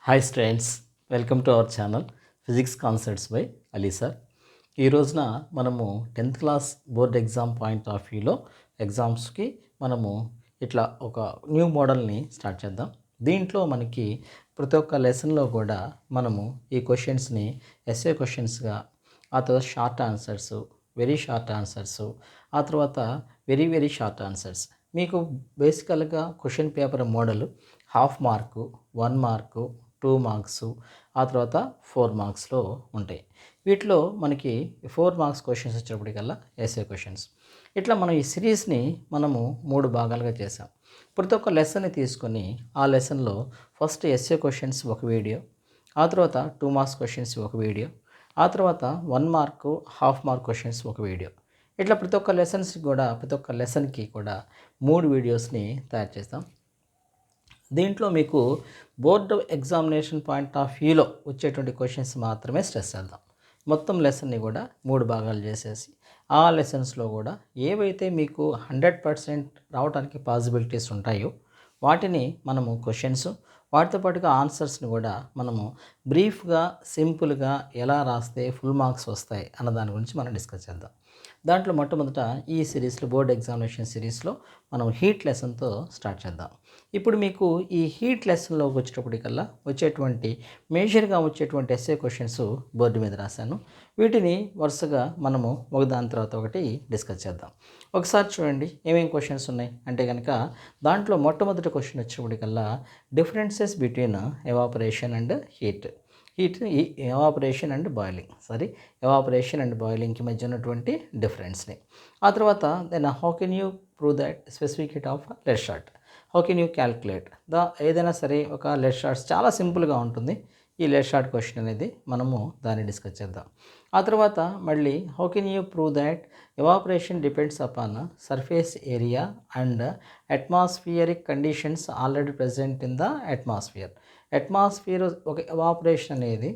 Hi students, welcome to our channel physics concepts by Ali sir. ఈ రోజున మనము 10th class board exam point of వ్యూలో ఎగ్జామ్స్కి మనము ఇట్లా ఒక న్యూ మోడల్ని స్టార్ట్ చేద్దాం. దీంట్లో మనకి ప్రతి ఒక్క లెసన్లో కూడా మనము ఈ క్వశ్చన్స్ని ఎస్ఏ క్వశ్చన్స్గా, ఆ తర్వాత short answers, very short answers, ఆ తర్వాత వెరీ వెరీ షార్ట్ ఆన్సర్స్. మీకు బేసికల్గా question paper model half mark, 1 mark, 2 marks, ఆ తర్వాత 4 మార్క్స్లో ఉంటాయి. వీటిలో మనకి 4 మార్క్స్ క్వశ్చన్స్ వచ్చేటప్పటికల్లా ఎస్ఏ క్వశ్చన్స్. ఇట్లా మనం ఈ సిరీస్ని మనము 3 భాగాలుగా చేసాం. ప్రతి ఒక్క లెసన్ని తీసుకొని ఆ లెసన్లో ఫస్ట్ ఎస్ఏ క్వశ్చన్స్ ఒక వీడియో, ఆ తర్వాత 2 మార్క్స్ క్వశ్చన్స్ ఒక వీడియో, ఆ తర్వాత 1 మార్కు, హాఫ్ మార్క్ క్వశ్చన్స్ ఒక వీడియో. ఇట్లా ప్రతి ఒక్క లెసన్కి కూడా 3 వీడియోస్ని తయారు చేస్తాం. దీంట్లో మీకు బోర్డు ఎగ్జామినేషన్ పాయింట్ ఆఫ్ వ్యూలో వచ్చేటువంటి క్వశ్చన్స్ మాత్రమే స్ట్రెస్ చేద్దాం. మొత్తం లెసన్ని కూడా 3 భాగాలు చేసేసి ఆ లెసన్స్లో కూడా ఏవైతే మీకు 100% రావడానికి పాసిబిలిటీస్ ఉంటాయో వాటిని మనము క్వశ్చన్స్, వాటితో పాటుగా ఆన్సర్స్ని కూడా మనము బ్రీఫ్గా, సింపుల్గా ఎలా రాస్తే ఫుల్ మార్క్స్ వస్తాయి అన్న దాని గురించి మనం డిస్కస్ చేద్దాం. దాంట్లో మొట్టమొదట ఈ సిరీస్లో బోర్డ్ ఎగ్జామినేషన్ సిరీస్లో మనం హీట్ లెసన్తో స్టార్ట్ చేద్దాం. ఇప్పుడు మీకు ఈ హీట్ లెసన్లోకి వచ్చేటప్పటికల్లా మేజర్గా వచ్చేటువంటి ఎస్ఏ క్వశ్చన్స్ బోర్డు మీద రాశాను. వీటిని వరుసగా మనము ఒకదాని తర్వాత ఒకటి డిస్కస్ చేద్దాం. ఒకసారి చూడండి ఏమేమి క్వశ్చన్స్ ఉన్నాయి అంటే కనుక దాంట్లో మొట్టమొదటి క్వశ్చన్ వచ్చేటప్పటికల్లా differences between evaporation and heat. Evaporation and బాయిలింగ్కి మధ్య ఉన్నటువంటి డిఫరెన్స్ని. ఆ తర్వాత then how can you prove that specific heat of lead shot, how can you calculate ఏదైనా సరే ఒక లెడ్ షార్ట్స్ చాలా సింపుల్గా ఉంటుంది. ఈ లెడ్ షార్ట్ క్వశ్చన్ అనేది మనము దాన్ని డిస్కస్ చేద్దాం. ఆ తర్వాత మళ్ళీ how can you prove that evaporation depends upon surface area and atmospheric conditions already present in the atmosphere ఒక ఎవాపరేషన్ అనేది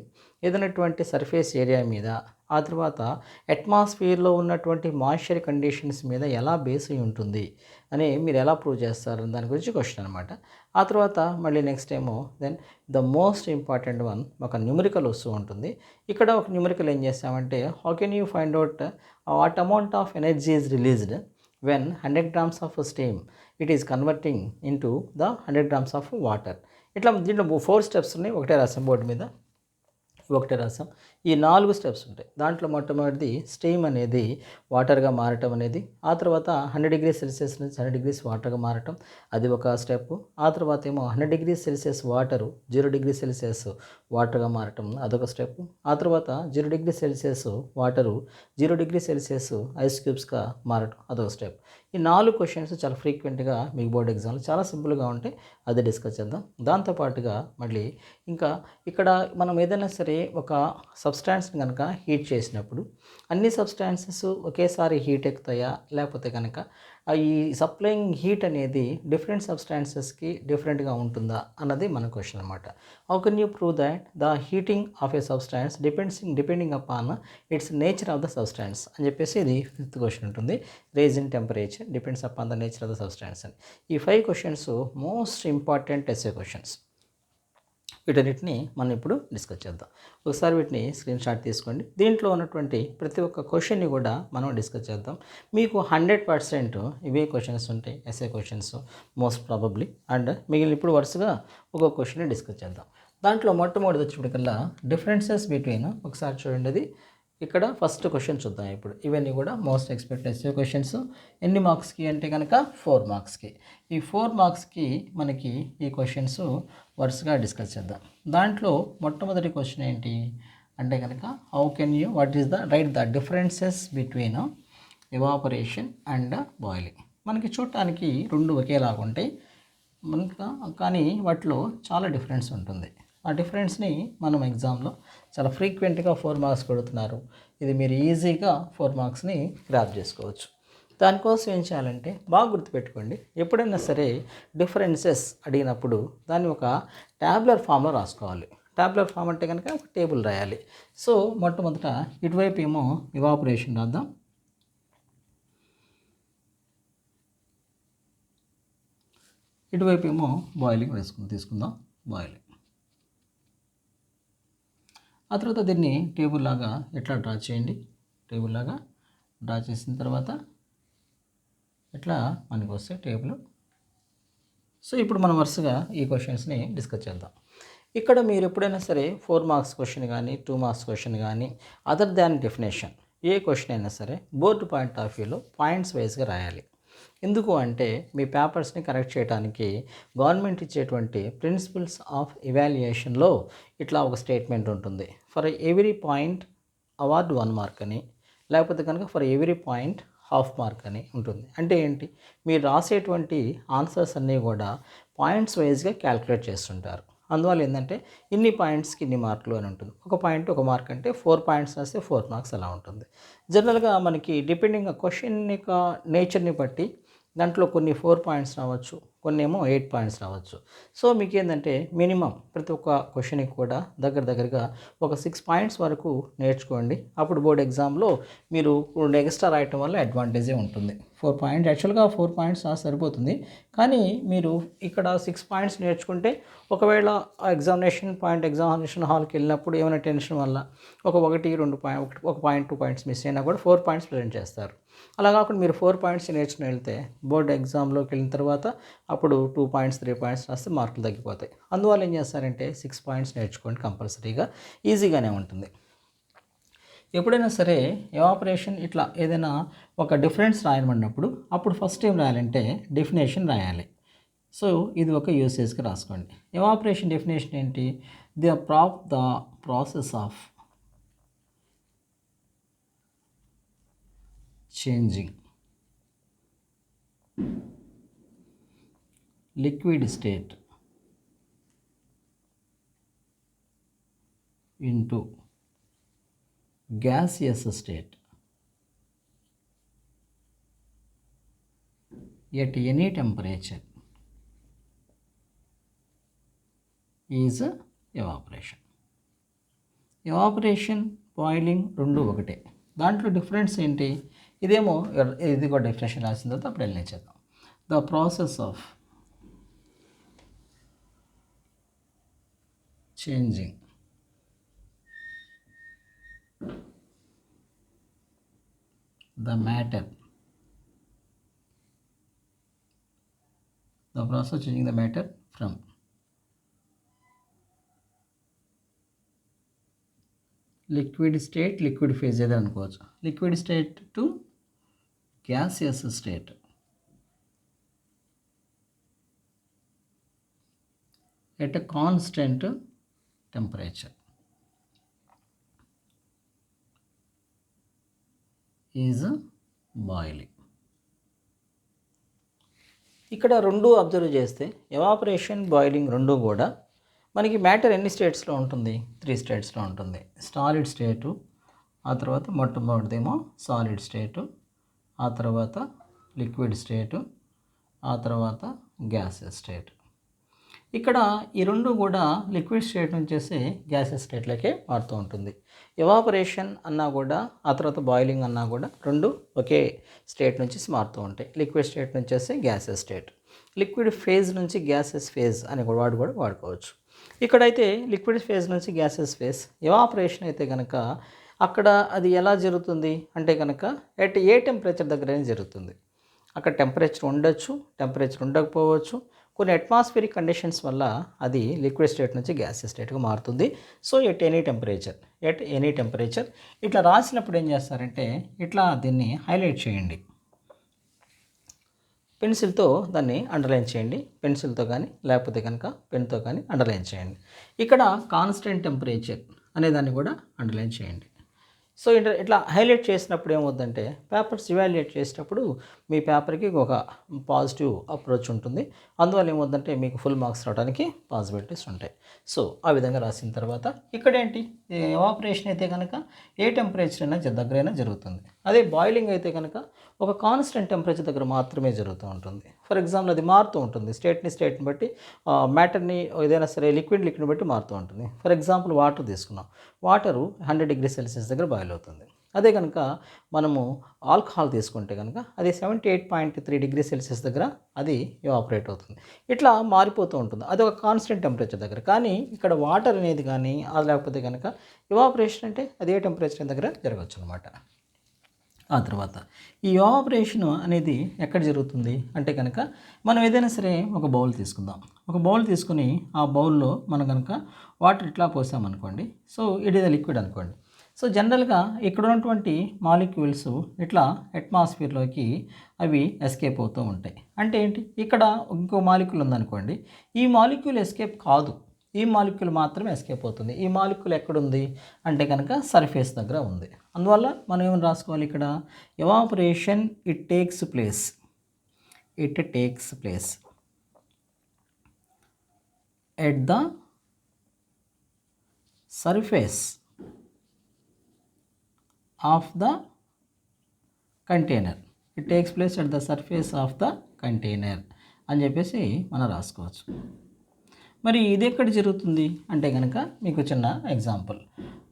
ఏదైనటువంటి సర్ఫేస్ ఏరియా మీద, ఆ తర్వాత అట్మాస్ఫియర్లో ఉన్నటువంటి మాయిశ్చర్ కండిషన్స్ మీద ఎలా బేస్ అయి ఉంటుంది అని మీరు ఎలా ప్రూవ్ చేస్తారు దాని గురించి క్వశ్చన్ అనమాట. ఆ తర్వాత మళ్ళీ నెక్స్ట్ ఏమో then the most important one ఒక న్యూమరికల్ వస్తూ ఉంటుంది. ఇక్కడ ఒక న్యూమరికల్ ఏం చేస్తామంటే how can you find out what amount of energy is released when 100 grams of steam it is converting into the 100 grams of water. ఇట్లా దీంట్లో 4 స్టెప్స్ ఉన్నాయి. ఒకటే రాసాం బోర్డు మీద, ఈ 4 స్టెప్స్ ఉంటాయి. దాంట్లో మొట్టమొదటిది స్టీమ్ అనేది వాటర్గా మారటం అనేది, ఆ తర్వాత 100 డిగ్రీ సెల్సియస్ నుంచి 100 డిగ్రీస్ వాటర్గా మారటం, అది ఒక స్టెప్. ఆ తర్వాత ఏమో 100 degree Celsius water 0 degree Celsius వాటర్గా మారటం, అదొక స్టెప్. ఆ తర్వాత 0 degree Celsius water 0 degree Celsius ice క్యూబ్స్గా మారటం, అదొక స్టెప్. ఈ 4 క్వశ్చన్స్ చాలా ఫ్రీక్వెంట్గా మీకు బోర్డ్ ఎగ్జామ్లో చాలా సింపుల్గా ఉంటాయి. అది డిస్కస్ చేద్దాం. దాంతోపాటుగా మళ్ళీ ఇంకా ఇక్కడ మనం ఏదైనా సరే ఒక సబ్స్టాన్స్ని కనుక హీట్ చేసినప్పుడు అన్ని సబ్స్టాన్సెస్ ఒకేసారి హీట్ ఎక్కుతాయా, లేకపోతే కనుక ఈ సప్లయింగ్ హీట్ అనేది డిఫరెంట్ సబ్స్టాన్సెస్కి డిఫరెంట్గా ఉంటుందా అన్నది మన క్వశ్చన్ అనమాట. How can you prove that the heating of a substance depending upon its nature of the substance అని చెప్పేసి ఇది 5th క్వశ్చన్ ఉంటుంది. Raise in temperature depends upon the nature of the substance అని. ఈ 5 questions most important SA questions. వీటన్నిటిని మనం ఇప్పుడు discuss చేద్దాం. ఒకసారి వీటిని స్క్రీన్ షాట్ తీసుకోండి. దీంట్లో ఉన్నటువంటి ప్రతి ఒక్క క్వశ్చన్ని కూడా మనం డిస్కస్ చేద్దాం. మీకు 100% ఇవే క్వశ్చన్స్ ఉంటాయి, SA questions most probably. And మిగిలిన ఇప్పుడు వరుసగా ఒక్కొక్క క్వశ్చన్ని డిస్కస్ చేద్దాం. దాంట్లో మొట్టమొదటి వచ్చేప్పటికల్లా డిఫరెన్సెస్ బిట్వీన్, ఒకసారి చూడండి అది ఇక్కడ ఫస్ట్ క్వశ్చన్ చూద్దాం. ఇప్పుడు ఇవన్నీ కూడా మోస్ట్ ఎక్స్పెక్టెడ్ ఎస్ఏ క్వశ్చన్స్. ఎన్ని మార్క్స్కి అంటే కనుక 4 మార్క్స్కి. ఈ 4 మార్క్స్కి మనకి ఈ క్వశ్చన్స్ వరుసగా డిస్కస్ చేద్దాం. దాంట్లో మొట్టమొదటి క్వశ్చన్ ఏంటి అంటే కనుక how can you right the differences between evaporation and boiling. మనకి చూడటానికి రెండు ఒకేలాగా ఉంటాయి కానీ వాటిలో చాలా డిఫరెన్స్ ఉంటుంది. ఆ డిఫరెన్స్ని మనం ఎగ్జామ్లో చాలా ఫ్రీక్వెంట్గా 4 మార్క్స్ కొడుతున్నారు. ఇది మీరు ఈజీగా 4 మార్క్స్ని గ్రాప్ చేసుకోవచ్చు. దానికోసం ఏం చేయాలంటే బాగా గుర్తుపెట్టుకోండి, ఎప్పుడైనా సరే డిఫరెన్సెస్ అడిగినప్పుడు దాన్ని ఒక ట్యాబులర్ ఫామ్లో రాసుకోవాలి. ట్యాబులర్ ఫామ్ అంటే కనుక ఒక టేబుల్ రాయాలి. సో మొట్టమొదట ఇటువైపు ఏమో ఎవాపరేషన్ రాద్దాం, ఇటువైపు ఏమో బాయిలింగ్ తీసుకుందాం. బాయిలింగ్ ఆ తర్వాత దీన్ని టేబుల్ లాగా ఎట్లా డ్రా చేయండి. టేబుల్ లాగా డ్రా చేసిన తర్వాత ఇట్లా మనకు వస్తే టేబుల్. సో ఇప్పుడు మనం వరుసగా ఈ క్వశ్చన్స్ని డిస్కస్ చేద్దాం. ఇక్కడ మీరు ఎప్పుడైనా సరే 4 మార్క్స్ క్వశ్చన్ కానీ 2 మార్క్స్ క్వశ్చన్ కానీ అదర్ దాన్ డెఫినేషన్ ఏ క్వశ్చన్ అయినా సరే బోర్డు పాయింట్ ఆఫ్ వ్యూలో పాయింట్స్ వైజ్గా రాయాలి. ఎందుకు అంటే మీ పేపర్స్ని కరెక్ట్ చేయడానికి గవర్నమెంట్ ఇచ్చేటువంటి ప్రిన్సిపల్స్ ఆఫ్ ఇవాల్యుయేషన్లో ఇట్లా ఒక స్టేట్మెంట్ ఉంటుంది. For every point award 1 mark అని, లేకపోతే కనుక for every point half mark అని ఉంటుంది. అంటే ఏంటి, మీరు రాసేటువంటి ఆన్సర్స్ అన్నీ కూడా పాయింట్స్ వైజ్గా క్యాలిక్యులేట్ చేస్తుంటారు. అందువల్ల ఏంటంటే ఇన్ని పాయింట్స్కి ఇన్ని మార్కులు అని ఉంటుంది. ఒక పాయింట్ 1 మార్క్ అంటే 4 పాయింట్స్ రాస్తే 4 మార్క్స్ అలా ఉంటుంది. జనరల్గా మనకి డిపెండింగ్ క్వశ్చన్ యొక్క నేచర్ని బట్టి దాంట్లో కొన్ని 4 పాయింట్స్ రావచ్చు, కొన్ని ఏమో 8 పాయింట్స్ రావచ్చు. సో మీకు ఏంటంటే మినిమం ప్రతి ఒక్క క్వశ్చన్కి కూడా దగ్గరగా ఒక 6 పాయింట్స్ వరకు నేర్చుకోండి. అప్పుడు బోర్డ్ ఎగ్జామ్లో మీరు ఎక్స్ట్రా రాయటం వల్ల అడ్వాంటేజే ఉంటుంది. 4 పాయింట్స్ యాక్చువల్గా 4 పాయింట్స్ సరిపోతుంది, కానీ మీరు ఇక్కడ 6 పాయింట్స్ నేర్చుకుంటే ఒకవేళ ఎగ్జామినేషన్ హాల్కి వెళ్ళినప్పుడు ఏమైనా టెన్షన్ వల్ల ఒక 2 పాయింట్ 2 పాయింట్స్ మిస్ అయినా కూడా 4 పాయింట్స్ ప్రజెంట్ చేస్తారు. అలా కాకుండా మీరు 4 పాయింట్స్ నేర్చుకుని వెళ్తే బోర్డు ఎగ్జామ్లోకి వెళ్ళిన తర్వాత అప్పుడు 2 పాయింట్స్ 3 పాయింట్స్ రాస్తే మార్కులు తగ్గిపోతాయి. అందువల్ల ఏం చేస్తారంటే 6 పాయింట్స్ నేర్చుకోండి, కంపల్సరీగా ఈజీగానే ఉంటుంది. ఎప్పుడైనా సరే ఎవాపరేషన్ ఇట్లా ఏదైనా ఒక డిఫరెన్స్ రాయమన్నప్పుడు అప్పుడు ఫస్ట్ ఏం రాయాలంటే డెఫినేషన్ రాయాలి. సో ఇది ఒక యూసేజ్కి రాసుకోండి. ఎవాపరేషన్ డెఫినేషన్ ఏంటి, the process of changing liquid state into gaseous state at any temperature is evaporation. Evaporation boiling రెండు ఒకటే, దాంట్లో డిఫరెన్స్ ఏంటి, ఇదేమో ఇది కూడా డెఫినేషన్ రాసిన తర్వాత అప్పుడు వెళ్ళి చేద్దాం. The process of changing the matter from liquid state, liquid phase ఏదో అనుకోవచ్చు, liquid state to gaseous state at a constant temperature is boiling. ఇక్కడ రెండు అబ్జర్వ్ చేస్తే ఎవాపరేషన్ బాయిలింగ్ రెండు కూడా మనకి మ్యాటర్ ఎన్ని స్టేట్స్లో ఉంటుంది, 3 స్టేట్స్లో ఉంటుంది. సాలిడ్ స్టేటు, ఆ తర్వాత మొట్టమొదటిదేమో సాలిడ్ స్టేటు, ఆ తర్వాత లిక్విడ్ స్టేటు, ఆ తర్వాత గ్యాసెస్ స్టేట్. ఇక్కడ ఈ రెండు కూడా లిక్విడ్ స్టేట్ నుంచేసి గ్యాసెస్ స్టేట్లకే మారుతూ ఉంటుంది. ఎవాపరేషన్ అన్నా కూడా ఆ తర్వాత బాయిలింగ్ అన్నా కూడా రెండు ఒకే స్టేట్ నుంచి మారుతూ ఉంటాయి. లిక్విడ్ స్టేట్ నుంచేసి గ్యాసెస్ స్టేట్, లిక్విడ్ ఫేజ్ నుంచి గ్యాసెస్ ఫేజ్ అని వాడు కూడా వాడుకోవచ్చు. ఇక్కడైతే లిక్విడ్ ఫేజ్ నుంచి గ్యాసెస్ ఫేజ్, ఎవాపరేషన్ అయితే కనుక అక్కడ అది ఎలా జరుగుతుంది అంటే కనుక ఏ టెంపరేచర్ దగ్గరైనా జరుగుతుంది. అక్కడ టెంపరేచర్ ఉండొచ్చు, టెంపరేచర్ ఉండకపోవచ్చు, కొన్ని అట్మాస్ఫియరిక్ కండిషన్స్ వల్ల అది లిక్విడ్ స్టేట్ నుంచి గ్యాసెస్ స్టేట్గా మారుతుంది. సో ఎట్ ఎనీ టెంపరేచర్ ఇట్లా రాసినప్పుడు ఏం చేస్తారంటే ఇట్లా దీన్ని హైలైట్ చేయండి, పెన్సిల్తో దాన్ని అండర్లైన్ చేయండి. పెన్సిల్తో కానీ లేకపోతే కనుక పెన్తో కానీ అండర్లైన్ చేయండి. ఇక్కడ కాన్స్టెంట్ టెంపరేచర్ అనేదాన్ని కూడా అండర్లైన్ చేయండి. సో ఇట్లా హైలైట్ చేసినప్పుడు ఏమవుతుందంటే పేపర్స్ ఇవాల్యుయేట్ చేసేటప్పుడు మీ పేపర్కి ఒక పాజిటివ్ అప్రోచ్ ఉంటుంది. అందువల్ల ఏమవుతుందంటే మీకు ఫుల్ మార్క్స్ రావడానికి పాసిబిలిటీస్ ఉంటాయి. సో ఆ విధంగా రాసిన తర్వాత ఇక్కడేంటి ఎవాపరేషన్ అయితే కనుక ఏ టెంపరేచర్ అయినా దగ్గరైనా జరుగుతుంది. అదే బాయిలింగ్ అయితే కనుక ఒక కాన్స్టెంట్ టెంపరేచర్ దగ్గర మాత్రమే జరుగుతూ ఉంటుంది. ఫర్ ఎగ్జాంపుల్ అది మారుతూ ఉంటుంది స్టేట్ని బట్టి, మ్యాటర్ని ఏదైనా సరే లిక్విడ్ని బట్టి మారుతూ ఉంటుంది. ఫర్ ఎగ్జాంపుల్ వాటర్ తీసుకున్నాం, వాటరు 100 డిగ్రీ సెల్సియస్ దగ్గర బాయిల్ అవుతుంది. అదే కనుక మనము ఆల్కహాల్ తీసుకుంటే కనుక అది 78.3 డిగ్రీ సెల్సియస్ దగ్గర అది ఎవాపరేట్ అవుతుంది. ఇట్లా మారిపోతూ ఉంటుంది. అది ఒక కాన్స్టెంట్ టెంపరేచర్ దగ్గర. కానీ ఇక్కడ వాటర్ అనేది కానీ అది లేకపోతే కనుక ఎవాపరేషన్ అంటే అదే టెంపరేచర్ దగ్గర జరగవచ్చు అనమాట. ఆ తర్వాత ఈ ఎవాపరేషన్ అనేది ఎక్కడ జరుగుతుంది అంటే కనుక మనం ఏదైనా సరే ఒక బౌల్ తీసుకుందాం. ఒక బౌల్ తీసుకుని ఆ బౌల్లో మనం కనుక వాటర్ ఇట్లా పోసామనుకోండి. So it is a liquid అనుకోండి. సో జనరల్గా ఇక్కడ ఉన్నటువంటి మాలిక్యూల్స్ ఇట్లా అట్మాస్ఫియర్లోకి అవి ఎస్కేప్ అవుతూ ఉంటాయి. అంటే ఏంటి, ఇక్కడ ఇంకో మాలిక్యూల్ ఉందనుకోండి, ఈ మాలిక్యూల్ ఎస్కేప్ కాదు, ఈ మాలిక్యూల్ మాత్రమే ఎస్కేప్ అవుతుంది. ఈ మాలిక్యూల్ ఎక్కడుంది అంటే కనుక సర్ఫేస్ దగ్గర ఉంది. అందువల్ల మనం ఏమైనా రాసుకోవాలి ఇక్కడ, evaporation it takes place at the surface of the container. It takes place at the surface of the container అని చెప్పేసి మనం రాసుకోవచ్చు. మరి ఇది ఎక్కడ జరుగుతుంది అంటే కనుక మీకు చిన్న ఎగ్జాంపుల్,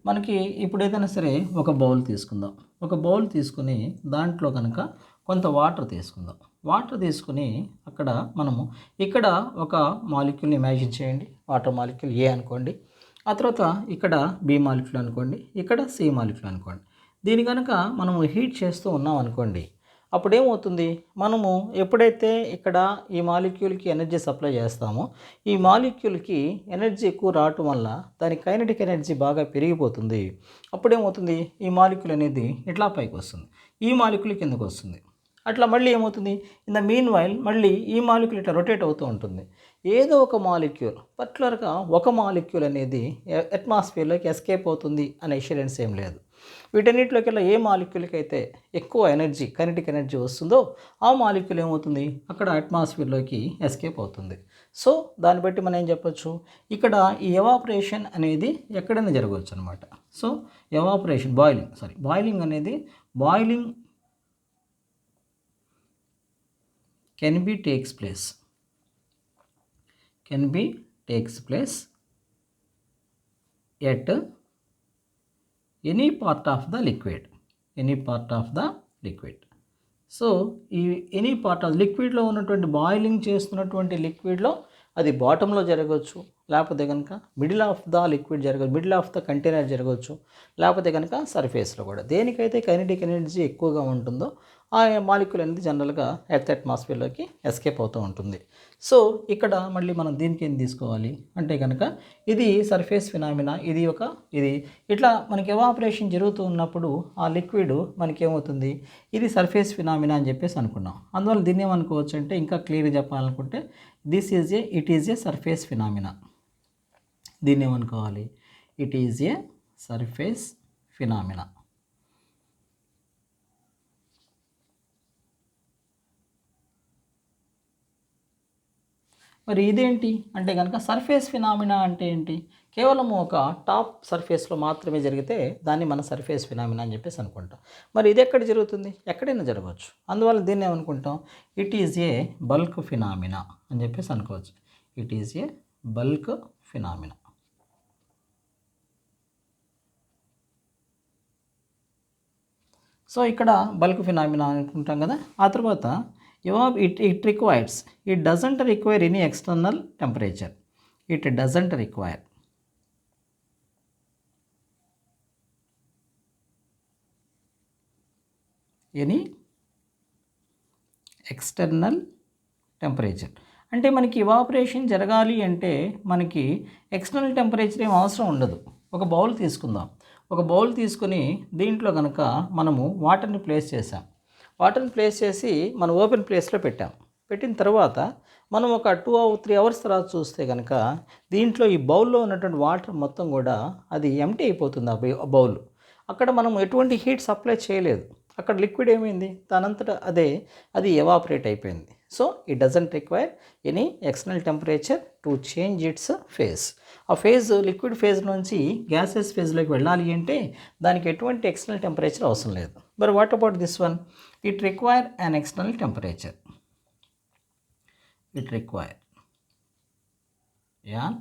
మనకి ఇప్పుడు ఏదైనా సరే ఒక బౌల్ తీసుకుందాం. ఒక బౌల్ తీసుకుని దాంట్లో కనుక కొంత వాటర్ తీసుకుందాం. వాటర్ తీసుకుని అక్కడ మనము ఇక్కడ ఒక మాలిక్యూల్ని ఇమాజిన్ చేయండి. వాటర్ మాలిక్యూల్ ఏ అనుకోండి. ఆ తర్వాత ఇక్కడ బి మాలిక్యూల్ అనుకోండి, ఇక్కడ సి మాలిక్యూల్ అనుకోండి. దీని కనుక మనము హీట్ చేస్తూ ఉన్నాం అనుకోండి, అప్పుడేమవుతుంది, మనము ఎప్పుడైతే ఇక్కడ ఈ మాలిక్యూల్కి ఎనర్జీ సప్లై చేస్తామో ఈ మాలిక్యూల్కి ఎనర్జీ ఎక్కువ రావటం వల్ల దాని కైనెటిక్ ఎనర్జీ బాగా పెరిగిపోతుంది. అప్పుడేమవుతుంది, ఈ మాలిక్యూల్ అనేది ఇట్లా పైకి వస్తుంది, ఈ మాలిక్యూల్ కిందకు వస్తుంది. అట్లా మళ్ళీ ఏమవుతుంది, ఇన్ ద మీన్ వైల్ మళ్ళీ ఈ మాలిక్యూల్ ఇట్లా రొటేట్ అవుతూ ఉంటుంది. ఏదో ఒక మాలిక్యూల్, పర్టికులర్గా ఒక మాలిక్యూల్ అనేది అట్మాస్ఫియర్లోకి ఎస్కేప్ అవుతుంది అనే ఇన్సూరెన్స్ ఏం లేదు. వీటన్నిటిలోకెల్లా ఏ మాలిక్యూల్కి అయితే ఎక్కువ ఎనర్జీ, కైనెటిక్ ఎనర్జీ వస్తుందో ఆ మాలిక్యూల్ ఏమవుతుంది, అక్కడ అట్మాస్ఫియర్లోకి ఎస్కేప్ అవుతుంది. సో దాన్ని బట్టి మనం ఏం చెప్పొచ్చు, ఇక్కడ ఈ ఎవాపరేషన్ అనేది ఎక్కడైనా జరగవచ్చు అనమాట. సో ఎవాపరేషన్ బాయిలింగ్ అనేది can be takes place at any part of the liquid. So ఈ ఎనీ పార్ట్ ఆఫ్ లిక్విడ్లో ఉన్నటువంటి బాయిలింగ్ చేస్తున్నటువంటి లిక్విడ్లో అది బాటంలో జరగవచ్చు, లేకపోతే కనుక మిడిల్ ఆఫ్ ద లిక్విడ్ జరగవచ్చు, మిడిల్ ఆఫ్ ద కంటైనర్ జరగవచ్చు, లేకపోతే కనుక సర్ఫేస్లో కూడా. దేనికైతే కైనెటిక్ ఎనర్జీ ఎక్కువగా ఉంటుందో ఆ మాలిక్యూల్ అనేది జనరల్గా ఎర్త్ అట్మాస్ఫియర్లోకి ఎస్కేప్ అవుతూ ఉంటుంది. సో ఇక్కడ మళ్ళీ మనం దీనికి ఏం తీసుకోవాలి అంటే కనుక ఇది సర్ఫేస్ ఫినామినా, ఇది ఇట్లా మనకి ఎవాపరేషన్ జరుగుతూ ఉన్నప్పుడు ఆ లిక్విడ్ మనకి ఏమవుతుంది, ఇది సర్ఫేస్ ఫినామినా అని చెప్పేసి అనుకున్నాం. అందువల్ల దీన్ని ఏమనుకోవచ్చు అంటే, ఇంకా క్లియర్గా చెప్పాలనుకుంటే it is a surface phenomena. దీన్ని ఏమనుకోవాలి, it is a surface phenomena. మరి ఇదేంటి అంటే కనుక సర్ఫేస్ ఫినామినా అంటే ఏంటి, కేవలం ఒక టాప్ సర్ఫేస్లో మాత్రమే జరిగితే దాన్ని మనం సర్ఫేస్ ఫినామినా అని చెప్పేసి అనుకుంటాం. మరి ఇది ఎక్కడ జరుగుతుంది, ఎక్కడైనా జరగవచ్చు. అందువల్ల దీన్ని ఏమనుకుంటాం, it is a bulk phenomena అని చెప్పేసి అనుకోవచ్చు. It is a bulk phenomena. So ఇక్కడ బల్క్ ఫినామినా అనుకుంటాం కదా. ఆ తర్వాత it doesn't require any external temperature. It doesn't require any external temperature. అంటే మనకి ఇవాపరేషన్ జరగాలి అంటే మనకి ఎక్స్టర్నల్ టెంపరేచర్ ఏం అవసరం ఉండదు. ఒక బౌల్ తీసుకుందాం. ఒక బౌల్ తీసుకుని దీంట్లో కనుక మనము వాటర్ని ప్లేస్ చేసాం. వాటర్ని ప్లేస్ చేసి మనం ఓపెన్ ప్లేస్లో పెట్టిన తర్వాత మనం ఒక 2-3 అవర్స్ తర్వాత చూస్తే కనుక దీంట్లో ఈ బౌల్లో ఉన్నటువంటి వాటర్ మొత్తం కూడా అది ఎంప్టీ అయిపోతుంది. ఆ బౌల్ అక్కడ మనం ఎటువంటి హీట్ సప్లై చేయలేదు. అక్కడ లిక్విడ్ ఏమైంది, దానంతటా అది ఎవాపరేట్ అయిపోయింది. So it doesn't require any external temperature to change it's phase. ఆ ఫేజ్ లిక్విడ్ ఫేజ్ నుంచి గ్యాసెస్ ఫేజ్లోకి వెళ్ళాలి అంటే దానికి ఎటువంటి ఎక్స్టర్నల్ టెంపరేచర్ అవసరం లేదు. మరి what about this one, it require an external temperature. It require an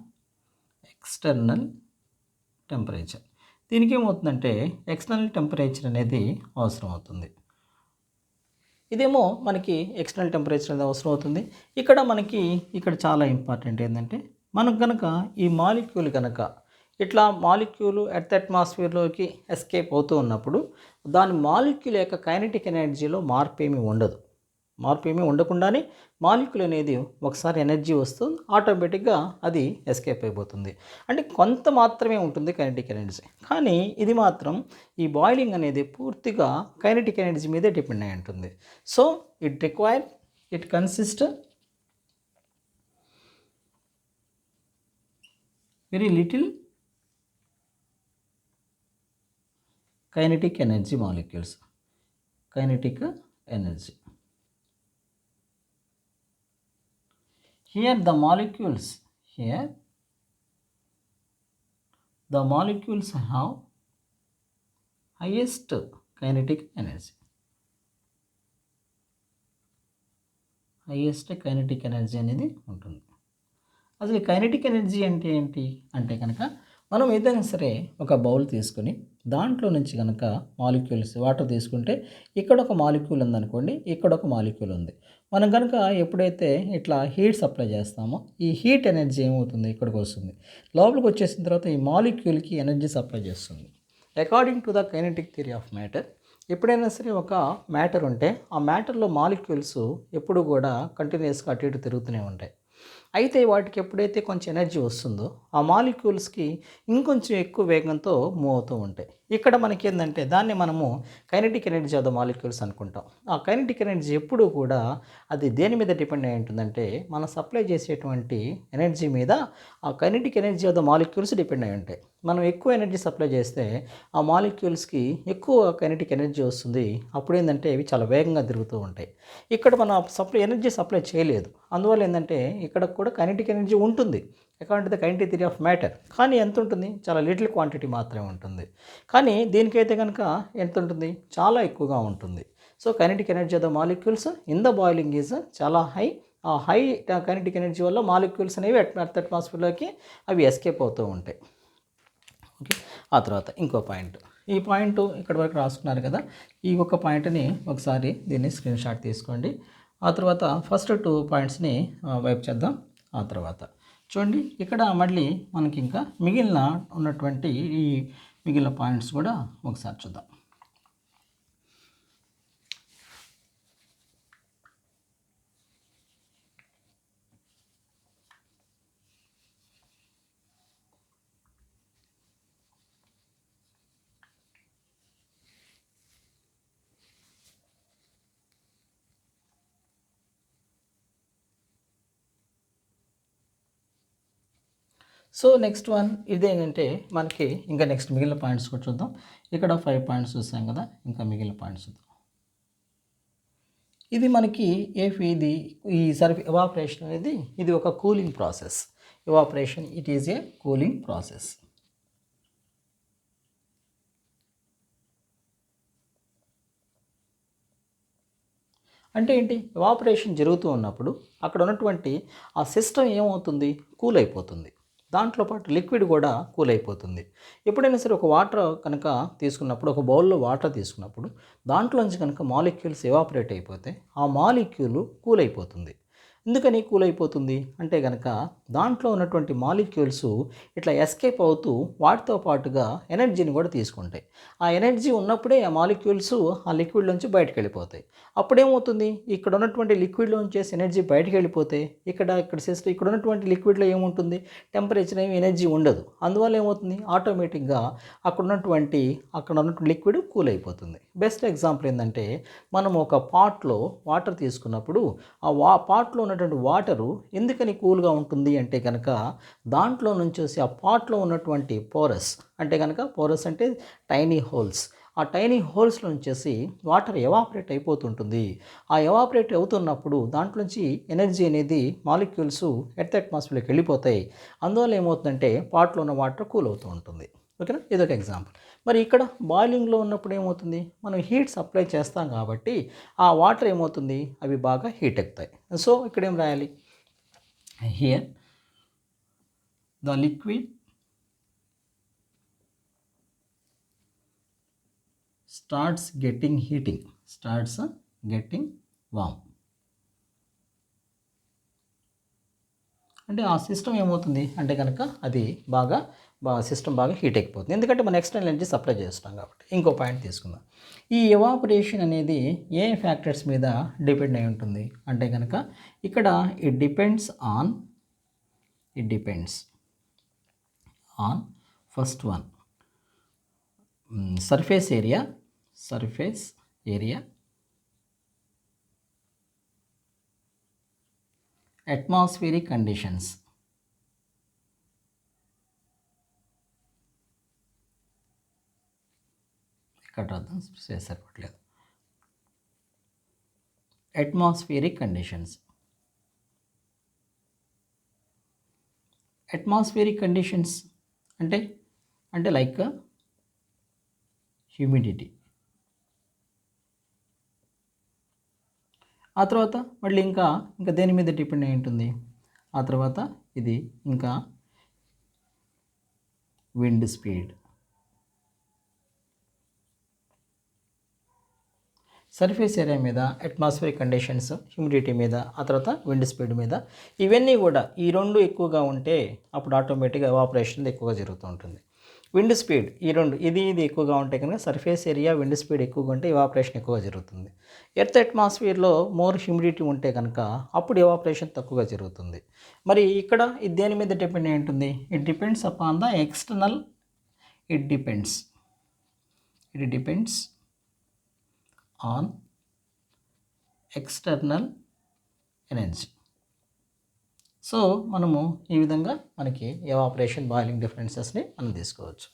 external temperature. దీనికి ఏమవుతుందంటే ఎక్స్టర్నల్ టెంపరేచర్ అనేది అవసరం అవుతుంది. ఇదేమో మనకి ఎక్స్టర్నల్ టెంపరేచర్ అనేది అవసరం అవుతుంది. ఇక్కడ చాలా ఇంపార్టెంట్ ఏంటంటే మనకు కనుక ఈ మాలిక్యూల్ కనుక ఇట్లా మాలిక్యూల్ ఎర్త్ అట్మాస్ఫియర్లోకి ఎస్కేప్ అవుతూ ఉన్నప్పుడు దాని మాలిక్యూల్ యొక్క కైనెటిక్ ఎనర్జీలో మార్పు ఏమీ ఉండకుండానే మాలిక్యూల్ అనేది ఒకసారి ఎనర్జీ వస్తుంది, ఆటోమేటిక్గా అది ఎస్కేప్ అయిపోతుంది. అంటే కొంత మాత్రమే ఉంటుంది కైనెటిక్ ఎనర్జీ. కానీ ఇది మాత్రం ఈ బాయిలింగ్ అనేది పూర్తిగా కైనెటిక్ ఎనర్జీ మీదే డిపెండ్ అయి ఉంటుంది. So it consist very little kinetic energy molecules. Kinetic energy. Here the molecules have highest kinetic energy. highest kinetic energy అనేది ఉంటుంది. అసలు కైనెటిక్ ఎనర్జీ అంటే ఏంటి అంటే కనుక మనం ఏదైనా సరే ఒక బౌల్ తీసుకొని దాంట్లో నుంచి కనుక మాలిక్యూల్స్ వాటర్ తీసుకుంటే ఇక్కడ ఒక మాలిక్యూల్ ఉందనుకోండి, ఇక్కడ ఒక మాలిక్యూల్ ఉంది. మనం కనుక ఎప్పుడైతే ఇట్లా హీట్ సప్లై చేస్తామో ఈ హీట్ ఎనర్జీ ఏమవుతుంది, ఇక్కడికి వస్తుంది. లోపలికి వచ్చేసిన తర్వాత ఈ మాలిక్యూల్కి ఎనర్జీ సప్లై చేస్తుంది. According to the kinetic theory of matter, ఎప్పుడైనా సరే ఒక మ్యాటర్ ఉంటే ఆ మ్యాటర్లో మాలిక్యూల్స్ ఎప్పుడు కూడా కంటిన్యూస్గా అటు ఇటు తిరుగుతూనే ఉంటాయి. అయితే వాటికి ఎప్పుడైతే కొంచెం ఎనర్జీ వస్తుందో ఆ మాలిక్యూల్స్కి ఇంకొంచెం ఎక్కువ వేగంతో మూవ్ అవుతూ ఉంటాయి. ఇక్కడ మనకి ఏంటంటే దాన్ని మనము kinetic energy of the molecules అనుకుంటాం. ఆ కైనెటిక్ ఎనర్జీ ఎప్పుడూ కూడా అది దేని మీద డిపెండ్ అయి ఉంటుందంటే మనం సప్లై చేసేటువంటి ఎనర్జీ మీద ఆ kinetic energy of the molecules depend అయి ఉంటాయి. మనం ఎక్కువ ఎనర్జీ సప్లై చేస్తే ఆ మాలిక్యూల్స్కి ఎక్కువ కైనెటిక్ ఎనర్జీ వస్తుంది. అప్పుడు ఏంటంటే ఇవి చాలా వేగంగా తిరుగుతూ ఉంటాయి. ఇక్కడ మనం ఎనర్జీ సప్లై చేయలేదు, అందువల్ల ఏంటంటే ఇక్కడ కూడా కైనెటిక్ ఎనర్జీ ఉంటుంది according to the kinetic theory of matter. కానీ ఎంత ఉంటుంది, చాలా లిటిల్ క్వాంటిటీ మాత్రమే ఉంటుంది. కానీ దీనికైతే కనుక ఎంత ఉంటుంది, చాలా ఎక్కువగా ఉంటుంది. So kinetic energy of the molecules in the boiling is చాలా హై. ఆ హై కైనెటిక్ ఎనర్జీ వల్ల మాలిక్యూల్స్ అనేవి ఎర్త్ అట్మాస్ఫియర్లోకి అవి ఎస్కేప్ అవుతూ ఉంటాయి. ఓకే, ఆ తర్వాత ఇంకో పాయింట్, ఈ పాయింట్ ఇక్కడ వరకు రాసుకున్నారు కదా, ఈ ఒక పాయింట్ని ఒకసారి దీన్ని స్క్రీన్ షాట్ తీసుకోండి. ఆ తర్వాత ఫస్ట్ 2 పాయింట్స్ని వైప్ చేద్దాం. ఆ తర్వాత చూడండి, ఇక్కడ మళ్ళీ మనకి ఇంకా ఉన్నటువంటి ఈ మిగిలిన పాయింట్స్ కూడా ఒకసారి చూద్దాం. సో నెక్స్ట్ వన్ ఇదేంటంటే మనకి ఇంకా నెక్స్ట్ మిగిలిన పాయింట్స్ కూడా చూద్దాం. ఇక్కడ 5 పాయింట్స్ చూసాం కదా, ఇంకా మిగిలిన పాయింట్స్ చూద్దాం. ఇది మనకి ఈ ఎవాపరేషన్ అనేది ఇది ఒక cooling process. Evaporation it is a cooling process. అంటే ఏంటి, ఎవాపరేషన్ జరుగుతూ ఉన్నప్పుడు అక్కడ ఉన్నటువంటి ఆ సిస్టమ్ ఏమవుతుంది, కూల్ అయిపోతుంది. దాంట్లో పాటు లిక్విడ్ కూడా కూల్ అయిపోతుంది. ఎప్పుడైనా సరే ఒక వాటర్ కనుక తీసుకున్నప్పుడు, ఒక బౌల్లో వాటర్ తీసుకున్నప్పుడు దాంట్లోంచి కనుక మాలిక్యూల్స్ ఎవాపరేట్ అయిపోతే ఆ మాలిక్యూల్ కూల్ అయిపోతుంది. ఎందుకని కూల్ అయిపోతుంది అంటే కనుక దాంట్లో ఉన్నటువంటి మాలిక్యూల్స్ ఇట్లా ఎస్కేప్ అవుతూ వాటితో పాటుగా ఎనర్జీని కూడా తీసుకుంటాయి. ఆ ఎనర్జీ ఉన్నప్పుడే ఆ మాలిక్యూల్స్ ఆ లిక్విడ్లోంచి బయటకు వెళ్ళిపోతాయి. అప్పుడేమవుతుంది, ఇక్కడ ఉన్నటువంటి లిక్విడ్లోంచి ఎనర్జీ బయటకు వెళ్ళిపోతే ఇక్కడ ఉన్నటువంటి లిక్విడ్లో ఏముంటుంది, టెంపరేచర్ ఏమి ఎనర్జీ ఉండదు. అందువల్ల ఏమవుతుంది, ఆటోమేటిక్గా అక్కడ ఉన్నటువంటి లిక్విడ్ కూల్ అయిపోతుంది. బెస్ట్ ఎగ్జాంపుల్ ఏంటంటే మనం ఒక పాట్లో వాటర్ తీసుకున్నప్పుడు ఆ పాట్లో ఉన్నటువంటి వాటరు ఎందుకని కూల్గా ఉంటుంది అంటే కనుక దాంట్లో నుంచి ఆ పాట్లో ఉన్నటువంటి పోరస్ అంటే టైనీ హోల్స్, ఆ టైనీ హోల్స్లో వచ్చేసి వాటర్ ఎవాపరేట్ అయిపోతుంటుంది. ఆ ఎవాపరేట్ అవుతున్నప్పుడు దాంట్లోంచి ఎనర్జీ అనేది మాలిక్యూల్స్ ఎర్త్ అట్మాస్ఫియర్లోకి వెళ్ళిపోతాయి. అందువల్ల ఏమవుతుందంటే పాట్లో ఉన్న వాటర్ కూల్ అవుతూ ఉంటుంది. ఓకేనా, ఇదొక ఎగ్జాంపుల్. మరి ఇక్కడ బాయిలింగ్లో ఉన్నప్పుడు ఏమవుతుంది, మనం హీట్ సప్లై చేస్తాం కాబట్టి ఆ వాటర్ ఏమవుతుంది, అవి బాగా హీట్ ఎక్కుతాయి. సో ఇక్కడ ఏం రాయాలి, here the liquid starts getting heating, starts getting warm. అంటే ఆ సిస్టమ్ ఏమవుతుంది అంటే కనుక అది సిస్టమ్ బాగా హీట్ అయిపోతుంది, ఎందుకంటే మనం ఎక్స్టర్నల్ ఎనర్జీ సప్లై చేస్తున్నాం కాబట్టి. ఇంకో పాయింట్ తీసుకుందాం. ఈ ఎవాపరేషన్ అనేది ఏ ఫ్యాక్టర్స్ మీద డిపెండ్ అయి ఉంటుంది అంటే కనుక ఇక్కడ it depends on first one surface area, atmospheric conditions, ఇక్కడ అర్థం సరిపట్లేదు, అట్మాస్ఫియరిక్ కండిషన్స్. అట్మాస్ఫియరిక్ కండిషన్స్ అంటే లైక్ హ్యూమిడిటీ. ఆ తర్వాత మళ్ళీ ఇంకా దేని మీద డిపెండ్ అయి ఉంటుంది, ఆ తర్వాత ఇది ఇంకా విండ్ స్పీడ్. సర్ఫేస్ ఏరియా మీద, అట్మాస్ఫియరిక్ కండిషన్స్, హ్యూమిడిటీ మీద, ఆ తర్వాత విండ్ స్పీడ్ మీద, ఇవన్నీ కూడా ఈ రెండు ఎక్కువగా ఉంటే అప్పుడు ఆటోమేటిక్గా ఎవాపరేషన్ ఎక్కువగా జరుగుతూ ఉంటుంది. విండ్ స్పీడ్ ఈ రెండు ఇది ఎక్కువగా ఉంటే కనుక సర్ఫేస్ ఏరియా, విండ్ స్పీడ్ ఎక్కువగా ఉంటే ఎవాపరేషన్ ఎక్కువగా జరుగుతుంది. ఎర్త్ అట్మాస్ఫియర్లో మోర్ హ్యూమిడిటీ ఉంటే కనుక అప్పుడు ఎవాపరేషన్ తక్కువగా జరుగుతుంది. మరి ఇక్కడ ఇది దేని మీద డిపెండ్ అయి ఉంటుంది, it depends upon the external, it depends on external energy. So మనము ఈ విధంగా మనకి ఎవాపరేషన్, బాయిలింగ్ డిఫరెన్సెస్ని మనం తీసుకోవచ్చు.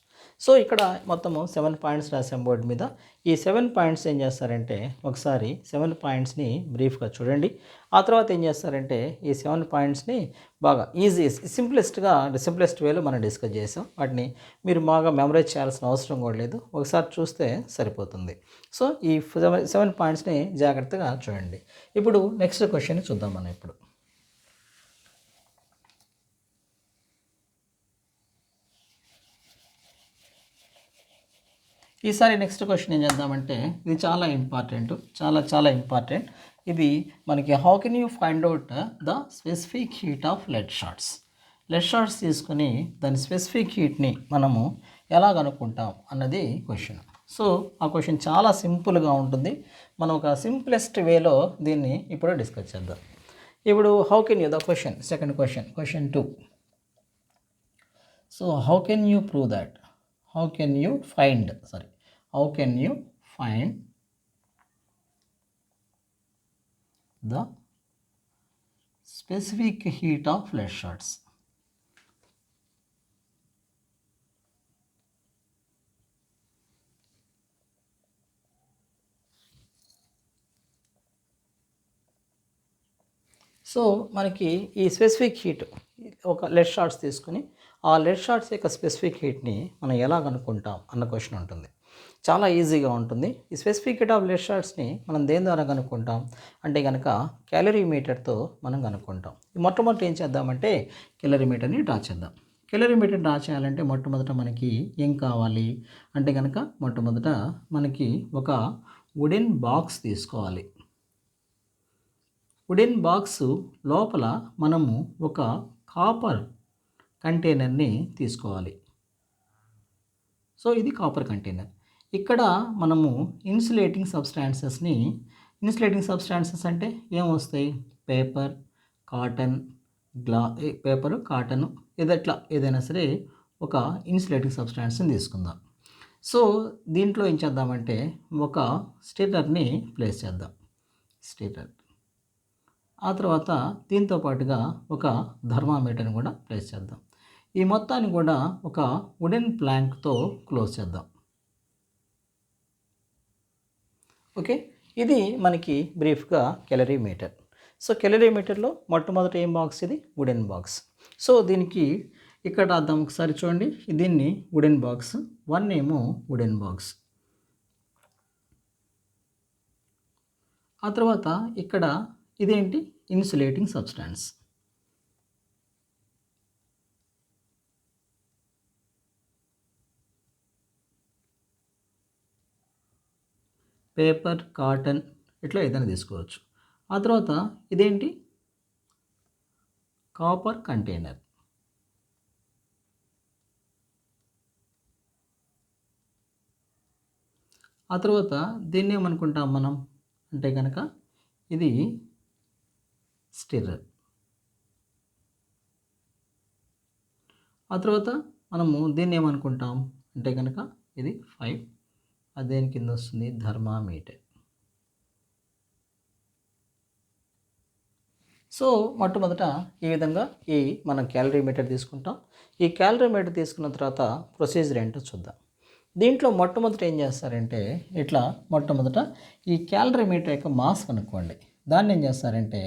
సో ఇక్కడ మొత్తము 7 పాయింట్స్ రాసాం బోర్డు మీద. ఈ 7 పాయింట్స్ ఏం చేస్తారంటే ఒకసారి 7 పాయింట్స్ని బ్రీఫ్గా చూడండి. ఆ తర్వాత ఏం చేస్తారంటే ఈ 7 పాయింట్స్ని బాగా సింప్లెస్ట్ వేలో మనం డిస్కస్ చేసాం. వాటిని మీరు బాగా మెమరైజ్ చేయాల్సిన అవసరం కూడా లేదు, ఒకసారి చూస్తే సరిపోతుంది. సో ఈ 7 పాయింట్స్ని జాగ్రత్తగా చూడండి. ఇప్పుడు నెక్స్ట్ క్వశ్చన్ చూద్దాం మనం. ఇప్పుడు ఈసారి నెక్స్ట్ క్వశ్చన్ ఏం చేద్దామంటే ఇది చాలా ఇంపార్టెంట్. ఇది మనకి how can you find out the specific heat of lead shots తీసుకుని దాని స్పెసిఫిక్ హీట్ని మనము ఎలా కనుక్కుంటాం అన్నది క్వశ్చన్. సో ఆ క్వశ్చన్ చాలా సింపుల్గా ఉంటుంది. మనం ఒక సింప్లెస్ట్ వేలో దీన్ని ఇప్పుడు డిస్కస్ చేద్దాం. ఇప్పుడు how can you the question, second question 2. So how can you prove that, how can you find the specific heat of lead shots? So మనకి ఈ స్పెసిఫిక్ హీట్ ఒక లెడ్ షార్ట్స్ తీసుకుని ఆ లెడ్ షార్ట్స్ యొక్క specific హీట్ని మనం ఎలా కనుక్కుంటాం అన్న question ఉంటుంది. చాలా ఈజీగా ఉంటుంది. ఈ స్పెసిఫిక్ హీట్ ఆఫ్ లెడ్ షార్ట్స్ని మనం దేని ద్వారా కనుక్కుంటాం అంటే కనుక క్యాలరీమీటర్తో మనం కనుక్కుంటాం. మొట్టమొదటి ఏం చేద్దామంటే క్యాలరీమీటర్ని డ్రా చేద్దాం. క్యాలరీమీటర్ డ్రా చేయాలంటే మొట్టమొదట మనకి ఏం కావాలి అంటే కనుక మొట్టమొదట మనకి ఒక వుడెన్ బాక్స్ తీసుకోవాలి. వుడెన్ బాక్స్ లోపల మనము ఒక కాపర్ కంటైనర్ని తీసుకోవాలి. సో ఇది కాపర్ కంటైనర్. ఇక్కడ మనము ఇన్సులేటింగ్ సబ్స్టాన్సెస్ అంటే ఏమొస్తాయి, పేపర్, కాటన్ ఏదైనా సరే ఒక ఇన్సులేటింగ్ సబ్స్టాన్స్ని తీసుకుందాం. సో దీంట్లో ఏం చేద్దామంటే ఒక స్టేటర్ని ప్లేస్ చేద్దాం. ఆ తర్వాత దీంతో పాటుగా ఒక థర్మామీటర్ని కూడా ప్లేస్ చేద్దాం. ఈ మొత్తాన్ని కూడా ఒక వుడెన్ ప్లాంక్తో క్లోజ్ చేద్దాం. ఓకే, ఇది మనకి బ్రీఫ్గా క్యాలరీమీటర్. సో క్యాలరీమీటర్లో మొట్టమొదటి ఏం బాక్స్, ఇది వుడెన్ బాక్స్. సో దీనికి ఇక్కడ రాద్దాం ఒకసారి చూడండి. దీన్ని వుడెన్ బాక్స్ 1 ఏమో వుడెన్ బాక్స్. ఆ తర్వాత ఇక్కడ ఇదేంటి, ఇన్సులేటింగ్ సబ్స్టాన్స్. పేపర్, కాటన్ ఇట్లా ఏదైనా తీసుకోవచ్చు. ఆ తర్వాత ఇదేంటి కాపర్ కంటైనర్. ఆ తర్వాత దీన్ని ఏమనుకుంటాం మనం అంటే కనుక ఇది స్టిర్రర్. ఆ తర్వాత మనము దీన్ని ఏమనుకుంటాం అంటే కనుక ఇది 5. అది దేని కింద వస్తుంది థర్మామీటర్. సో మొట్టమొదట ఈ విధంగా మనం క్యాలరీమీటర్ తీసుకుంటాం. ఈ క్యాలరీమీటర్ తీసుకున్న తర్వాత ప్రొసీజర్ ఏంటో చూద్దాం. దీంట్లో మొట్టమొదట ఏం చేస్తారంటే ఇట్లా మొట్టమొదట ఈ క్యాలరీమీటర్ యొక్క మాస్ కనుక్కోండి. దాన్ని ఏం చేస్తారంటే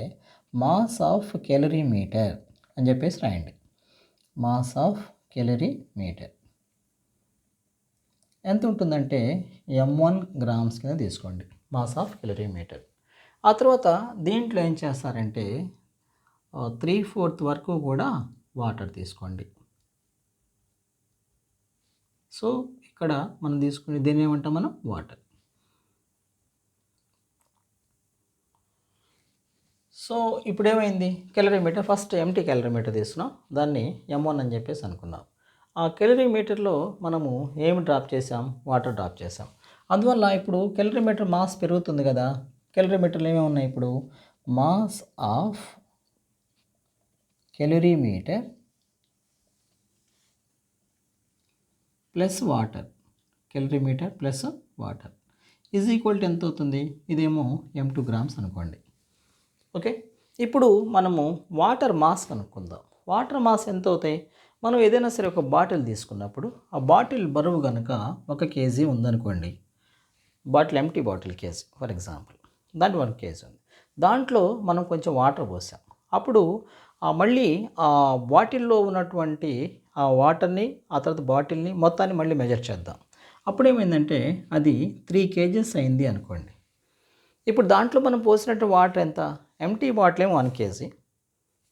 మాస్ ఆఫ్ క్యాలరీమీటర్ అని చెప్పేసి రాయండి. మాస్ ఆఫ్ క్యాలరీమీటర్ ఎంత ఉంటుందంటే m1 గ్రామ్స్ కింద తీసుకోండి మాస్ ఆఫ్ క్యాలరీమీటర్. ఆ తర్వాత దీంట్లో ఏం చేస్తారంటే 3/4 వరకు కూడా వాటర్ తీసుకోండి. సో ఇక్కడ మనం తీసుకునే దీన్ని ఏమంటాం మనం వాటర్. సో ఇప్పుడు ఏమైంది క్యాలరీమీటర్ ఫస్ట్ ఎంటీ క్యాలరీమీటర్ తీసుకున్నాం, దాన్ని m1 అని చెప్పేసి అనుకున్నాం. ఆ క్యాలరీమీటర్లో మనము ఏమి డ్రాప్ చేసాం వాటర్ డ్రాప్ చేసాం. అందువల్ల ఇప్పుడు క్యాలరీమీటర్ మాస్ పెరుగుతుంది కదా. క్యాలరీమీటర్లు ఏమేమి ఉన్నాయి ఇప్పుడు mass of calorimeter plus water, calorimeter plus water is equal to ఎంత అవుతుంది, ఇదేమో m2 గ్రామ్స్ అనుకోండి. ఓకే, ఇప్పుడు మనము వాటర్ మాస్ కనుక్కుందాం. వాటర్ మాస్ ఎంత అవుతాయి, మనం ఏదైనా సరే ఒక బాటిల్ తీసుకున్నప్పుడు ఆ బాటిల్ బరువు కనుక 1 kg ఉందనుకోండి, bottle empty bottle KG for example, దాంట్లో 1 kg ఉంది. దాంట్లో మనం కొంచెం వాటర్ పోసాం, అప్పుడు మళ్ళీ ఆ బాటిల్లో ఉన్నటువంటి ఆ వాటర్ని ఆ తర్వాత బాటిల్ని మొత్తాన్ని మళ్ళీ మెజర్ చేద్దాం. అప్పుడు ఏమైందంటే అది 3 kgs అయింది అనుకోండి. ఇప్పుడు దాంట్లో మనం పోసినట్టు వాటర్ ఎంత, ఎంటీ బాటిల్ ఏమో 1 kg,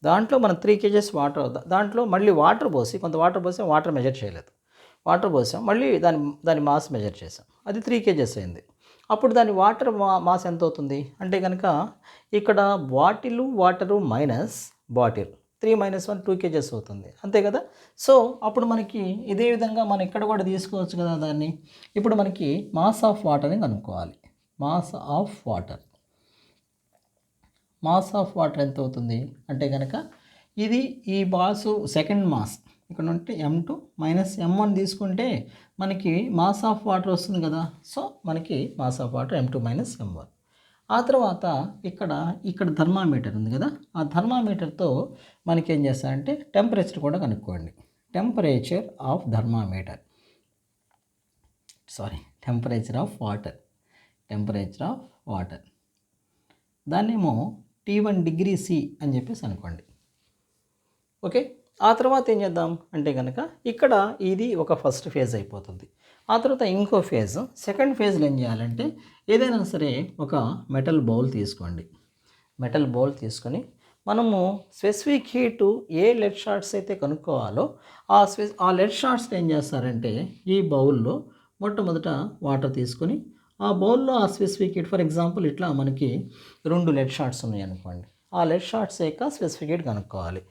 దాంట్లో మనం 3 kgs వాటర్, దాంట్లో మళ్ళీ వాటర్ పోసి కొంత వాటర్ పోసాం, వాటర్ మెజర్ చేయలేదు, వాటర్ పోసాం, మళ్ళీ దాని మాస్ మెజర్ చేసాం, అది 3 kgs అయింది. అప్పుడు దాని వాటర్ మాస్ ఎంత అవుతుంది అంటే కనుక ఇక్కడ వాటరు మైనస్ బాటిల్ 3 - 1 2 kgs అవుతుంది, అంతే కదా. సో అప్పుడు మనకి ఇదే విధంగా మనం ఇక్కడ కూడా తీసుకోవచ్చు కదా దాన్ని. ఇప్పుడు మనకి మాస్ ఆఫ్ వాటర్ని కనుక్కోవాలి. మాస్ ఆఫ్ వాటర్ ఎంత అవుతుంది అంటే కనుక ఇది ఈ మాస్ సెకండ్ మాస్ ఇక్కడ ఉంటే m2 మైనస్ m1 తీసుకుంటే మనకి మాస్ ఆఫ్ వాటర్ వస్తుంది కదా. సో మనకి mass of water m2 minus m1. ఆ తర్వాత ఇక్కడ థర్మామీటర్ ఉంది కదా, ఆ థర్మామీటర్తో మనకి ఏం చేస్తారంటే టెంపరేచర్ కూడా కనుక్కోండి. టెంపరేచర్ ఆఫ్ వాటర్ దాన్నేమో T1 డిగ్రీ C అని చెప్పేసి అనుకోండి. ఓకే, ఆ తర్వాత ఏం చేద్దాం అంటే కనుక ఇక్కడ ఇది ఒక ఫస్ట్ ఫేజ్ అయిపోతుంది. ఆ తర్వాత ఇంకో ఫేజ్, సెకండ్ ఫేజ్లో ఏం చేయాలంటే ఏదైనా సరే ఒక మెటల్ బౌల్ తీసుకోండి. మెటల్ బౌల్ తీసుకొని మనము స్పెసిఫిక్ హీటు ఏ లెడ్ షార్ట్స్ అయితే కనుక్కోవాలో ఆ లెడ్ షార్ట్స్ని ఏం చేస్తారంటే ఈ బౌల్లో మొట్టమొదట వాటర్ తీసుకొని ఆ బౌల్లో ఆ స్పెసిఫిక్ హీట్, ఫర్ ఎగ్జాంపుల్ ఇట్లా మనకి 2 లెడ్ షార్ట్స్ ఉన్నాయి అనుకోండి, ఆ లెడ్ షార్ట్స్ యొక్క స్పెసిఫిక్ హీట్ కనుక్కోవాలి.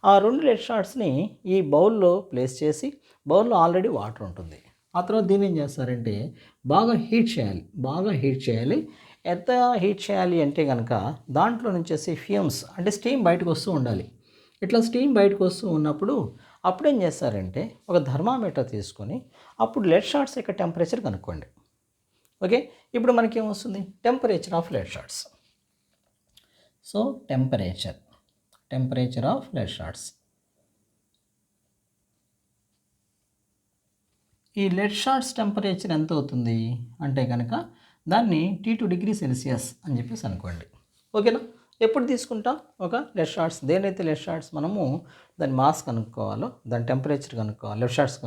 ఆ 2 లెడ్ షార్ట్స్ని ఈ బౌల్లో ప్లేస్ చేసి, బౌల్లో ఆల్రెడీ వాటర్ ఉంటుంది. ఆ తర్వాత దీన్ని ఏం చేస్తారంటే బాగా హీట్ చేయాలి. ఎంత హీట్ చేయాలి అంటే కనుక దాంట్లో నుంచి ఫ్యూమ్స్ అంటే స్టీమ్ బయటకు వస్తూ ఉండాలి. ఇట్లా స్టీమ్ బయటకు వస్తూ ఉన్నప్పుడు అప్పుడేం చేస్తారంటే ఒక థర్మామీటర్ తీసుకొని అప్పుడు లెడ్ షార్ట్స్ యొక్క టెంపరేచర్ కనుక్కోండి. ఓకే, ఇప్పుడు మనకేమొస్తుంది temperature of lead shots. So temperature of lead shots, ఈ లెడ్ షార్ట్స్ టెంపరేచర్ ఎంత అవుతుంది అంటే కనుక దాన్ని T2 డిగ్రీ సెల్సియస్ అని చెప్పేసి అనుకోండి. ఓకేనా, ఎప్పుడు తీసుకుంటాం ఒక లెడ్ షార్ట్స్, దేనైతే లెడ్ షార్ట్స్ మనము దాని మాస్ కనుక్కోవాలో, దాని టెంపరేచర్ కనుక్కోవాలి, లెడ్ షార్ట్స్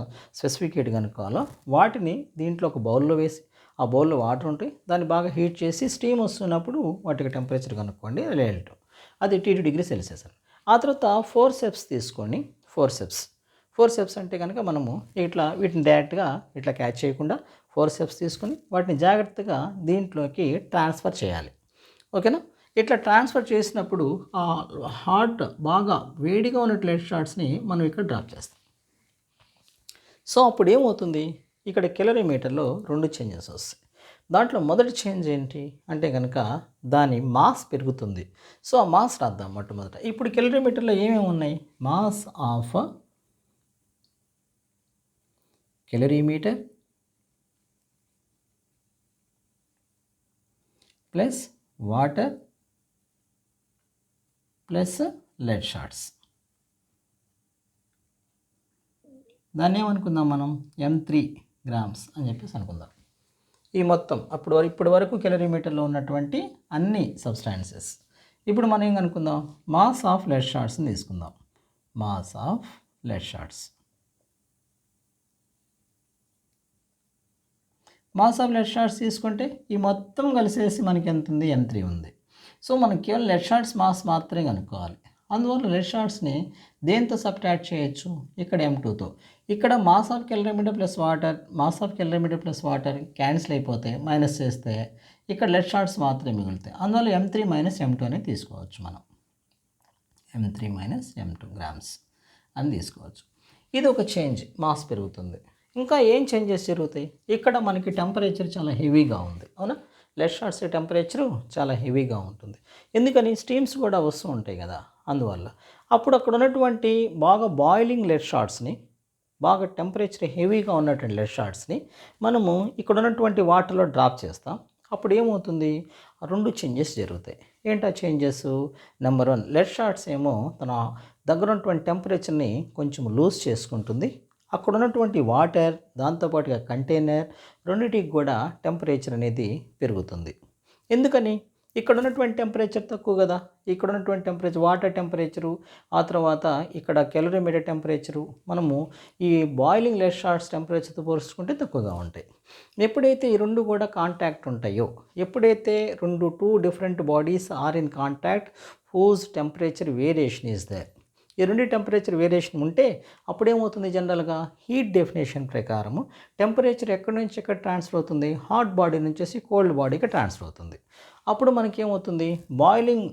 స్పెసిఫిక్ హీట్ కనుక్కోవాలో వాటిని దీంట్లో ఒక బౌల్లో వేసి ఆ బౌల్లో వాటర్ ఉంటాయి, దాన్ని బాగా హీట్ చేసి స్టీమ్ వస్తున్నప్పుడు వాటికి టెంపరేచర్ కనుక్కోండి రిలేటివ్, అది T2 డిగ్రీ సెల్సియస్. ఆ తర్వాత 4 స్టెప్స్ తీసుకోండి. 4 స్టెప్స్ అంటే కనుక మనము ఇట్లా వీటిని డైరెక్ట్గా ఇట్లా క్యాచ్ చేయకుండా 4 స్టెప్స్ తీసుకొని వాటిని జాగ్రత్తగా దీంట్లోకి ట్రాన్స్ఫర్ చేయాలి. ఓకేనా? ఇట్లా ట్రాన్స్ఫర్ చేసినప్పుడు ఆ హాట్ బాగా వేడిగా ఉన్న లెడ్ షార్ట్స్ని మనం ఇక్కడ డ్రాప్ చేస్తాం. సో అప్పుడు ఏమవుతుంది, ఇక్కడ కెలరీమీటర్లో 2 చేంజెస్ వస్తాయి. దాంట్లో మొదటి చేంజ్ ఏంటి అంటే కనుక దాని మాస్ పెరుగుతుంది. సో ఆ మాస్ రాద్దాం మొట్టమొదట. ఇప్పుడు కెలరీమీటర్లో ఏమేమి ఉన్నాయి, mass of calorimeter plus water plus lead shots. దాన్ని ఏమనుకుందాం మనం, M3 గ్రామ్స్ అని చెప్పేసి అనుకుందాం. ఈ మొత్తం ఇప్పటి వరకు కెలరీమీటర్లో ఉన్నటువంటి అన్ని సబ్స్టాన్సెస్. ఇప్పుడు మనం ఏం అనుకుందాం, మాస్ ఆఫ్ లెడ్ షార్ట్స్ని తీసుకుందాం. Mass of lead shots. Mass of lead shots తీసుకుంటే ఈ మొత్తం కలిసేసి మనకి ఎంత ఉంది, M3 ఉంది. సో మనం కేవలం లెడ్ షార్ట్స్ మాస్ మాత్రమే కనుక్కోవాలి. అందువల్ల లెడ్ షార్ట్స్ని దేంతో సబ్ట్రాక్ట్ చేయొచ్చు, ఇక్కడ M2తో. ఇక్కడ mass of calorimeter plus water cancel అయిపోతే మైనస్ చేస్తే ఇక్కడ లెడ్ షార్ట్స్ మాత్రమే మిగులుతాయి. అందువల్ల M3 మైనస్ M2 అనేది తీసుకోవచ్చు మనం. M3 మైనస్ M2 గ్రామ్స్ అని తీసుకోవచ్చు. ఇది ఒక చేంజ్, మాస్ పెరుగుతుంది. ఇంకా ఏం చేంజెస్ జరుగుతాయి, ఇక్కడ మనకి టెంపరేచర్ చాలా హెవీగా ఉంది, అవునా? లెడ్ షార్ట్స్ టెంపరేచరు చాలా హెవీగా ఉంటుంది. ఎందుకని, స్టీమ్స్ కూడా వస్తూ ఉంటాయి కదా, అందువల్ల. అప్పుడు అక్కడ ఉన్నటువంటి బాగా బాయిలింగ్ లెడ్ షార్ట్స్ని, బాగా టెంపరేచర్ హెవీగా ఉన్నటువంటి లెడ్ షార్ట్స్ని మనము ఇక్కడ ఉన్నటువంటి వాటర్లో డ్రాప్ చేస్తాం. అప్పుడు ఏమవుతుంది, 2 చేంజెస్ జరుగుతాయి. ఏంటా చేంజెస్, నెంబర్ 1, లెడ్ షార్ట్స్ ఏమో తన దగ్గర ఉన్నటువంటి టెంపరేచర్ని కొంచెం లూజ్ చేసుకుంటుంది. అక్కడ ఉన్నటువంటి వాటర్, దాంతోపాటుగా కంటైనర్, రెండింటికి కూడా టెంపరేచర్ అనేది పెరుగుతుంది. ఎందుకని, ఇక్కడ ఉన్నటువంటి టెంపరేచర్ తక్కువ కదా, ఇక్కడ ఉన్నటువంటి టెంపరేచర్ వాటర్ టెంపరేచరు, ఆ తర్వాత ఇక్కడ కెలరీమీటర్ టెంపరేచరు మనము ఈ బాయిలింగ్ లెడ్ షార్ట్స్ టెంపరేచర్తో పోల్చుకుంటే తక్కువగా ఉంటాయి. ఎప్పుడైతే ఈ 2 కూడా కాంటాక్ట్ ఉంటాయో, ఎప్పుడైతే 2 different bodies are in contact whose temperature variation is there, ఈ 2 టెంపరేచర్ వేరియేషన్ ఉంటే అప్పుడేమవుతుంది, జనరల్గా హీట్ డెఫినేషన్ ప్రకారము టెంపరేచర్ ఎక్కడి నుంచి ఎక్కడ ట్రాన్స్ఫర్ అవుతుంది, హాట్ బాడీ నుంచి కోల్డ్ బాడీకి ట్రాన్స్ఫర్ అవుతుంది. అప్పుడు మనకి ఏమవుతుంది, బాయిలింగ్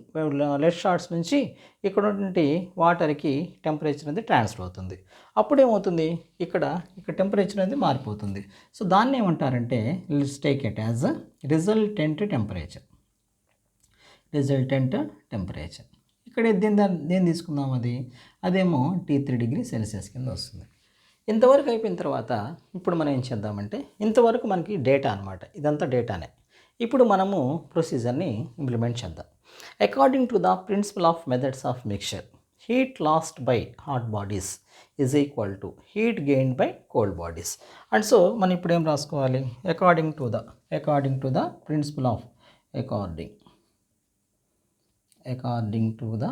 లెడ్ షార్ట్స్ నుంచి ఇక్కడ ఉన్నటువంటి వాటర్కి టెంపరేచర్ అనేది ట్రాన్స్ఫర్ అవుతుంది. అప్పుడు ఏమవుతుంది, ఇక్కడ టెంపరేచర్ అనేది మారిపోతుంది. సో దాన్ని ఏమంటారంటే, let's take it as resultant temperature. ఇక్కడ దేని తీసుకుందాం, అదేమో T3 డిగ్రీ సెల్సియస్ కింద వస్తుంది. ఇంతవరకు అయిపోయిన తర్వాత ఇప్పుడు మనం ఏం చేద్దామంటే, ఇంతవరకు మనకి డేటా అనమాట, ఇదంతా డేటానే. ఇప్పుడు మనము ప్రొసీజర్ని ఇంప్లిమెంట్ చేద్దాం. According to the principle of methods of mixture, heat lost by hot bodies is equal to heat gained by cold bodies. And so మనం ఇప్పుడు ఏం రాసుకోవాలి, according to the principle of according to the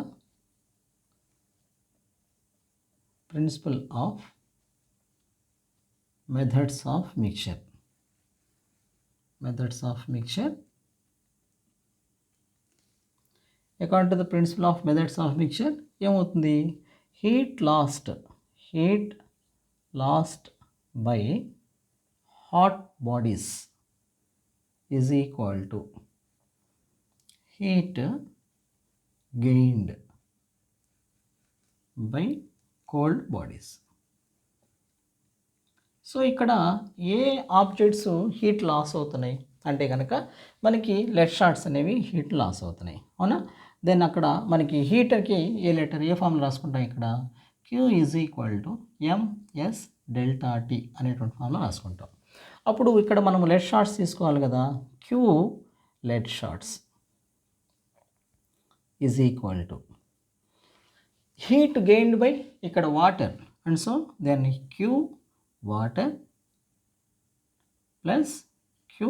principle of methods of mixture according to the principle of methods of mixture ఏమవుతుంది, heat lost by hot bodies is equal to heat gained by cold bodies. So ఇక్కడ ఏ objects heat loss అవుతున్నాయి అంటే కనుక మనకి lead shorts అనేవి heat loss అవుతున్నాయి, అవునా? Then అక్కడ మనకి హీటర్కి ఏ ఫార్ములా రాసుకుంటాం, ఇక్కడ Q is equal to MS delta T అనేటువంటి ఫార్ములా రాసుకుంటాం. అప్పుడు ఇక్కడ మనం లెడ్ షార్ట్స్ తీసుకోవాలి కదా, Q lead shots is equal to heat gained by ఇక్కడ water, and so then Q water plus Q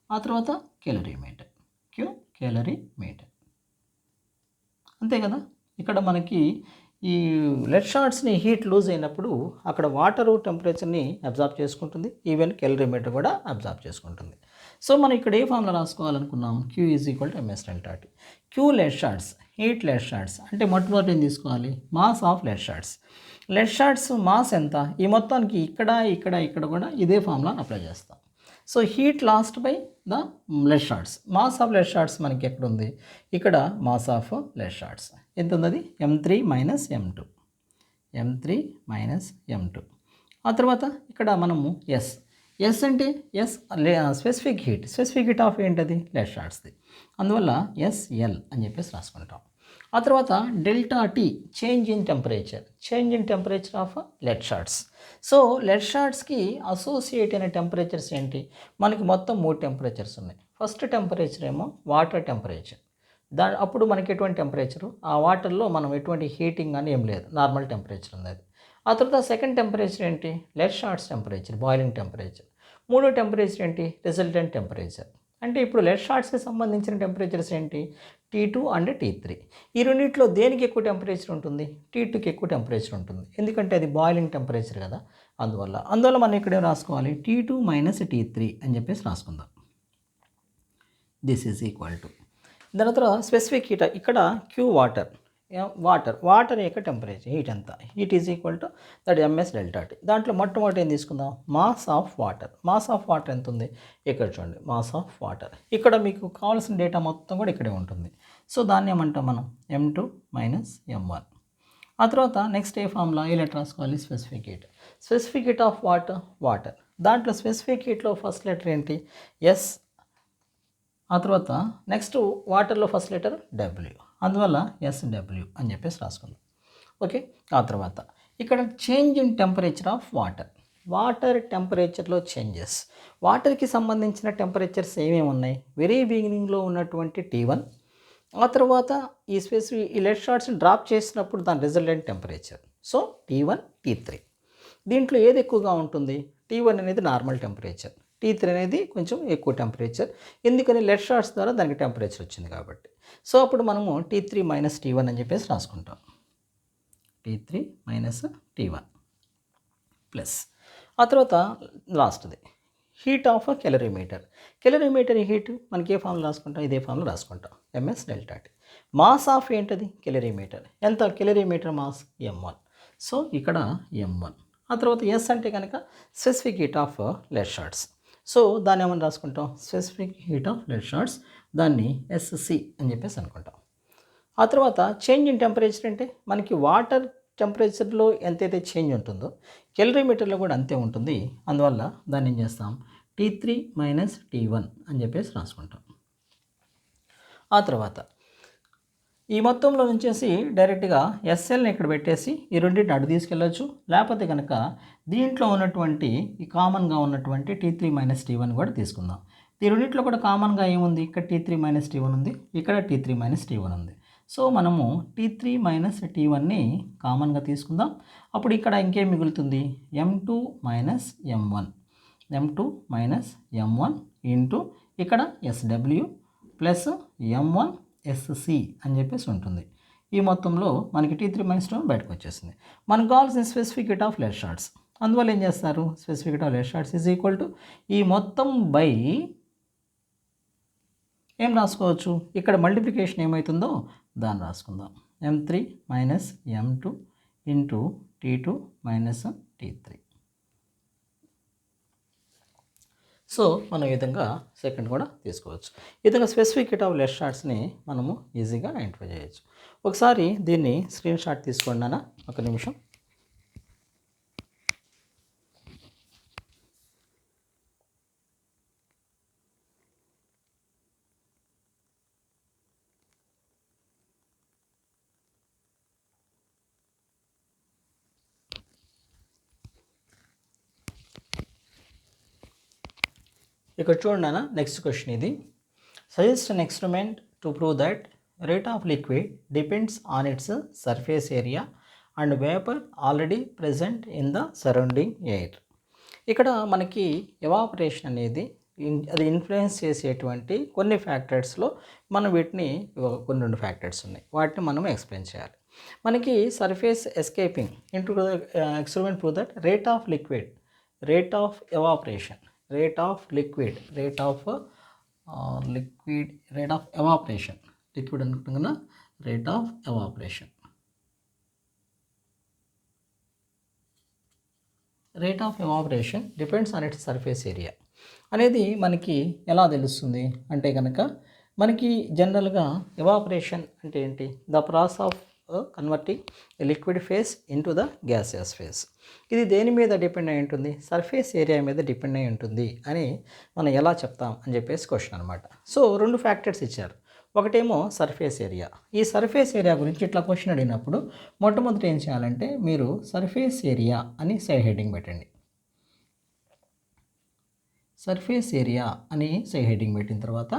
ఆ తర్వాత calorimeter, Q calorimeter, అంతే కదా. ఇక్కడ మనకి ఈ లెడ్ షార్ట్స్ని హీట్ లూజ్ అయినప్పుడు అక్కడ వాటరు టెంపరేచర్ని అబ్జార్బ్ చేసుకుంటుంది, ఈవెన్ కెలరీమీటర్ కూడా అబ్జార్బ్ చేసుకుంటుంది. సో మనం ఇక్కడ ఏ ఫార్ములా రాసుకోవాలనుకున్నాం, Q is equal to MS delta T. Q lead shots, heat lead shots అంటే మొట్టమొదటి ఏం తీసుకోవాలి, mass of lead shots. Lead shots mass ఎంత, ఈ మొత్తానికి ఇక్కడ కూడా ఇదే ఫార్ములా అప్లై చేస్తాం. So heat lost by the lead shots. Mass of lead shots మనకి ఎక్కడ ఉంది? ఇక్కడ మాస్ ఆఫ్ లెడ్ షార్ట్స్ ఎంత ఉంది? అది m3 minus m2, m3 minus m2. ఆ తర్వాత ఇక్కడ మనము ఎస్ అంటే స్పెసిఫిక్ హీట్ ఆఫ్ ఏంటది? లెడ్ షార్ట్స్ది. అందువల్ల SL అని చెప్పేసి రాసుకుంటాం. ఆ తర్వాత delta T change in temperature of lead shots. So lead షార్ట్స్కి అసోసియేట్ అయిన టెంపరేచర్స్ ఏంటి? మనకి మొత్తం 3 టెంపరేచర్స్ ఉన్నాయి. ఫస్ట్ టెంపరేచర్ ఏమో వాటర్ టెంపరేచర్. అప్పుడు మనకి ఎటువంటి టెంపరేచరు? ఆ వాటర్లో మనం ఎటువంటి హీటింగ్ అని ఏం లేదు, నార్మల్ టెంపరేచర్ ఉంది అది. ఆ తర్వాత సెకండ్ టెంపరేచర్ ఏంటి? Lead shots temperature, boiling temperature. మూడో టెంపరేచర్ ఏంటి? Resultant temperature. అంటే ఇప్పుడు లెడ్ షార్ట్స్కి సంబంధించిన టెంపరేచర్స్ ఏంటి? T2 and T3. ఈ రెండింటిలో దేనికి ఎక్కువ టెంపరేచర్ ఉంటుంది? T2కి ఎక్కువ టెంపరేచర్ ఉంటుంది, ఎందుకంటే అది బాయిలింగ్ టెంపరేచర్ కదా. అందువల్ల మనం ఇక్కడ ఏం రాసుకోవాలి? T2 మైనస్ T3 అని చెప్పేసి రాసుకుందాం. దిస్ ఈజ్ ఈక్వల్ టు దాని తర్వాత స్పెసిఫిక్ హీట్. ఇక్కడ Q వాటర్ యొక్క టెంపరేచర్ హీట్ ఎంత? Heat is equal to that MS delta T. దాంట్లో మొట్టమొదటి ఏం తీసుకుందాం? మాస్ ఆఫ్ వాటర్ ఎంత ఉంది? ఇక్కడ చూడండి, మాస్ ఆఫ్ వాటర్. ఇక్కడ మీకు కావాల్సిన డేటా మొత్తం కూడా ఇక్కడే ఉంటుంది. సో దాన్ని ఏమంటాం మనం? m2 minus m1. ఆ తర్వాత నెక్స్ట్ ఏ ఫార్ములా? ఏ లెటర్ రాసుకోవాలి? Specific heat of water. దాంట్లో స్పెసిఫిక్ హీట్లో ఫస్ట్ లెటర్ ఏంటి? S. ఆ తర్వాత నెక్స్ట్ వాటర్లో ఫస్ట్ లెటర్ W, అందువల్ల SW అని చెప్పేసి రాసుకుందాం. ఓకే. ఆ తర్వాత ఇక్కడ change in temperature of water టెంపరేచర్లో చేంజెస్. వాటర్కి సంబంధించిన టెంపరేచర్స్ ఏమేమి ఉన్నాయి? వెరీ బిగినింగ్లో ఉన్నటువంటి T1, ఆ తర్వాత ఈ లెడ్ షార్ట్స్ని డ్రాప్ చేసినప్పుడు దాని resultant temperature. So T1, T3. దీంట్లో ఏది ఎక్కువగా ఉంటుంది? T1 అనేది నార్మల్ టెంపరేచర్, T3 అనేది కొంచెం ఎక్కువ టెంపరేచర్. ఎందుకని? లెడ్ షార్ట్స్ ద్వారా దానికి టెంపరేచర్ వచ్చింది కాబట్టి. సో అప్పుడు మనము T3 మైనస్ T1 అని చెప్పేసి రాసుకుంటాం. T3 minus T1 plus. ఆ తర్వాత లాస్ట్ది హీట్ ఆఫ్ కెలరీమీటర్ హీట్ మనకి ఏ ఫామ్లో రాసుకుంటాం? ఇదే ఫామ్లో రాసుకుంటాం, MS delta T. Mass of ఏంటది? కెలరీమీటర్. ఎంత కెలరీమీటర్ మాస్? m1. సో ఇక్కడ m1. ఆ తర్వాత S అంటే కనుక specific heat of lead shots. So దాన్ని ఏమని రాసుకుంటాం? Specific heat of lead shots, దాన్ని SC అని చెప్పేసి అనుకుంటాం. ఆ తర్వాత చేంజ్ ఇన్ టెంపరేచర్ అంటే మనకి వాటర్ టెంపరేచర్లో ఎంతైతే చేంజ్ ఉంటుందో కెలరీమీటర్లో కూడా అంతే ఉంటుంది. అందువల్ల దాన్ని ఏం చేస్తాం? T3 మైనస్ T1 అని చెప్పేసి రాసుకుంటాం. ఆ తర్వాత ఈ మొత్తంలో నుంచేసి డైరెక్ట్గా SLని ఇక్కడ పెట్టేసి ఈ రెండింటిని అటు తీసుకెళ్ళచ్చు. లేకపోతే కనుక దీంట్లో ఉన్నటువంటి ఈ కామన్గా ఉన్నటువంటి T3 మైనస్ T1 కూడా తీసుకుందాం. ఈ రెండింటిలో కూడా కామన్గా ఏముంది? ఇక్కడ T3 మైనస్ T1 ఉంది, ఇక్కడ T3 మైనస్ T1 ఉంది. సో మనము T3 మైనస్ T1ని కామన్గా తీసుకుందాం. అప్పుడు ఇక్కడ ఇంకేం మిగులుతుంది? m2 మైనస్ m1 ఇంటూ ఇక్కడ SW ప్లస్ m1 SC అని చెప్పేసి ఉంటుంది. ఈ మొత్తంలో మనకి T3 మైనస్ T1 బయటకు వచ్చేసింది. మనకు కావాల్సిన specific heat of lead shots. అందువల్ల ఏం చేస్తారు? Specific heat of lead shots is equal to ఈ మొత్తం బై ఏం రాసుకోవచ్చు? ఇక్కడ మల్టిప్లికేషన్ ఏమవుతుందో దాన్ని రాసుకుందాం. m3 minus m2 into T2 minus T3. So మనం ఈ విధంగా సెకండ్ కూడా తీసుకోవచ్చు. ఈ విధంగా specific heat of lead shots మనము ఈజీగా ఐడెంటిఫై చేయొచ్చు. ఒకసారి దీన్ని స్క్రీన్ షాట్ తీసుకోండి నాన్న, ఒక నిమిషం. ఇక్కడ చూడండి నాన్న, నెక్స్ట్ క్వశ్చన్ ఇది. Suggest an experiment to prove that rate of liquid depends on its surface area and vapour already present in the surrounding air. ఇక్కడ మనకి ఎవాపరేషన్ అనేది అది ఇన్ఫ్లుయెన్స్ చేసేటువంటి కొన్ని ఫ్యాక్టర్స్లో మనం వీటిని కొన్ని 2 ఫ్యాక్టర్స్ ఉన్నాయి, వాటిని మనం ఎక్స్ప్లెయిన్ చేయాలి. మనకి surface escaping into experiment prove that rate of evaporation rate of evaporation liquid అనుకుంటున్నా rate of evaporation depends on its surface area. అనేది మనకి ఎలా తెలుస్తుంది అంటే కనుక మనకి జనరల్గా ఎవాపరేషన్ అంటే ఏంటి? The process of converting liquid phase into the gaseous face. ఇది దేని మీద డిపెండ్ అయి ఉంటుంది? సర్ఫేస్ ఏరియా మీద డిపెండ్ అయి ఉంటుంది అని మనం ఎలా చెప్తాం అని చెప్పేసి క్వశ్చన్ అనమాట. సో 2 ఫ్యాక్టర్స్ ఇచ్చారు. ఒకటేమో సర్ఫేస్ ఏరియా. ఈ సర్ఫేస్ ఏరియా గురించి ఇట్లా క్వశ్చన్ అడిగినప్పుడు మొట్టమొదటి ఏం చేయాలంటే మీరు సర్ఫేస్ ఏరియా అని సైడ్ హెడ్డింగ్ పెట్టండి. సర్ఫేస్ ఏరియా అని సైడ్ హెడ్డింగ్ పెట్టిన తర్వాత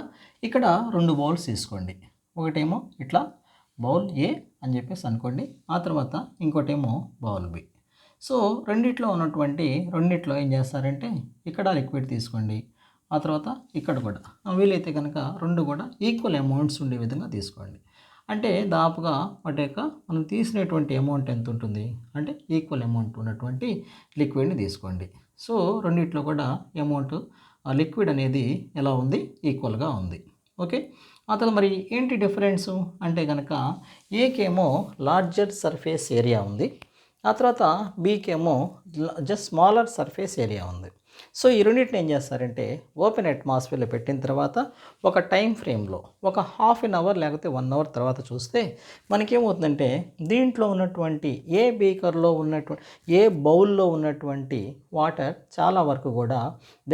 ఇక్కడ 2 బౌల్స్ తీసుకోండి. ఒకటేమో ఇట్లా బౌల్ ఏ అని చెప్పేసి అనుకోండి. ఆ తర్వాత ఇంకోటేమో బౌల్ బి. సో రెండిట్లో ఏం చేస్తారంటే ఇక్కడ లిక్విడ్ తీసుకోండి. ఆ తర్వాత ఇక్కడ కూడా వీలైతే కనుక 2 కూడా ఈక్వల్ అమౌంట్స్ ఉండే విధంగా తీసుకోండి. అంటే దాదాపుగా వాటి యొక్క మనం తీసినటువంటి అమౌంట్ ఎంత ఉంటుంది అంటే ఈక్వల్ అమౌంట్ ఉన్నటువంటి లిక్విడ్ని తీసుకోండి. సో రెండిట్లో కూడా అమౌంట్ లిక్విడ్ అనేది ఎలా ఉంది? ఈక్వల్గా ఉంది. ఓకే. ఆ తర్వాత మరి ఏంటి డిఫరెన్సు అంటే కనుక ఏకేమో లార్జర్ సర్ఫేస్ ఏరియా ఉంది. ఆ తర్వాత బీకేమో జస్ట్ స్మాలర్ సర్ఫేస్ ఏరియా ఉంది. సో ఈ రెండింటిని ఏం చేస్తారంటే ఓపెన్ అట్మాస్ఫియర్లో పెట్టిన తర్వాత ఒక టైం ఫ్రేమ్లో ఒక హాఫ్ అన్ అవర్ లేకపోతే 1 అవర్ తర్వాత చూస్తే మనకేమవుతుందంటే దీంట్లో ఉన్నటువంటి ఏ బీకర్లో ఉన్నటువంటి ఏ బౌల్లో ఉన్నటువంటి వాటర్ చాలా వరకు కూడా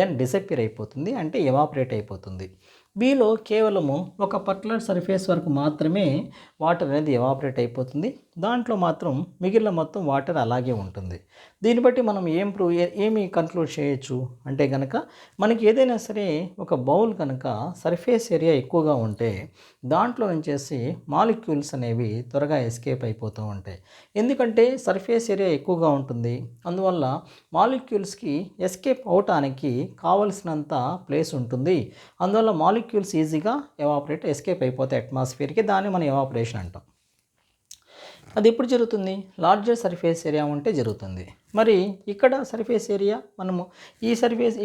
దెన్ డిసప్పియర్ అయిపోతుంది, అంటే ఎవాపరేట్ అయిపోతుంది. బీలో కేవలము ఒక పర్టికులర్ సర్ఫేస్ వరకు మాత్రమే వాటర్ అనేది ఎవాపరేట్ అయిపోతుంది. దాంట్లో మాత్రం మిగిలిన మొత్తం వాటర్ అలాగే ఉంటుంది. దీన్ని బట్టి మనం ఏమి కన్క్లూడ్ చేయొచ్చు అంటే కనుక మనకి ఏదైనా సరే ఒక బౌల్ కనుక సర్ఫేస్ ఏరియా ఎక్కువగా ఉంటే దాంట్లో నుంచేసి మాలిక్యూల్స్ అనేవి త్వరగా ఎస్కేప్ అయిపోతూ ఉంటాయి. ఎందుకంటే సర్ఫేస్ ఏరియా ఎక్కువగా ఉంటుంది, అందువల్ల మాలిక్యూల్స్కి ఎస్కేప్ అవటానికి కావలసినంత ప్లేస్ ఉంటుంది. అందువల్ల మాలిక్యూల్స్ ఈజీగా ఎస్కేప్ అయిపోతాయి అట్మాస్ఫియర్కి. దాన్ని మనం ఎవాపరేషన్ అంటాం. అది ఎప్పుడు జరుగుతుంది? లార్జర్ సర్ఫేస్ ఏరియా ఉంటే జరుగుతుంది. మరి ఇక్కడ సర్ఫేస్ ఏరియా మనము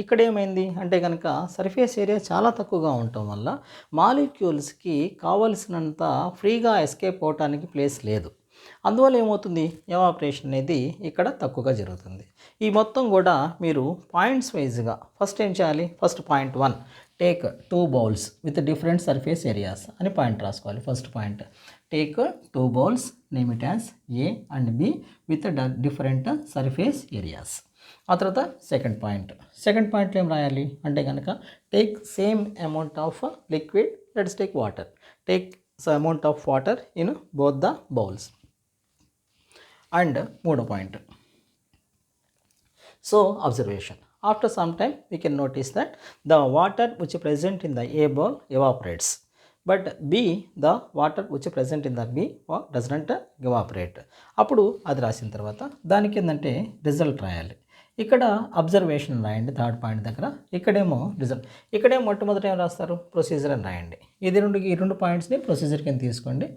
ఇక్కడ ఏమైంది అంటే కనుక సర్ఫేస్ ఏరియా చాలా తక్కువగా ఉండటం వల్ల మాలిక్యూల్స్కి కావలసినంత ఫ్రీగా ఎస్కేప్ అవటానికి ప్లేస్ లేదు. అందువల్ల ఏమవుతుంది? ఎవాపరేషన్ అనేది ఇక్కడ తక్కువగా జరుగుతుంది. ఈ మొత్తం కూడా మీరు పాయింట్స్ వైజ్గా ఫస్ట్ ఏం చేయాలి? First point 1 take 2 bowls with different surface areas అని పాయింట్ రాసుకోవాలి. First point take 2 bowls, name it as A and B with different surface areas. ఆ తర్వాత సెకండ్ పాయింట్లో ఏం రాయాలి అంటే కనుక take same amount of liquid, let's take water, take amount of water in both the bowls. And మూడో point, so observation. After some time we can notice that the water which is present in the A bowl evaporates, but the water which is present in the B does not evaporate. అప్పుడు అది రాసిన తర్వాత దానికి ఏంటంటే result రాయాలి. ఇక్కడ observation రాయండి third point దగ్గర. ఇక్కడేమో రిజల్ట్. ఇక్కడేమో మొట్టమొదట ఏం రాస్తారు? ప్రొసీజర్ అని రాయండి. ఈ రెండు పాయింట్స్ని ప్రొసీజర్ కింద తీసుకోండి.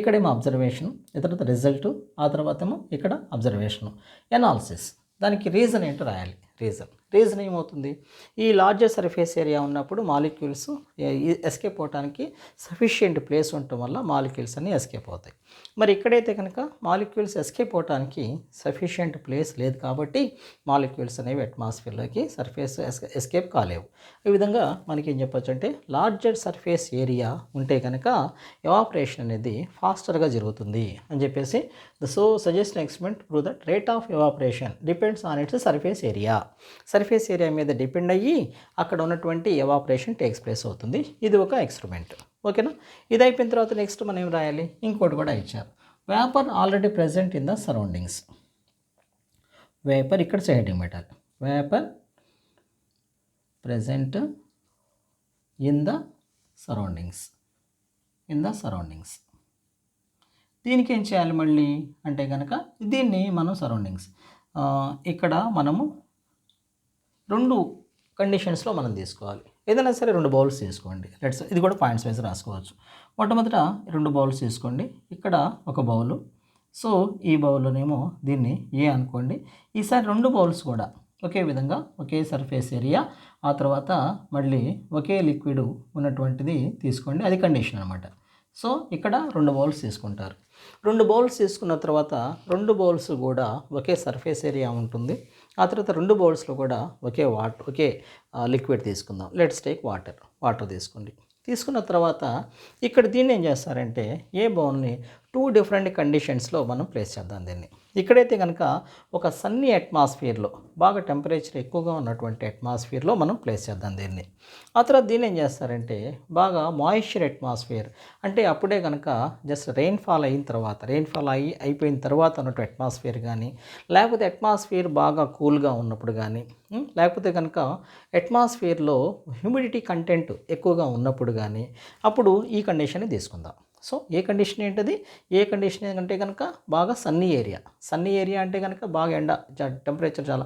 ఇక్కడేమో అబ్జర్వేషన్, తర్వాత రిజల్ట్, ఆ తర్వాత ఏమో ఇక్కడ అబ్జర్వేషను, ఎనాలిసిస్. దానికి రీజన్ ఏంటో రాయాలి. రీజన్ ఏమవుతుంది? ఈ లార్జర్ సర్ఫేస్ ఏరియా ఉన్నప్పుడు మాలిక్యూల్స్ ఎస్కేప్ అవడానికి సఫిషియెంట్ ప్లేస్ ఉండటం వల్ల మాలిక్యూల్స్ అన్నీ ఎస్కేప్ అవుతాయి. మరి ఇక్కడైతే కనుక మాలిక్యూల్స్ ఎస్కేప్ అవడానికి సఫిషియెంట్ ప్లేస్ లేదు కాబట్టి మాలిక్యూల్స్ అనేవి అట్మాస్ఫియర్లోకి సర్ఫేస్ ఎస్కేప్ కాలేవు. ఈ విధంగా మనకి ఏం చెప్పొచ్చు అంటే లార్జర్ సర్ఫేస్ ఏరియా ఉంటే కనుక ఎవాపరేషన్ అనేది ఫాస్టర్గా జరుగుతుంది అని చెప్పేసి. So suggest experiment prove that rate of evaporation depends on its surface area. Surface area మీద డిపెండ్ అయ్యి అక్కడ ఉన్నటువంటి ఎవాపరేషన్ టేక్స్ ప్లేస్ అవుతుంది. ఇది ఒక ఎక్స్పెరిమెంట్. ఓకేనా? ఇది అయిపోయిన తర్వాత నెక్స్ట్ మనం ఏం రాయాలి? ఇంకోటి కూడా ఇచ్చారు. Vapour already present in the surroundings. Vapour ఇక్కడ హెడ్డింగ్ పెట్టాలి. Vapour present in the surroundings. దీనికి ఏం చేయాలి మళ్ళీ అంటే కనుక దీన్ని మనం సరౌండింగ్స్ ఇక్కడ మనము 2 కండిషన్స్లో మనం తీసుకోవాలి. ఏదైనా సరే 2 బౌల్స్ తీసుకోండి. ఇది కూడా పాయింట్స్ వైజ్ రాసుకోవచ్చు. మొట్టమొదట 2 బౌల్స్ తీసుకోండి. ఇక్కడ ఒక బౌలు. సో ఈ బౌల్లోనేమో దీన్ని ఏ అనుకోండి. ఈసారి 2 బౌల్స్ కూడా ఒకే విధంగా ఒకే సర్ఫేస్ ఏరియా, ఆ తర్వాత మళ్ళీ ఒకే లిక్విడ్ ఉన్నటువంటిది తీసుకోండి. అది కండిషన్ అనమాట. సో ఇక్కడ 2 బౌల్స్ తీసుకుంటారు. 2 బౌల్స్ తీసుకున్న తర్వాత 2 బౌల్స్ కూడా ఒకే సర్ఫేస్ ఏరియా ఉంటుంది. ఆ తర్వాత 2 బౌల్స్లో కూడా ఒకే లిక్విడ్ తీసుకుందాం. లెట్స్ టేక్ వాటర్ తీసుకోండి. తీసుకున్న తర్వాత ఇక్కడ దీన్ని ఏం చేస్తారంటే ఏ బౌల్ని 2 డిఫరెంట్ కండిషన్స్లో మనం ప్లేస్ చేద్దాం దీన్ని. ఇక్కడైతే కనుక ఒక సన్నీ అట్మాస్ఫియర్లో బాగా టెంపరేచర్ ఎక్కువగా ఉన్నటువంటి అట్మాస్ఫియర్లో మనం ప్లేస్ చేద్దాం దీన్ని. ఆ తర్వాత దీన్ని ఏం చేస్తారంటే బాగా మాయిశ్చర్ అట్మాస్ఫియర్, అంటే అప్పుడే కనుక జస్ట్ రెయిన్ఫాల్ అయిపోయిన తర్వాత ఉన్నట్టు అట్మాస్ఫియర్ కానీ, లేకపోతే అట్మాస్ఫియర్ బాగా కూల్గా ఉన్నప్పుడు కానీ, లేకపోతే కనుక అట్మాస్ఫియర్లో హ్యూమిడిటీ కంటెంట్ ఎక్కువగా ఉన్నప్పుడు కానీ, అప్పుడు ఈ కండిషన్ని తీసుకుందాం. సో ఏ కండిషన్ ఏంటది? ఏ కండిషన్ అంటే కనుక బాగా సన్నీ ఏరియా అంటే కనుక బాగా ఎండ టెంపరేచర్ చాలా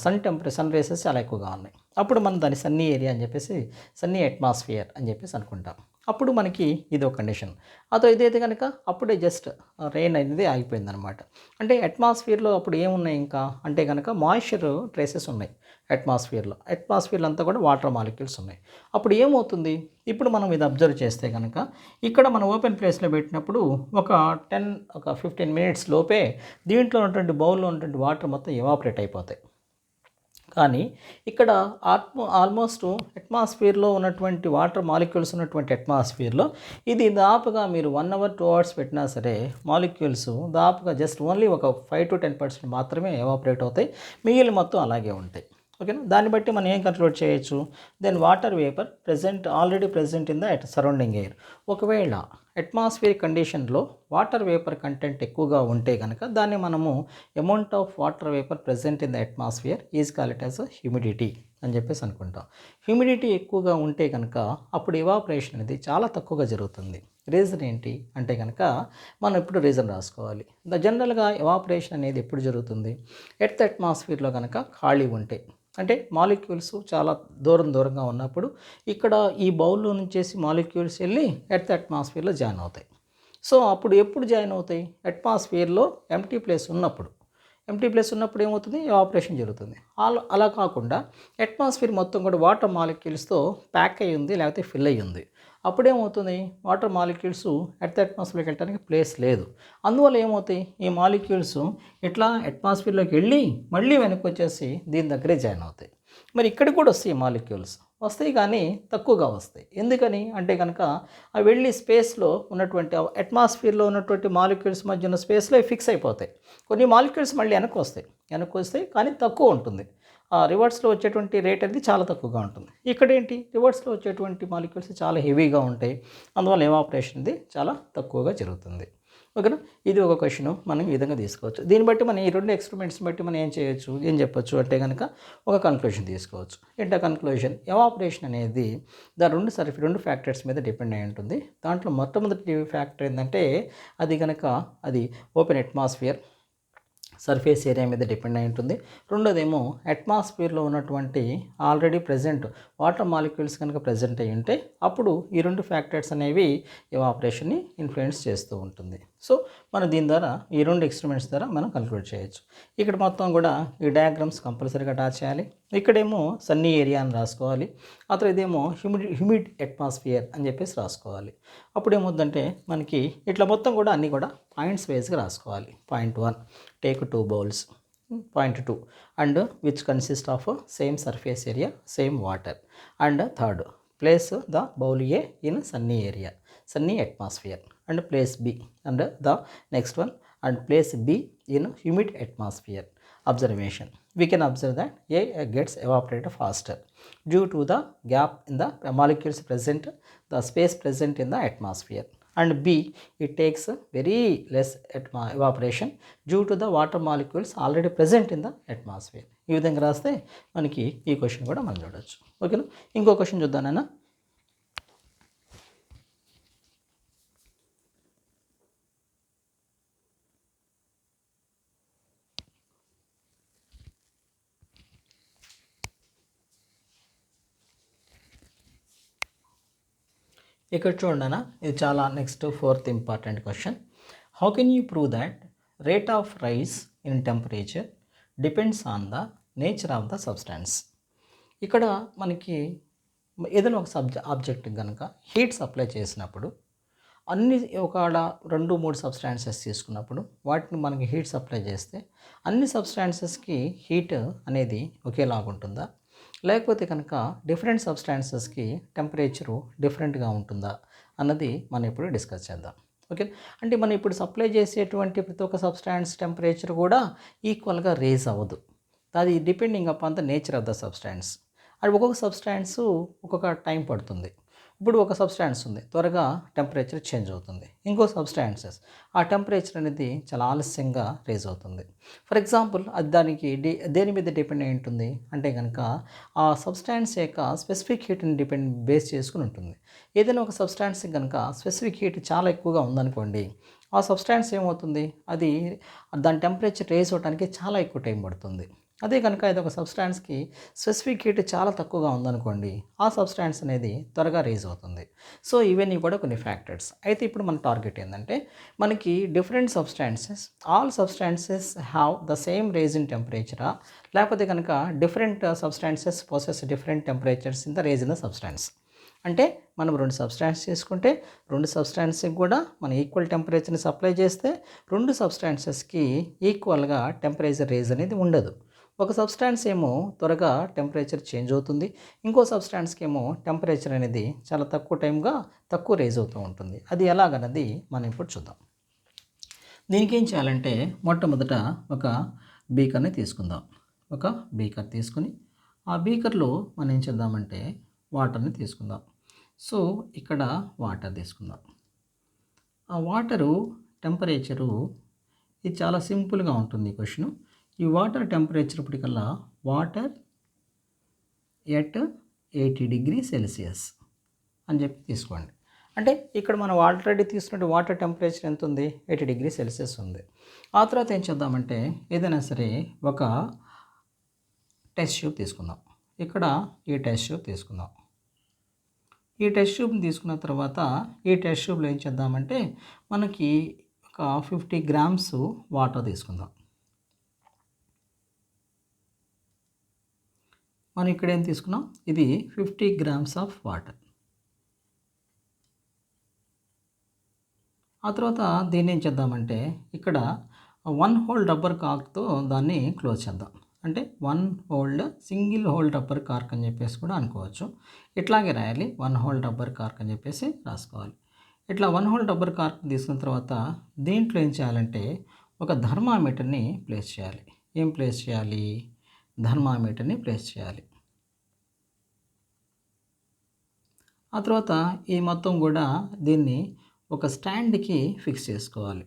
సన్ రేసెస్ చాలా ఎక్కువగా ఉన్నాయి. అప్పుడు మనం దాన్ని సన్నీ ఏరియా అని చెప్పేసి సన్నీ అట్మాస్ఫియర్ అని చెప్పేసి అనుకుంటాం. అప్పుడు మనకి ఇది ఒక కండిషన్. అదో ఇదైతే కనుక అప్పుడే జస్ట్ రెయిన్ అనేది ఆగిపోయిందనమాట. అంటే అట్మాస్ఫియర్లో అప్పుడు ఏమున్నాయి ఇంకా అంటే కనుక మాయిశ్చర్ ట్రేసెస్ ఉన్నాయి అట్మాస్ఫియర్లో అంతా కూడా వాటర్ మాలిక్యూల్స్ ఉన్నాయి. అప్పుడు ఏమవుతుంది? ఇప్పుడు మనం ఇది అబ్జర్వ్ చేస్తే కనుక ఇక్కడ మనం ఓపెన్ ప్లేస్లో పెట్టినప్పుడు ఒక 15 మినిట్స్ లోపే దీంట్లో ఉన్నటువంటి బౌల్లో ఉన్నటువంటి వాటర్ మొత్తం ఎవాపరేట్ అయిపోతాయి. కానీ ఇక్కడ ఆల్మోస్ట్ అట్మాస్ఫియర్లో ఉన్నటువంటి వాటర్ మాలిక్యూల్స్ ఉన్నటువంటి అట్మాస్ఫియర్లో ఇది దాపుగా మీరు 1 అవర్ 2 అవర్స్ పెట్టినా సరే మాలిక్యూల్స్ దాపుగా జస్ట్ ఓన్లీ ఒక 5 to 10% మాత్రమే ఎవాపరేట్ అవుతాయి. మిగిలిన మొత్తం అలాగే ఉంటాయి. ఓకేనా? దాన్ని బట్టి మనం ఏం కన్క్లూడ్ చేయొచ్చు? Then water vapour already present in the surrounding air. ఒకవేళ అట్మాస్ఫియర్ కండిషన్లో వాటర్ వేపర్ కంటెంట్ ఎక్కువగా ఉంటే కనుక దాన్ని మనము amount of water vapour present in the atmosphere is called as humidity అని చెప్పేసి అనుకుంటాం. హ్యూమిడిటీ ఎక్కువగా ఉంటే కనుక అప్పుడు ఎవాపరేషన్ అనేది చాలా తక్కువగా జరుగుతుంది. రీజన్ ఏంటి అంటే కనుక మనం ఇప్పుడు రీజన్ రాసుకోవాలి. జనరల్గా ఎవాపరేషన్ అనేది ఎప్పుడు జరుగుతుంది? ఎర్త్ అట్మాస్ఫియర్లో కనుక ఖాళీ ఉంటే, అంటే మాలిక్యూల్స్ చాలా దూరంగా ఉన్నప్పుడు ఇక్కడ ఈ బౌల్లో నుంచేసి మాలిక్యూల్స్ వెళ్ళి ఎర్త్ అట్మాస్ఫియర్లో జాయిన్ అవుతాయి. సో అప్పుడు ఎప్పుడు జాయిన్ అవుతాయి? అట్మాస్ఫియర్లో ఎంటీ ప్లేస్ ఉన్నప్పుడు ఏమవుతుంది? ఎవాపరేషన్ జరుగుతుంది. అలా కాకుండా అట్మాస్ఫియర్ మొత్తం కూడా వాటర్ మాలిక్యూల్స్తో ప్యాక్ అయ్యి ఉంది, లేకపోతే ఫిల్ అయ్యి ఉంది. అప్పుడేమవుతుంది? వాటర్ మాలిక్యూల్స్ ఎర్త్ అట్మాస్ఫియర్కి వెళ్ళడానికి ప్లేస్ లేదు. అందువల్ల ఏమవుతాయి? ఈ మాలిక్యూల్స్ ఇట్లా అట్మాస్ఫియర్లోకి వెళ్ళి మళ్ళీ వెనక్కి వచ్చేసి దీని దగ్గరే జాయిన్ అవుతాయి. మరి ఇక్కడ కూడా వస్తాయి మాలిక్యూల్స్ వస్తాయి, కానీ తక్కువగా వస్తాయి. ఎందుకని అంటే కనుక అవి వెళ్ళి స్పేస్లో ఉన్నటువంటి అట్మాస్ఫియర్లో ఉన్నటువంటి మాలిక్యూల్స్ మధ్య ఉన్న స్పేస్లో ఫిక్స్ అయిపోతాయి. కొన్ని మాలిక్యూల్స్ మళ్ళీ వెనక్కి వస్తాయి కానీ తక్కువ ఉంటుంది. రివర్స్లో వచ్చేటువంటి రేట్ అనేది చాలా తక్కువగా ఉంటుంది. ఇక్కడ ఏంటి? రివర్స్లో వచ్చేటువంటి మాలిక్యూల్స్ చాలా హెవీగా ఉంటాయి. అందువల్ల ఎవాపరేషన్ అనేది చాలా తక్కువగా జరుగుతుంది. ఓకేనా? ఇది ఒక క్వశ్చన్ మనం ఈ విధంగా తీసుకోవచ్చు. దీన్ని బట్టి మనం ఈ 2 ఎక్స్పెరిమెంట్స్ బట్టి మనం ఏం చెప్పొచ్చు అంటే కనుక ఒక కన్క్లూషన్ తీసుకోవచ్చు. ఏంటో కన్క్లూషన్? ఎవాపరేషన్ అనేది రెండు ఫ్యాక్టర్స్ మీద డిపెండ్ అయి ఉంటుంది. దాంట్లో మొట్టమొదటి ఫ్యాక్టర్ ఏంటంటే అది ఓపెన్ అట్మాస్ఫియర్ సర్ఫేస్ ఏరియా మీద డిపెండ్ అయి ఉంటుంది. రెండోదేమో అట్మాస్ఫియర్లో ఉన్నటువంటి ఆల్రెడీ ప్రెజెంట్ వాటర్ మాలిక్యూల్స్ కనుక ప్రెజెంట్ అయ్యి ఉంటే అప్పుడు ఈ 2 ఫ్యాక్టర్స్ అనేవి ఎవాపరేషన్ని ఇన్ఫ్లుయెన్స్ చేస్తూ ఉంటుంది. సో మనం దీని ద్వారా ఈ 2 ఎక్స్పెరిమెంట్స్ ద్వారా మనం కన్క్లూడ్ చేయొచ్చు. ఇక్కడ మొత్తం కూడా ఈ డయాగ్రామ్స్ కంపల్సరీగా డ్రా చేయాలి. ఇక్కడేమో సన్నీ ఏరియా అని రాసుకోవాలి. ఆ తర్వాత ఇదేమో హ్యూమిడ్ అట్మాస్ఫియర్ అని చెప్పేసి రాసుకోవాలి. అప్పుడు ఏమవుతుందంటే మనకి ఇట్లా మొత్తం కూడా అన్నీ కూడా పాయింట్స్ వైజ్గా రాసుకోవాలి. Point 1 take 2 bowls. Point 2 and which consist of same surface area, same water. And third place the bowl A in sunny atmosphere. And place B and the next one and place B in humid atmosphere. Observation: we can observe that A gets evaporated faster due to the gap in the molecules present, the space present in the atmosphere. And B, it takes very less evaporation due to the water molecules already present in the atmosphere. ఈ విధంగా రాస్తే మనకి ఈ question కూడా మనం చూడవచ్చు. ఓకేనా? ఇంకో క్వశ్చన్ చూద్దానన్నా. ఇక్కడ చూడండి, ఇది చాలా next 4th important question. How can you prove that rate of rise in temperature depends on the nature of the substance. ఇక్కడ మనకి ఏదైనా ఒక ఆబ్జెక్ట్ కనుక హీట్ సప్లై చేసినప్పుడు అన్ని ఒకవేళ 2, 3 సబ్స్టాన్సెస్ తీసుకున్నప్పుడు వాటిని మనకి హీట్ సప్లై చేస్తే అన్ని సబ్స్టాన్సెస్‌కి హీట్ అనేది ఒకేలాగుంటుందా? లేకపోతే కనుక డిఫరెంట్ సబ్స్టాన్సెస్‌కి టెంపరేచరు డిఫరెంట్‌గా ఉంటుందా? అన్నది మనం ఇప్పుడు డిస్కస్ చేద్దాం. ఓకే. అంటే మనం ఇప్పుడు సప్లై చేసేటువంటి ప్రతి ఒక్క సబ్స్టాన్స్ టెంపరేచర్ కూడా ఈక్వల్‌గా రేజ్ అవ్వదు. అది depending upon the nature of the substance. అది ఒక్కొక్క సబ్స్టాన్స్ ఒక్కొక్క టైం పడుతుంది. ఇప్పుడు ఒక సబ్స్టాన్స్ ఉంది. త్వరగా టెంపరేచర్ చేంజ్ అవుతుంది. ఇంకో సబ్స్టాన్సెస్ ఆ టెంపరేచర్ అనేది చాలా ఆలస్యంగా రేజ్ అవుతుంది. ఫర్ ఎగ్జాంపుల్ అది దానికి దేని మీద డిపెండ్ అయి ఉంటుంది అంటే గనక ఆ సబ్స్టాన్స్ యొక్క స్పెసిఫిక్ హీట్‌ని బేస్ చేసుకొని ఉంటుంది. ఏదైనా ఒక సబ్స్టాన్స్‌కి గనక స్పెసిఫిక్ హీట్ చాలా ఎక్కువగా ఉందనుకోండి, ఆ సబ్స్టాన్స్ ఏమవుతుంది, అది దాని టెంపరేచర్ రేజ్ అవ్వడానికి చాలా ఎక్కువ టైం పడుతుంది. అదే కనుక ఇదొక సబ్స్టాన్స్‌కి స్పెసిఫిక్ హీట్ చాలా తక్కువగా ఉందనుకోండి, ఆ సబ్స్టాన్స్ అనేది త్వరగా రేజ్ అవుతుంది. సో, ఇవన్నీ కూడా కొన్ని ఫ్యాక్టర్స్. అయితే ఇప్పుడు మన టార్గెట్ ఏందంటే, మనకి different substances all substances have the same raise in టెంపరేచరా? లేకపోతే కనుక different substances possess different temperatures in the raise in the substance. అంటే మనం 2 సబ్స్టాన్స్ తీసుకుంటే 2 సబ్స్టాన్స్‌కి కూడా మనం ఈక్వల్ టెంపరేచర్‌ని సప్లై చేస్తే 2 సబ్స్టాన్సెస్‌కి ఈక్వల్‌గా టెంపరేచర్ రేజ్ అనేది ఉండదు. ఒక సబ్స్టాన్స్ ఏమో త్వరగా టెంపరేచర్ చేంజ్ అవుతుంది. ఇంకో సబ్స్టాన్స్‌కి ఏమో టెంపరేచర్ అనేది చాలా తక్కువ రేజ్ అవుతూ ఉంటుంది. అది ఎలాగన్నది మనం ఇప్పుడు చూద్దాం. దీనికి ఏం చేయాలంటే మొట్టమొదట ఒక బీకర్‌ని తీసుకుందాం. ఒక బీకర్ తీసుకొని ఆ బీకర్‌లో మనం ఏం చేద్దామంటే వాటర్‌ని తీసుకుందాం. సో, ఇక్కడ వాటర్ తీసుకుందాం. ఆ వాటరు టెంపరేచరు ఇది చాలా సింపుల్‌గా ఉంటుంది ఈ క్వెషను. ఈ వాటర్ టెంపరేచర్ ఇప్పటికల్లా వాటర్ ఎట్ 80 డిగ్రీ సెల్సియస్ అని చెప్పి తీసుకోండి. అంటే ఇక్కడ మనం ఆల్రెడీ తీసుకున్న వాటర్ టెంపరేచర్ ఎంత ఉంది? 80 డిగ్రీ సెల్సియస్ ఉంది. ఆ తర్వాత ఏం చేద్దామంటే ఏదైనా సరే ఒక టెస్ట్ ట్యూబ్ తీసుకుందాం. ఇక్కడ ఈ టెస్ట్ ట్యూబ్ తీసుకుందాం. ఈ టెస్ట్ ట్యూబ్‌ని తీసుకున్న తర్వాత ఈ టెస్ట్ ట్యూబ్‌లో ఏం చేద్దామంటే మనకి ఒక 50 గ్రామ్స్ వాటర్ తీసుకుందాం. మనం ఇక్కడ ఏం తీసుకున్నాం? ఇది 50 గ్రామ్స్ ఆఫ్ వాటర్. ఆ తర్వాత దీన్ని ఏం చేద్దామంటే ఇక్కడ 1 హోల్ రబ్బర్ కార్క్‌తో దాన్ని క్లోజ్ చేద్దాం. అంటే 1 hold single whole rubber cork అని చెప్పేసి కూడా అనుకోవచ్చు. ఇట్లాగే రాయాలి. 1 హోల్ రబ్బర్ కార్క్ అని చెప్పేసి రాసుకోవాలి. ఇట్లా 1 హోల్ రబ్బర్ కార్క్ తీసుకున్న తర్వాత దీంట్లో ఏం చేయాలంటే ఒక థర్మామీటర్‌ని ప్లేస్ చేయాలి. ఏం ప్లేస్ చేయాలి? థర్మామీటర్‌ని ప్లేస్ చేయాలి. ఆ తర్వాత ఈ మొత్తం కూడా దీన్ని ఒక స్టాండ్‌కి ఫిక్స్ చేసుకోవాలి.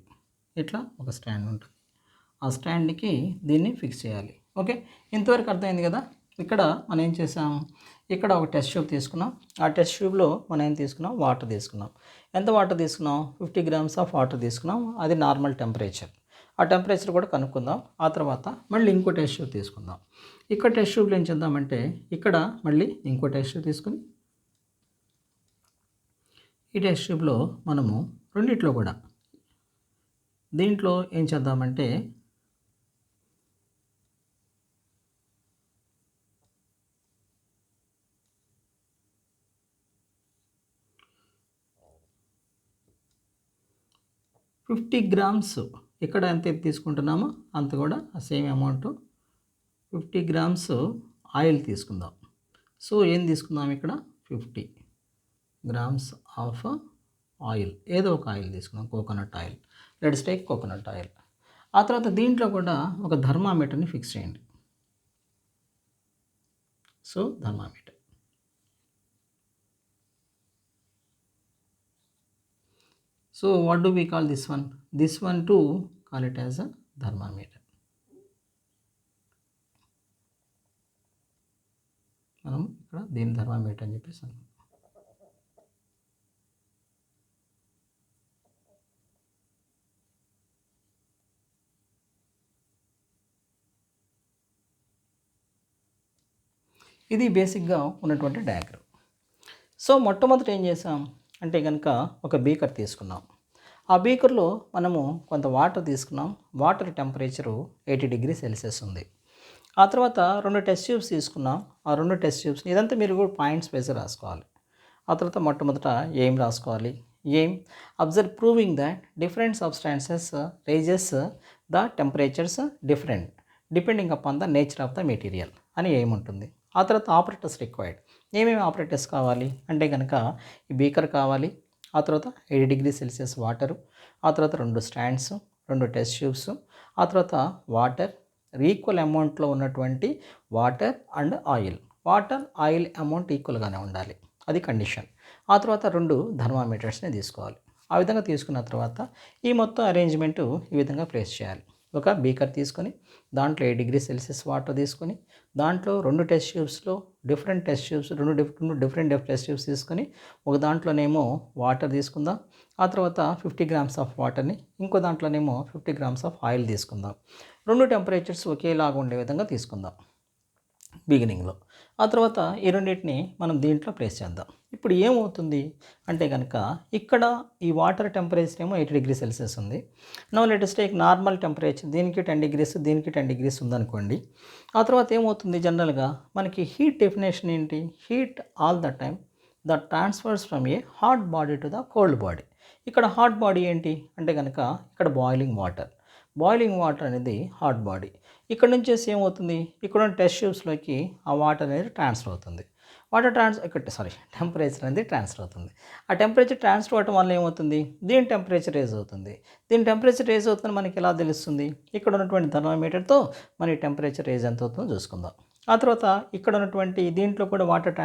ఇట్లా ఒక స్టాండ్ ఉంటుంది. ఆ స్టాండ్‌కి దీన్ని ఫిక్స్ చేయాలి. ఓకే. ఇంతవరకు అర్థమైంది కదా? ఇక్కడ మనం ఏం చేసాం? ఇక్కడ ఒక టెస్ట్ ట్యూబ్ తీసుకున్నాం. ఆ టెస్ట్ ట్యూబ్‌లో మనం ఏం తీసుకున్నాం? వాటర్ తీసుకున్నాం. ఎంత వాటర్ తీసుకున్నాం? 50 గ్రామ్స్ ఆఫ్ వాటర్ తీసుకున్నాం. అది నార్మల్ టెంపరేచర్. ఆ టెంపరేచర్ కూడా కనుక్కుందాం. ఆ తర్వాత మళ్ళీ ఇంకో టెస్ట్ ట్యూబ్ తీసుకుందాం. ఇక్కడ టెస్ట్ ట్యూబ్‌లో ఏం చేద్దామంటే ఇక్కడ మళ్ళీ ఇంకో టెస్ట్ ట్యూబ్ తీసుకొని ఈ టెస్ట్ ట్యూబ్‌లో మనము రెండిట్లో కూడా దీంట్లో ఏం చేద్దామంటే $50 గ్రామ్స్ ఇక్కడ ఎంత తీసుకుంటున్నామో అంత కూడా సేమ్ అమౌంట్ 50 గ్రామ్స్ ఆయిల్ తీసుకుందాం. సో, ఏం తీసుకుందాం ఇక్కడ 50 గ్రామ్స్ ఆఫ్ ఆయిల్. ఏదో ఒక ఆయిల్ తీసుకుందాం. Coconut oil. Let's take coconut oil. ఆ తర్వాత దీంట్లో కూడా ఒక థర్మామీటర్‌ని ఫిక్స్ చేయండి. So, thermometer. So, what do we call this one? This one too, call it as a thermometer. మనం ఇక్కడ దీని థర్మామీటర్ అని చెప్పేసి అన్నాం. ఇది బేసిక్‌గా ఉన్నటువంటి డయాగ్రామ్. సో, మొట్టమొదట ఏం చేసాం అంటే గనుక ఒక బీకర్ తీసుకున్నాం. ఆ బీకర్‌లో మనము కొంత వాటర్ తీసుకున్నాం. వాటర్ టెంపరేచరు 80 డిగ్రీ సెల్సియస్ ఉంది. ఆ తర్వాత 2 టెస్ట్ ట్యూబ్స్ తీసుకున్నాం. ఆ 2 టెస్ట్ ట్యూబ్స్ ఇదంతా మీరు కూడా పాయింట్స్ వేసి రాసుకోవాలి. ఆ తర్వాత మొట్టమొదట ఏం రాసుకోవాలి? Aim, observe proving that different substances raises the temperatures different depending upon the nature of the material అని ఏం ఉంటుంది. ఆ తర్వాత ఆపరేటర్స్ రిక్వైర్డ్. ఏమేమి ఆపరేటర్స్ కావాలి అంటే కనుక ఈ బీకర్ కావాలి, ఆ తర్వాత 80 డిగ్రీ సెల్సియస్ వాటరు, ఆ తర్వాత 2 స్టాండ్స్, 2 టెస్ట్ ట్యూబ్స్, ఆ తర్వాత వాటర్, ఈక్వల్ అమౌంట్లో ఉన్నటువంటి water and oil. Water oil amount ఈక్వల్గానే ఉండాలి, అది కండిషన్. ఆ తర్వాత 2 థర్మామీటర్స్ని తీసుకోవాలి. ఆ విధంగా తీసుకున్న తర్వాత ఈ మొత్తం అరేంజ్మెంటు ఈ విధంగా ప్లేస్ చేయాలి. ఒక బీకర్ తీసుకొని దాంట్లో 8 డిగ్రీ సెల్సియస్ వాటర్ తీసుకొని దాంట్లో 2 టెస్ట్ ట్యూబ్స్లో different test tubes, 2 different test tubes తీసుకొని ఒక దాంట్లోనేమో వాటర్ తీసుకుందాం, ఆ తర్వాత 50 గ్రామ్స్ ఆఫ్ వాటర్ని, ఇంకో దాంట్లోనేమో 50 గ్రామ్స్ ఆఫ్ ఆయిల్ తీసుకుందాం. 2 టెంపరేచర్స్ ఒకేలాగా ఉండే విధంగా తీసుకుందాం బిగినింగ్లో. ఆ తర్వాత ఈ రెండింటిని మనం దీంట్లో ప్లేస్ చేద్దాం. ఇప్పుడు ఏమవుతుంది అంటే కనుక ఇక్కడ ఈ వాటర్ టెంపరేచర్ ఏమో 80 డిగ్రీ సెల్సియస్ ఉంది. Now let us take normal temperature, దీనికి 10 డిగ్రీస్, దీనికి 10 డిగ్రీస్ ఉందనుకోండి. ఆ తర్వాత ఏమవుతుంది జనరల్గా మనకి హీట్ డెఫినేషన్ ఏంటి? Heat all the time that transfers from A hot body to the cold body. ఇక్కడ హాట్ బాడీ ఏంటి అంటే కనుక ఇక్కడ బాయిలింగ్ వాటర్. బాయిలింగ్ వాటర్ అనేది హాట్ బాడీ. ఇక్కడ నుంచి ఏమవుతుంది, ఇక్కడ టెస్ట్ ట్యూబ్స్లోకి ఆ వాటర్ అనేది ట్రాన్స్ఫర్ అవుతుంది. టెంపరేచర్ అనేది ట్రాన్స్ఫర్ అవుతుంది. ఆ టెంపరేచర్ ట్రాన్స్ఫర్ అవ్వడం వల్ల ఏమవుతుంది, దీని టెంపరేచర్ రేజ్ అవుతుంది. దీని టెంపరేచర్ రేజ్ అవుతుందని మనకి ఎలా తెలుస్తుంది? ఇక్కడ ఉన్నటువంటి థర్మామీటర్తో మన టెంపరేచర్ రేజ్ ఎంత అవుతుందో చూసుకుందాం. ఆ తర్వాత ఇక్కడ ఉన్నటువంటి దీంట్లో కూడా వాటర్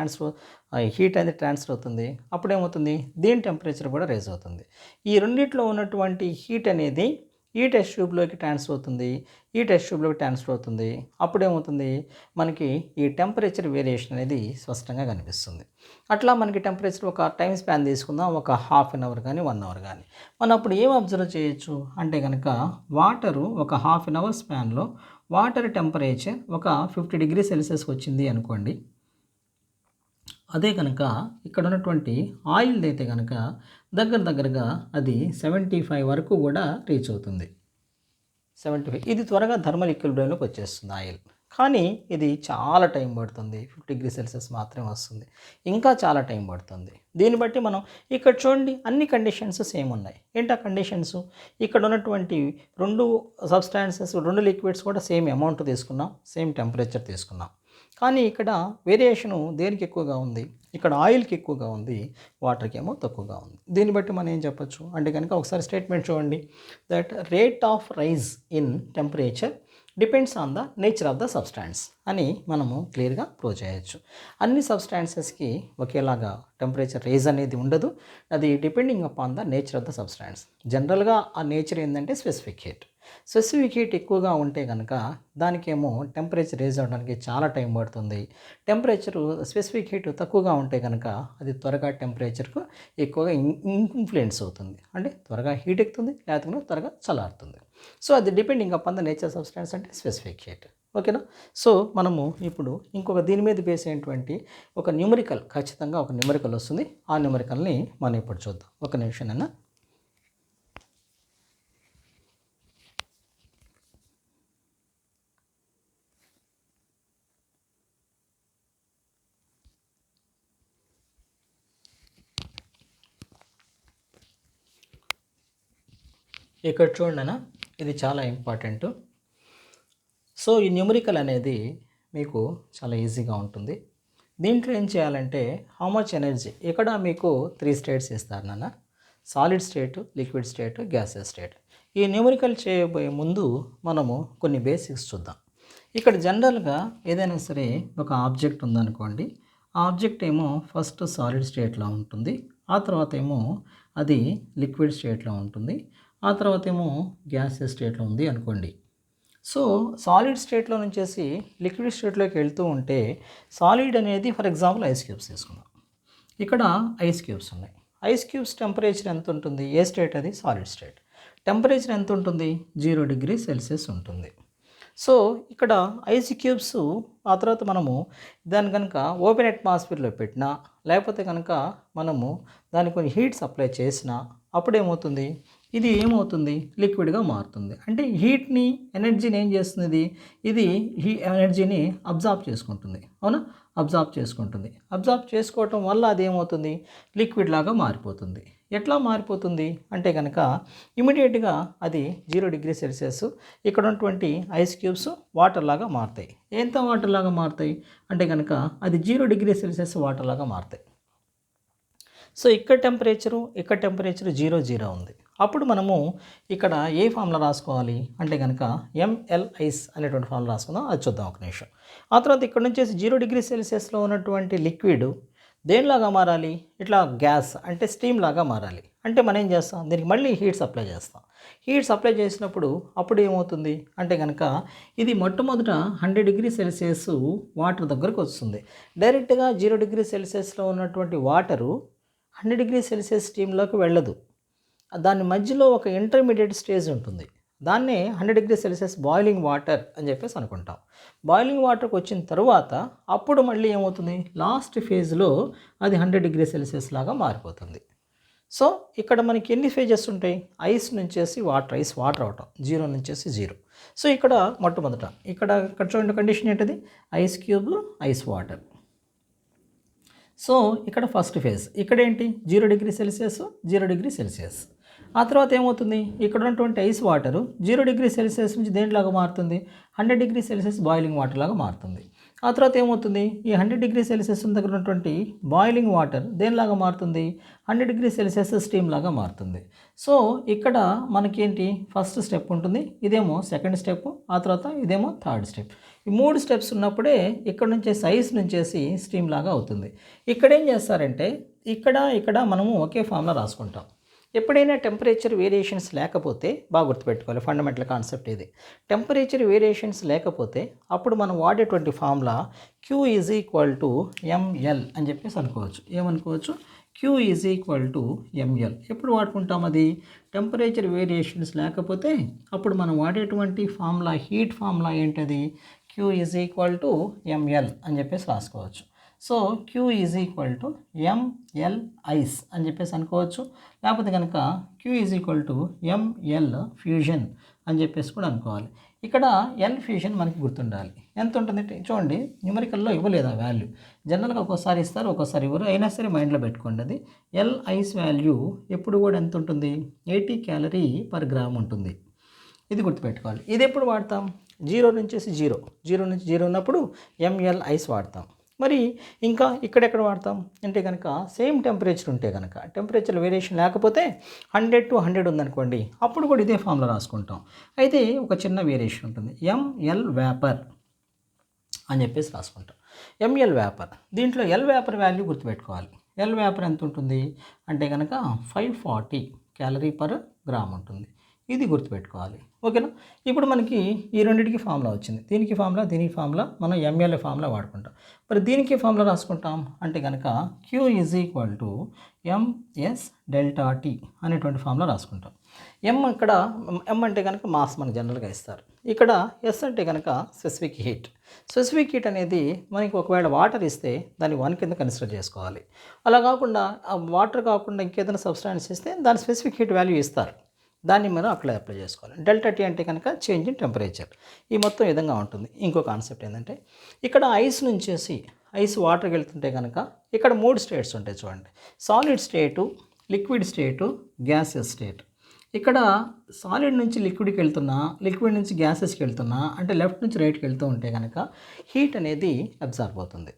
హీట్ అనేది ట్రాన్స్ఫర్ అవుతుంది. అప్పుడేమవుతుంది, దీని టెంపరేచర్ కూడా రేజ్ అవుతుంది. ఈ రెండిట్లో ఉన్నటువంటి హీట్ అనేది ఈ టెస్ట్ ట్యూబ్లోకి ట్రాన్స్ఫర్ అవుతుంది, ఈ టెస్ట్ ట్యూబ్లోకి ట్రాన్స్ఫర్ అవుతుంది. అప్పుడేమవుతుంది, మనకి ఈ టెంపరేచర్ వేరియేషన్ అనేది స్పష్టంగా కనిపిస్తుంది. అట్లా మనకి టెంపరేచర్ ఒక టైం స్పాన్ తీసుకుందాం, ఒక హాఫ్ అన్ అవర్ కానీ 1 అవర్ కానీ. మనం అప్పుడు ఏం అబ్జర్వ్ చేయొచ్చు అంటే కనుక వాటరు ఒక హాఫ్ అన్ అవర్ స్పాన్లో వాటర్ టెంపరేచర్ ఒక 50 డిగ్రీ సెల్సియస్కి వచ్చింది అనుకోండి. అదే కనుక ఇక్కడ ఉన్నటువంటి ఆయిల్ అయితే కనుక దగ్గరగా అది 75 వరకు కూడా రీచ్ అవుతుంది. 75 ఇది త్వరగా థర్మల్ ఈక్విలిబ్రియంలోకి వచ్చేస్తుంది ఆయిల్. కానీ ఇది చాలా టైం పడుతుంది. 50 డిగ్రీ సెల్సియస్ మాత్రమే వస్తుంది, ఇంకా చాలా టైం పడుతుంది. దీన్ని బట్టి మనం ఇక్కడ చూడండి అన్ని కండిషన్స్ సేమ్ ఉన్నాయి. ఏంటి ఆ కండిషన్స్? ఇక్కడ ఉన్నటువంటి 2 సబ్స్టాన్సెస్, 2 లిక్విడ్స్ కూడా సేమ్ అమౌంట్ తీసుకున్నాం, సేమ్ టెంపరేచర్ తీసుకున్నాం. కానీ ఇక్కడ వేరియేషను దేనికి ఎక్కువగా ఉంది? ఇక్కడ ఆయిల్కి ఎక్కువగా ఉంది, వాటర్కి ఏమో తక్కువగా ఉంది. దీన్ని బట్టి మనం ఏం చెప్పొచ్చు అంటే కనుక ఒకసారి స్టేట్మెంట్ చూడండి, that rate of rise in temperature depends on the nature of the substance అని మనము క్లియర్గా ప్రూవ్ చేయొచ్చు. అన్ని సబ్స్టాన్సెస్కి ఒకేలాగా టెంపరేచర్ రేజ్ అనేది ఉండదు, అది depending upon the nature of the substance. జనరల్గా ఆ నేచర్ ఏంటంటే స్పెసిఫిక్ హీట్. స్పెసిఫిక్ హీట్ ఎక్కువగా ఉంటే కనుక దానికేమో టెంపరేచర్ రేజ్ అవ్వడానికి చాలా టైం పడుతుంది. టెంపరేచరు స్పెసిఫిక్ హీట్ తక్కువగా ఉంటే కనుక అది త్వరగా టెంపరేచర్కు ఎక్కువగా ఇన్ఫ్లుయెన్స్ అవుతుంది, అంటే త్వరగా హీట్ ఎక్కుతుంది, లేకపోతే త్వరగా చల్లారుతుంది. సో అది depending upon the nature substance అంటే స్పెసిఫిక్ హీట్. ఓకేనా? సో మనము ఇప్పుడు ఇంకొక దీని మీద బేస్ అయినటువంటి ఒక న్యూమరికల్, ఖచ్చితంగా ఒక న్యూమరికల్ వస్తుంది. ఆ న్యూమరికల్ని మనం ఇప్పుడు చూద్దాం. ఒక నిమిషం అన్న. ఇక్కడ చూడండి అన్న, ఇది చాలా ఇంపార్టెంట్. సో ఈ న్యూమరికల్ అనేది మీకు చాలా ఈజీగా ఉంటుంది. దీంట్లో ఏం చేయాలంటే హౌ మచ్ ఎనర్జీ, ఇక్కడ మీకు 3 స్టేట్స్ ఇస్తారు నాన్న, solid state, liquid state, gases state. ఈ న్యూమరికల్ చేయబోయే ముందు మనము కొన్ని బేసిక్స్ చూద్దాం. ఇక్కడ జనరల్గా ఏదైనా సరే ఒక ఆబ్జెక్ట్ ఉందనుకోండి, ఆ ఆబ్జెక్ట్ ఏమో ఫస్ట్ సాలిడ్ స్టేట్లో ఉంటుంది, ఆ తర్వాత ఏమో అది లిక్విడ్ స్టేట్లో ఉంటుంది, ఆ తర్వాత ఏమో గ్యాసెస్ స్టేట్లో ఉంది అనుకోండి. సో సాలిడ్ స్టేట్లో నుంచేసి లిక్విడ్ స్టేట్లోకి వెళ్తూ ఉంటే సాలిడ్ అనేది ఫర్ ఎగ్జాంపుల్ ఐస్ క్యూబ్స్ తీసుకుందాం. ఇక్కడ ఐస్ క్యూబ్స్ ఉన్నాయి. ఐస్ క్యూబ్స్ టెంపరేచర్ ఎంత ఉంటుంది? ఏ స్టేట్ అది? Solid state. టెంపరేచర్ ఎంత ఉంటుంది? 0 డిగ్రీ సెల్సియస్ ఉంటుంది. సో ఇక్కడ ఐస్ క్యూబ్స్ ఆ తర్వాత మనము దాన్ని కనుక ఓపెన్ అట్మాస్ఫియర్లో పెట్టినా, లేకపోతే కనుక మనము దానికి కొన్ని హీట్ సప్లై చేసినా అప్పుడేమవుతుంది, ఇది ఏమవుతుంది, లిక్విడ్గా మారుతుంది. అంటే హీట్ని, ఎనర్జీని ఏం చేస్తుంది, ఇది ఎనర్జీని అబ్జార్బ్ చేసుకుంటుంది, అవునా? అబ్జార్బ్ చేసుకుంటుంది. అబ్జార్బ్ చేసుకోవటం వల్ల అదేమవుతుంది, లిక్విడ్ లాగా మారిపోతుంది. ఎట్లా మారిపోతుంది అంటే కనుక ఇమీడియట్గా అది 0 డిగ్రీ సెల్సియస్ ఇక్కడ ఉన్నటువంటి ఐస్ క్యూబ్స్ వాటర్ లాగా మారుతాయి. ఎంత వాటర్ లాగా మారుతాయి అంటే కనుక అది 0 డిగ్రీ సెల్సియస్ వాటర్ లాగా మారుతాయి. సో ఇక్కడ టెంపరేచరు 0 0 ఉంది. అప్పుడు మనము ఇక్కడ ఏ ఫార్ములా రాసుకోవాలి అంటే కనుక ఎంఎల్ ఐస్ అనేటువంటి ఫార్ములా రాసుకుందాం. అది చూద్దాం ఒక నిమిషం. ఆ తర్వాత ఇక్కడ నుంచి 0 డిగ్రీ సెల్సియస్లో ఉన్నటువంటి లిక్విడ్ దేనిలాగా మారాలి, ఇట్లా గ్యాస్ అంటే స్టీమ్ లాగా మారాలి. అంటే మనం ఏం చేస్తాం, దీనికి మళ్ళీ హీట్ సప్లై చేస్తాం. హీట్ సప్లై చేసినప్పుడు అప్పుడు ఏమవుతుంది అంటే కనుక ఇది మొట్టమొదట 100 డిగ్రీ సెల్సియస్ వాటర్ దగ్గరకు వస్తుంది. డైరెక్ట్గా 0 డిగ్రీ సెల్సియస్లో ఉన్నటువంటి వాటరు 100 డిగ్రీ సెల్సియస్ స్టీమ్లోకి వెళ్ళదు. దాని మధ్యలో ఒక ఇంటర్మీడియట్ స్టేజ్ ఉంటుంది. దాన్నే 100 డిగ్రీ సెల్సియస్ బాయిలింగ్ వాటర్ అని చెప్పేసి అనుకుంటాం. బాయిలింగ్ వాటర్కి వచ్చిన తర్వాత అప్పుడు మళ్ళీ ఏమవుతుంది, లాస్ట్ ఫేజ్లో అది 100 డిగ్రీ సెల్సియస్ లాగా మారిపోతుంది. సో ఇక్కడ మనకి ఎన్ని ఫేజెస్ ఉంటాయి, ఐస్ నుంచేసి వాటర్, ఐస్ వాటర్ అవటం 0 నుంచేసి 0. సో ఇక్కడ మొట్టమొదట ఇక్కడ చూడండి కండిషన్ ఏంటిది, ice cube ice water. So ఇక్కడ ఫస్ట్ ఫేజ్ ఇక్కడేంటి 0 డిగ్రీ సెల్సియస్ 0 డిగ్రీ సెల్సియస్. ఆ తర్వాత ఏమవుతుంది, ఇక్కడ ఉన్నటువంటి ఐస్ వాటరు 0 డిగ్రీ సెల్సియస్ నుంచి దేంట్లాగా మారుతుంది, 100 డిగ్రీ సెల్సియస్ బాయిలింగ్ వాటర్ లాగా మారుతుంది. ఆ తర్వాత ఏమవుతుంది, ఈ 100 డిగ్రీ సెల్సియస్ దగ్గర ఉన్నటువంటి బాయిలింగ్ వాటర్ దేనిలాగా మారుతుంది, 100 డిగ్రీ సెల్సియస్ స్టీమ్ లాగా మారుతుంది. సో ఇక్కడ మనకేంటి ఫస్ట్ స్టెప్ ఉంటుంది, ఇదేమో సెకండ్ స్టెప్, ఆ తర్వాత ఇదేమో థర్డ్ స్టెప్. ఈ 3 స్టెప్స్ ఉన్నప్పుడే ఇక్కడ నుంచి ఐస్ నుంచేసి స్టీమ్ లాగా అవుతుంది. ఇక్కడ ఏం చేస్తారంటే ఇక్కడ మనము ఒకే ఫార్ములా రాసుకుంటాం. ఎప్పుడైనా టెంపరేచర్ వేరియేషన్స్ లేకపోతే బాగా గుర్తుపెట్టుకోవాలి, ఫండమెంటల్ కాన్సెప్ట్ ఇది. టెంపరేచర్ వేరియేషన్స్ లేకపోతే అప్పుడు మనం వాడేటువంటి formula Q is equal to ML అని చెప్పేసి అనుకోవచ్చు. ఏమనుకోవచ్చు, Q is equal to ML. ఎప్పుడు వాడుకుంటాం అది, టెంపరేచర్ వేరియేషన్స్ లేకపోతే అప్పుడు మనం వాడేటువంటి ఫార్ములా, హీట్ ఫార్ములా ఏంటది, Q is equal to ML అని చెప్పేసి రాసుకోవచ్చు. So Q is equal to ML ice అని చెప్పేసి అనుకోవచ్చు. లేకపోతే కనుక Q is equal to ML fusion అని చెప్పేసి కూడా అనుకోవాలి. ఇక్కడ ఎల్ ఫ్యూజన్ మనకి గుర్తుండాలి. ఎంత ఉంటుంది చూడండి, న్యూమరికల్లో ఇవ్వలేదు ఆ వాల్యూ, జనరల్గా ఒక్కోసారి ఇస్తారు ఒక్కోసారి ఇవ్వరు, అయినా సరే మైండ్లో పెట్టుకోండి. అది ఎల్ ఐస్ వాల్యూ ఎప్పుడు కూడా ఎంత ఉంటుంది, 80 క్యాలరీ పర్ గ్రామ్ ఉంటుంది. ఇది గుర్తుపెట్టుకోవాలి. ఇది ఎప్పుడు వాడతాం, 0 నుంచి 0 ఉన్నప్పుడు ఎంఎల్ ఐస్ వాడతాం. మరి ఇంకా ఇక్కడెక్కడ వాడతాం అంటే కనుక సేమ్ టెంపరేచర్ ఉంటే కనుక, టెంపరేచర్ వేరియేషన్ లేకపోతే 100 to 100 ఉందనుకోండి, అప్పుడు కూడా ఇదే ఫార్ములా రాసుకుంటాం. అయితే ఒక చిన్న వేరియేషన్ ఉంటుంది, ఎంఎల్ వేపర్ అని చెప్పేసి రాసుకుంటాం. ఎంఎల్ వేపర్, దీంట్లో ఎల్ వేపర్ వాల్యూ గుర్తుపెట్టుకోవాలి. ఎల్ వేపర్ ఎంత ఉంటుంది అంటే కనుక 540 క్యాలరీ పర్ గ్రామ్ ఉంటుంది. ఇది గుర్తుపెట్టుకోవాలి, ఓకేనా. ఇప్పుడు మనకి ఈ రెండింటికి ఫార్ములా వచ్చింది, దీనికి ఫార్ములా మనం ఎంఎల్ ఫార్ములా వాడుకుంటాం. మరి దీనికి ఫార్ములా రాసుకుంటాం అంటే కనుక Q is equal to MS delta tea అనేటువంటి ఫార్ములా రాసుకుంటాం. ఇక్కడ ఎం అంటే కనుక మాస్ మనకు జనరల్గా ఇస్తారు, ఇక్కడ ఎస్ అంటే కనుక స్పెసిఫిక్ హీట్. స్పెసిఫిక్ హీట్ అనేది మనకి ఒకవేళ వాటర్ ఇస్తే దాన్ని 1 కింద కన్సిడర్ చేసుకోవాలి. అలా కాకుండా వాటర్ కాకుండా ఇంకేదైనా సబ్స్టాన్స్ ఇస్తే దాని స్పెసిఫిక్ హీట్ వాల్యూ ఇస్తారు, దాన్ని మనం అక్కడ అప్లై చేసుకోవాలి. డెల్టా టీ అంటే కనుక చేంజ్ ఇన్ టెంపరేచర్. ఈ మొత్తం విధంగా ఉంటుంది. ఇంకో కాన్సెప్ట్ ఏంటంటే ఇక్కడ ఐస్ నుంచేసి ఐస్ వాటర్కి వెళ్తుంటే కనుక ఇక్కడ 3 స్టేట్స్ ఉంటాయి చూడండి, సాలిడ్ స్టేటు, లిక్విడ్ స్టేటు, గ్యాసెస్ స్టేట్. ఇక్కడ సాలిడ్ నుంచి లిక్విడ్కి వెళ్తున్నా, లిక్విడ్ నుంచి గ్యాసెస్కి వెళ్తున్నా, అంటే లెఫ్ట్ నుంచి రైట్కి వెళ్తూ ఉంటే కనుక హీట్ అనేది అబ్జార్బ్ అవుతుంది.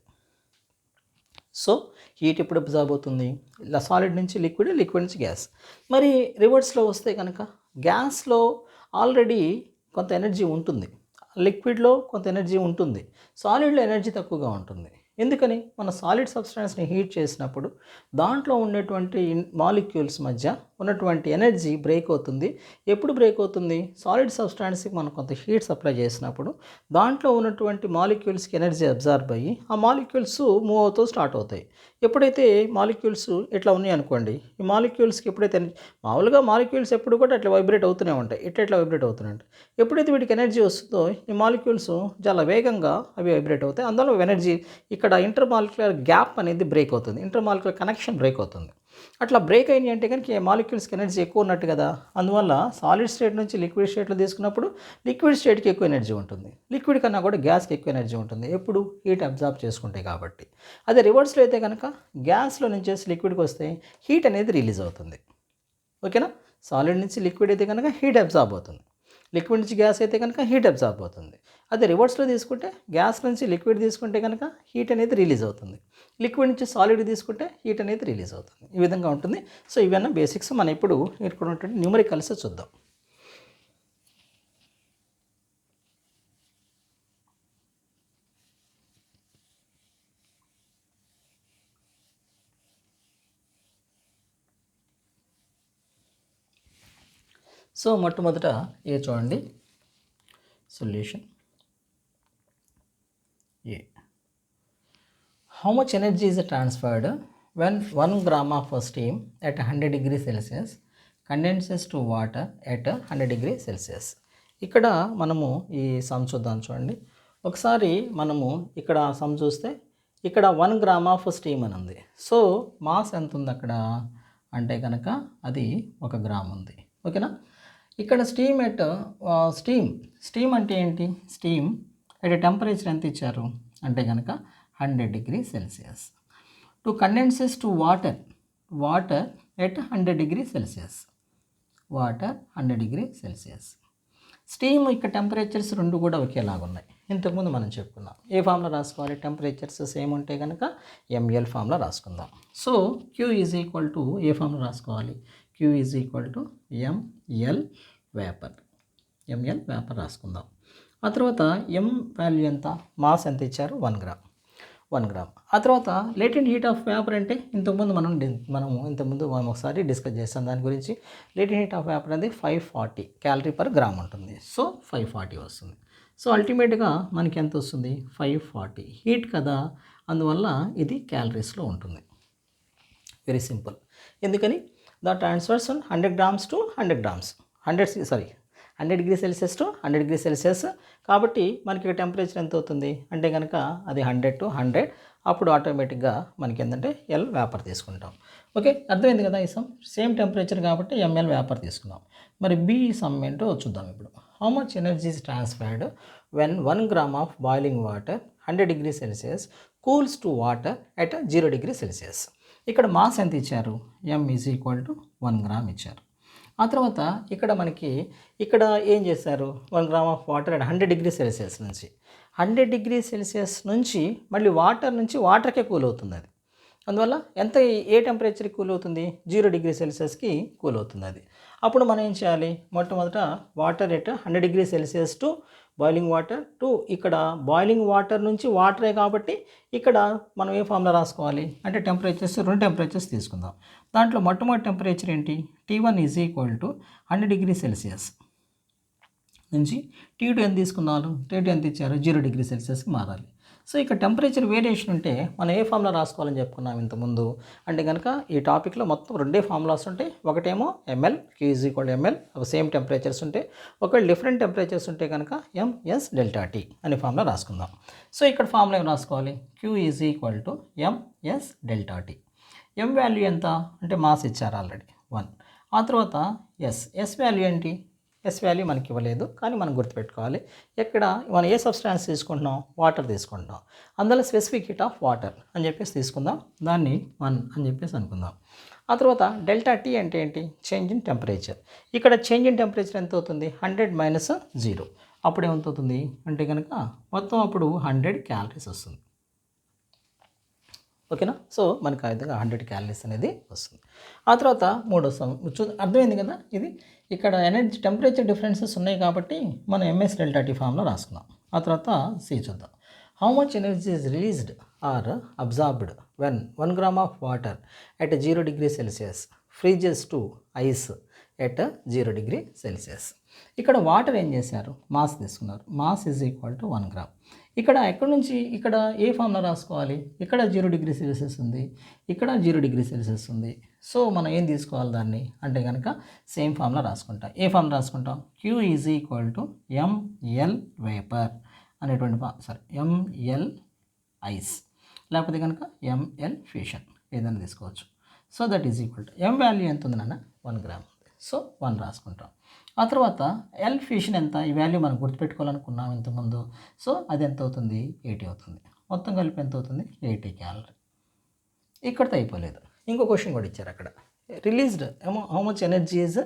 సో హీట్ ఎప్పుడు అబ్జార్బ్ అవుతుంది, ఇలా సాలిడ్ నుంచి లిక్విడ్, లిక్విడ్ నుంచి గ్యాస్. మరి రివర్స్లో వస్తే కనుక గ్యాస్లో ఆల్రెడీ కొంత ఎనర్జీ ఉంటుంది, లిక్విడ్లో కొంత ఎనర్జీ ఉంటుంది, సాలిడ్లో ఎనర్జీ తక్కువగా ఉంటుంది. ఎందుకని, మన సాలిడ్ సబ్స్టాన్స్ని హీట్ చేసినప్పుడు దాంట్లో ఉన్నటువంటి మాలిక్యూల్స్ మధ్య ఉన్నటువంటి ఎనర్జీ బ్రేక్ అవుతుంది. ఎప్పుడు బ్రేక్ అవుతుంది, సాలిడ్ సబ్స్టాన్స్కి మనం కొంత హీట్ సప్లై చేసినప్పుడు దాంట్లో ఉన్నటువంటి మాలిక్యూల్స్కి ఎనర్జీ అబ్జార్బ్ అయ్యి ఆ మాలిక్యూల్స్ మూవ్ అవుతూ స్టార్ట్ అవుతాయి. ఎప్పుడైతే మాలిక్యూల్స్ ఇట్లా ఉన్నాయి అనుకోండి, ఈ మాలిక్యూల్స్కి ఎప్పుడైతే మామూలుగా మాలిక్యూల్స్ ఎప్పుడు కూడా అట్లా వైబ్రేట్ అవుతూనే ఉంటాయి, ఇట్లా వైబ్రేట్ అవుతూనే ఉంటాయి. ఎప్పుడైతే వీటికి ఎనర్జీ వస్తుందో ఈ మాలిక్యూల్స్ చాలా వేగంగా అవి వైబ్రేట్ అవుతాయి. అందులో ఎనర్జీ ఇక్కడ ఇంటర్మాలిక్యులర్ గ్యాప్ అనేది బ్రేక్ అవుతుంది, ఇంటర్మాలిక్యులర్ కనెక్షన్ బ్రేక్ అవుతుంది. అట్లా బ్రేక్ అయినాయి అంటే కనుక మాలిక్యూల్స్కి ఎనర్జీ ఎక్కువ ఉన్నట్టు కదా. అందువల్ల సాలిడ్ స్టేట్ నుంచి లిక్విడ్ స్టేట్లో తీసుకున్నప్పుడు లిక్విడ్ స్టేట్కి ఎక్కువ ఎనర్జీ ఉంటుంది, లిక్విడ్ కన్నా కూడా గ్యాస్కి ఎక్కువ ఎనర్జీ ఉంటుంది. ఎప్పుడు హీట్ అబ్జార్బ్ చేసుకుంటాయి కాబట్టి. అదే రివర్స్లో అయితే కనుక గ్యాస్లో నుంచి లిక్విడ్కి వస్తే హీట్ అనేది రిలీజ్ అవుతుంది. ఓకేనా. సాలిడ్ నుంచి లిక్విడ్ అయితే కనుక హీట్ అబ్జార్బ్ అవుతుంది, లిక్విడ్ నుంచి గ్యాస్ అయితే కనుక హీట్ అబ్జార్బ్ అవుతుంది. అదే రివర్స్లో తీసుకుంటే గ్యాస్ నుంచి లిక్విడ్ తీసుకుంటే కనుక హీట్ అనేది రిలీజ్ అవుతుంది, లిక్విడ్ నుంచి సాలిడ్ తీసుకుంటే హీట్ అనేది రిలీజ్ అవుతుంది. ఈ విధంగా ఉంటుంది. సో ఇవన్నీ బేసిక్స్. మనం ఇప్పుడు నేర్చుకున్నటువంటి న్యూమరికల్స్ చూద్దాం. సో మొట్టమొదట ఏ చూడండి, solution A. How much energy is transferred when 1 gram of steam at 100 degrees Celsius condenses to water at 100 degrees Celsius? ఇక్కడ మనము ఈ సమ్ చూద్దాం. చూడండి ఒకసారి మనము ఇక్కడ సమ్ చూస్తే ఇక్కడ 1 గ్రామ్ ఆఫ్ స్టీమ్ అని ఉంది. సో మాస్ ఎంత ఉంది అక్కడ అంటే కనుక అది 1 గ్రామ్ ఉంది. ఓకేనా. ఇక్కడ స్టీమ్ ఎట్ స్టీమ్ అంటే ఏంటి, స్టీమ్ ఎట్ టెంపరేచర్ ఎంత ఇచ్చారు అంటే కనుక 100 degrees Celsius. To condenses to water at 100 degrees Celsius. Water 100 degrees Celsius. Steam ఇక్కడ టెంపరేచర్స్ రెండు కూడా ఒకేలాగా ఉన్నాయి. ఇంతకుముందు మనం చెప్పుకున్నాం. ఏ ఫామ్లో రాసుకోవాలి, టెంపరేచర్స్ సేమ్ ఉంటే కనుక ఎంఎల్ ఫామ్లో రాసుకుందాం. So Q is equal to ఏ ఫామ్లో రాసుకోవాలి, Q is equal to ML vapour, ML vapour రాసుకుందాం. ఆ తర్వాత ఎం వాల్యూ ఎంత, మాస్ ఎంత ఇచ్చారు 1 గ్రామ్. ఆ తర్వాత లేటెంట్ హీట్ ఆఫ్ వేపర్ అంటే ఇంతకుముందు మనం ఒకసారి డిస్కస్ చేస్తాం దాని గురించి. లేటెంట్ హీట్ ఆఫ్ వేపర్ అనేది 540 క్యాలరీ పర్ గ్రామ్ ఉంటుంది. సో 540 వస్తుంది. సో అల్టిమేట్గా మనకి ఎంత వస్తుంది, 540 హీట్ కదా, అందువల్ల ఇది క్యాలరీస్లో ఉంటుంది. Very simple. ఎందుకని the transfers 100 grams to 100 grams 100 degrees Celsius to 100 degrees Celsius. కాబట్టి మనకి ఇక్కడ టెంపరేచర్ ఎంత అవుతుంది అంటే కనుక అది 100 to 100. అప్పుడు ఆటోమేటిక్గా మనకి ఏంటంటే ఎల్ వేపర్ తీసుకుంటాం. ఓకే, అర్థమైంది కదా. ఈ సమ్ సేమ్ టెంపరేచర్ కాబట్టి ఎంఎల్ వేపర్ తీసుకున్నాం. మరి బి సమ్ ఏంటో చూద్దాం ఇప్పుడు. How much energy is transferred when 1 gram of boiling water 100 degrees Celsius cools to water at 0 degrees Celsius. ఇక్కడ మాస్ ఎంత ఇచ్చారు, ఎం ఈజ్ ఈక్వల్ టు 1 గ్రామ్ ఇచ్చారు. ఆ తర్వాత ఇక్కడ మనకి ఇక్కడ ఏం చేశారు, 1 gram of water at 100 degrees Celsius నుంచి 100 degrees Celsius నుంచి మళ్ళీ వాటర్ నుంచి వాటర్కే కూల్ అవుతుంది అది. అందువల్ల ఎంత ఏ టెంపరేచర్కి కూల్ అవుతుంది, 0 degrees Celsiusకి కూల్ అవుతుంది అది. అప్పుడు మనం ఏం చేయాలి, మొట్టమొదట water at 100 degrees Celsius to boiling water to ఇక్కడ బాయిలింగ్ వాటర్ నుంచి వాటరే కాబట్టి ఇక్కడ మనం ఏ ఫార్ములా రాసుకోవాలి అంటే టెంపరేచర్స్ 2 టెంపరేచర్స్ తీసుకుందాం. దాంట్లో మొట్టమొదటి టెంపరేచర్ ఏంటి, T1 is equal to 100 degrees Celsius నుంచి T2 ఎంత తీసుకున్నారు, T2 ఎంత ఇచ్చారు 0 degrees Celsiusకి మారాలి. సో ఇక్కడ టెంపరేచర్ వేరియేషన్ ఉంటే మనం ఏ ఫార్ములా రాసుకోవాలని చెప్పుకున్నాం ఇంతకుముందు అంటే కనుక ఈ టాపిక్లో మొత్తం 2 ఫార్ములాస్ ఉంటాయి. ఒకటేమో ML, Q is equal ML, same temperatures ఉంటాయి. ఒకవేళ డిఫరెంట్ టెంపరేచర్స్ ఉంటే కనుక ఎంఎస్ డెల్టా టీ అనే ఫార్ములా రాసుకుందాం. సో ఇక్కడ ఫార్ములా ఏం రాసుకోవాలి, Q is equal to MS delta T. M value ఎంత అంటే మాస్ ఇచ్చారు ఆల్రెడీ 1. ఆ తర్వాత ఎస్ వాల్యూ ఏంటి, ఎస్ వాల్యూ మనకి ఇవ్వలేదు కానీ మనం గుర్తుపెట్టుకోవాలి. ఇక్కడ మనం ఏ సబ్స్టాన్స్ తీసుకుంటున్నాం, వాటర్ తీసుకుంటున్నాం. అందులో స్పెసిఫిక్ హీట్ ఆఫ్ వాటర్ అని చెప్పేసి తీసుకుందాం, దాన్ని 1 అని చెప్పేసి అనుకుందాం. ఆ తర్వాత డెల్టా టీ అంటే ఏంటి, చేంజ్ ఇన్ టెంపరేచర్. ఇక్కడ చేంజ్ ఇన్ టెంపరేచర్ ఎంత అవుతుంది, 100 - 0. అప్పుడు ఏమవుతుంది అంటే కనుక మొత్తం అప్పుడు 100 క్యాలరీస్ వస్తుంది. ఓకేనా. సో మనకు ఆ విధంగా 100 క్యాలరీస్ అనేది వస్తుంది. ఆ తర్వాత మూడో సమ్ అర్థమైంది కదా. ఇది ఇక్కడ ఎనర్జీ టెంపరేచర్ డిఫరెన్సెస్ ఉన్నాయి కాబట్టి మనం ఎంఎస్ డెల్టా టీ ఫామ్లో రాసుకున్నాం. ఆ తర్వాత సి చూద్దాం. How much energy is released or absorbed when 1 gram of water at 0 degrees Celsius freezes to ice at 0 degrees Celsius. ఇక్కడ వాటర్ ఏం చేశారు, మాస్ తీసుకున్నారు. Mass is equal to 1 gram. ఇక్కడ ఎక్కడి నుంచి ఇక్కడ ఏ ఫామ్లో రాసుకోవాలి, ఇక్కడ 0 degrees Celsius ఉంది, ఇక్కడ 0 degrees Celsius ఉంది. సో మనం ఏం తీసుకోవాలి దాన్ని అంటే కనుక సేమ్ ఫామ్లో రాసుకుంటాం. ఏ ఫామ్ రాసుకుంటాం, Q is equal to ML vapour అనేటువంటి ఎంఎల్ ఐస్ లేకపోతే కనుక ఎంఎల్ ఫ్యూషన్ ఏదైనా తీసుకోవచ్చు. So that is equal to M value ఎంత ఉంది నాన్న 1 గ్రామ్ ఉంది. సో 1 రాసుకుంటాం. ఆ తర్వాత ఎల్ ఫ్యూషన్ ఎంత, ఈ వాల్యూ మనం గుర్తుపెట్టుకోవాలనుకున్నాం ఇంతకుముందు. సో అది ఎంత అవుతుంది, 80 అవుతుంది. మొత్తం కలిపి ఎంత అవుతుంది, 80 క్యాలరీ. ఇక్కడితో అయిపోలేదు, ఇంకో క్వశ్చన్ కూడా ఇచ్చారు అక్కడ. Released how much energy is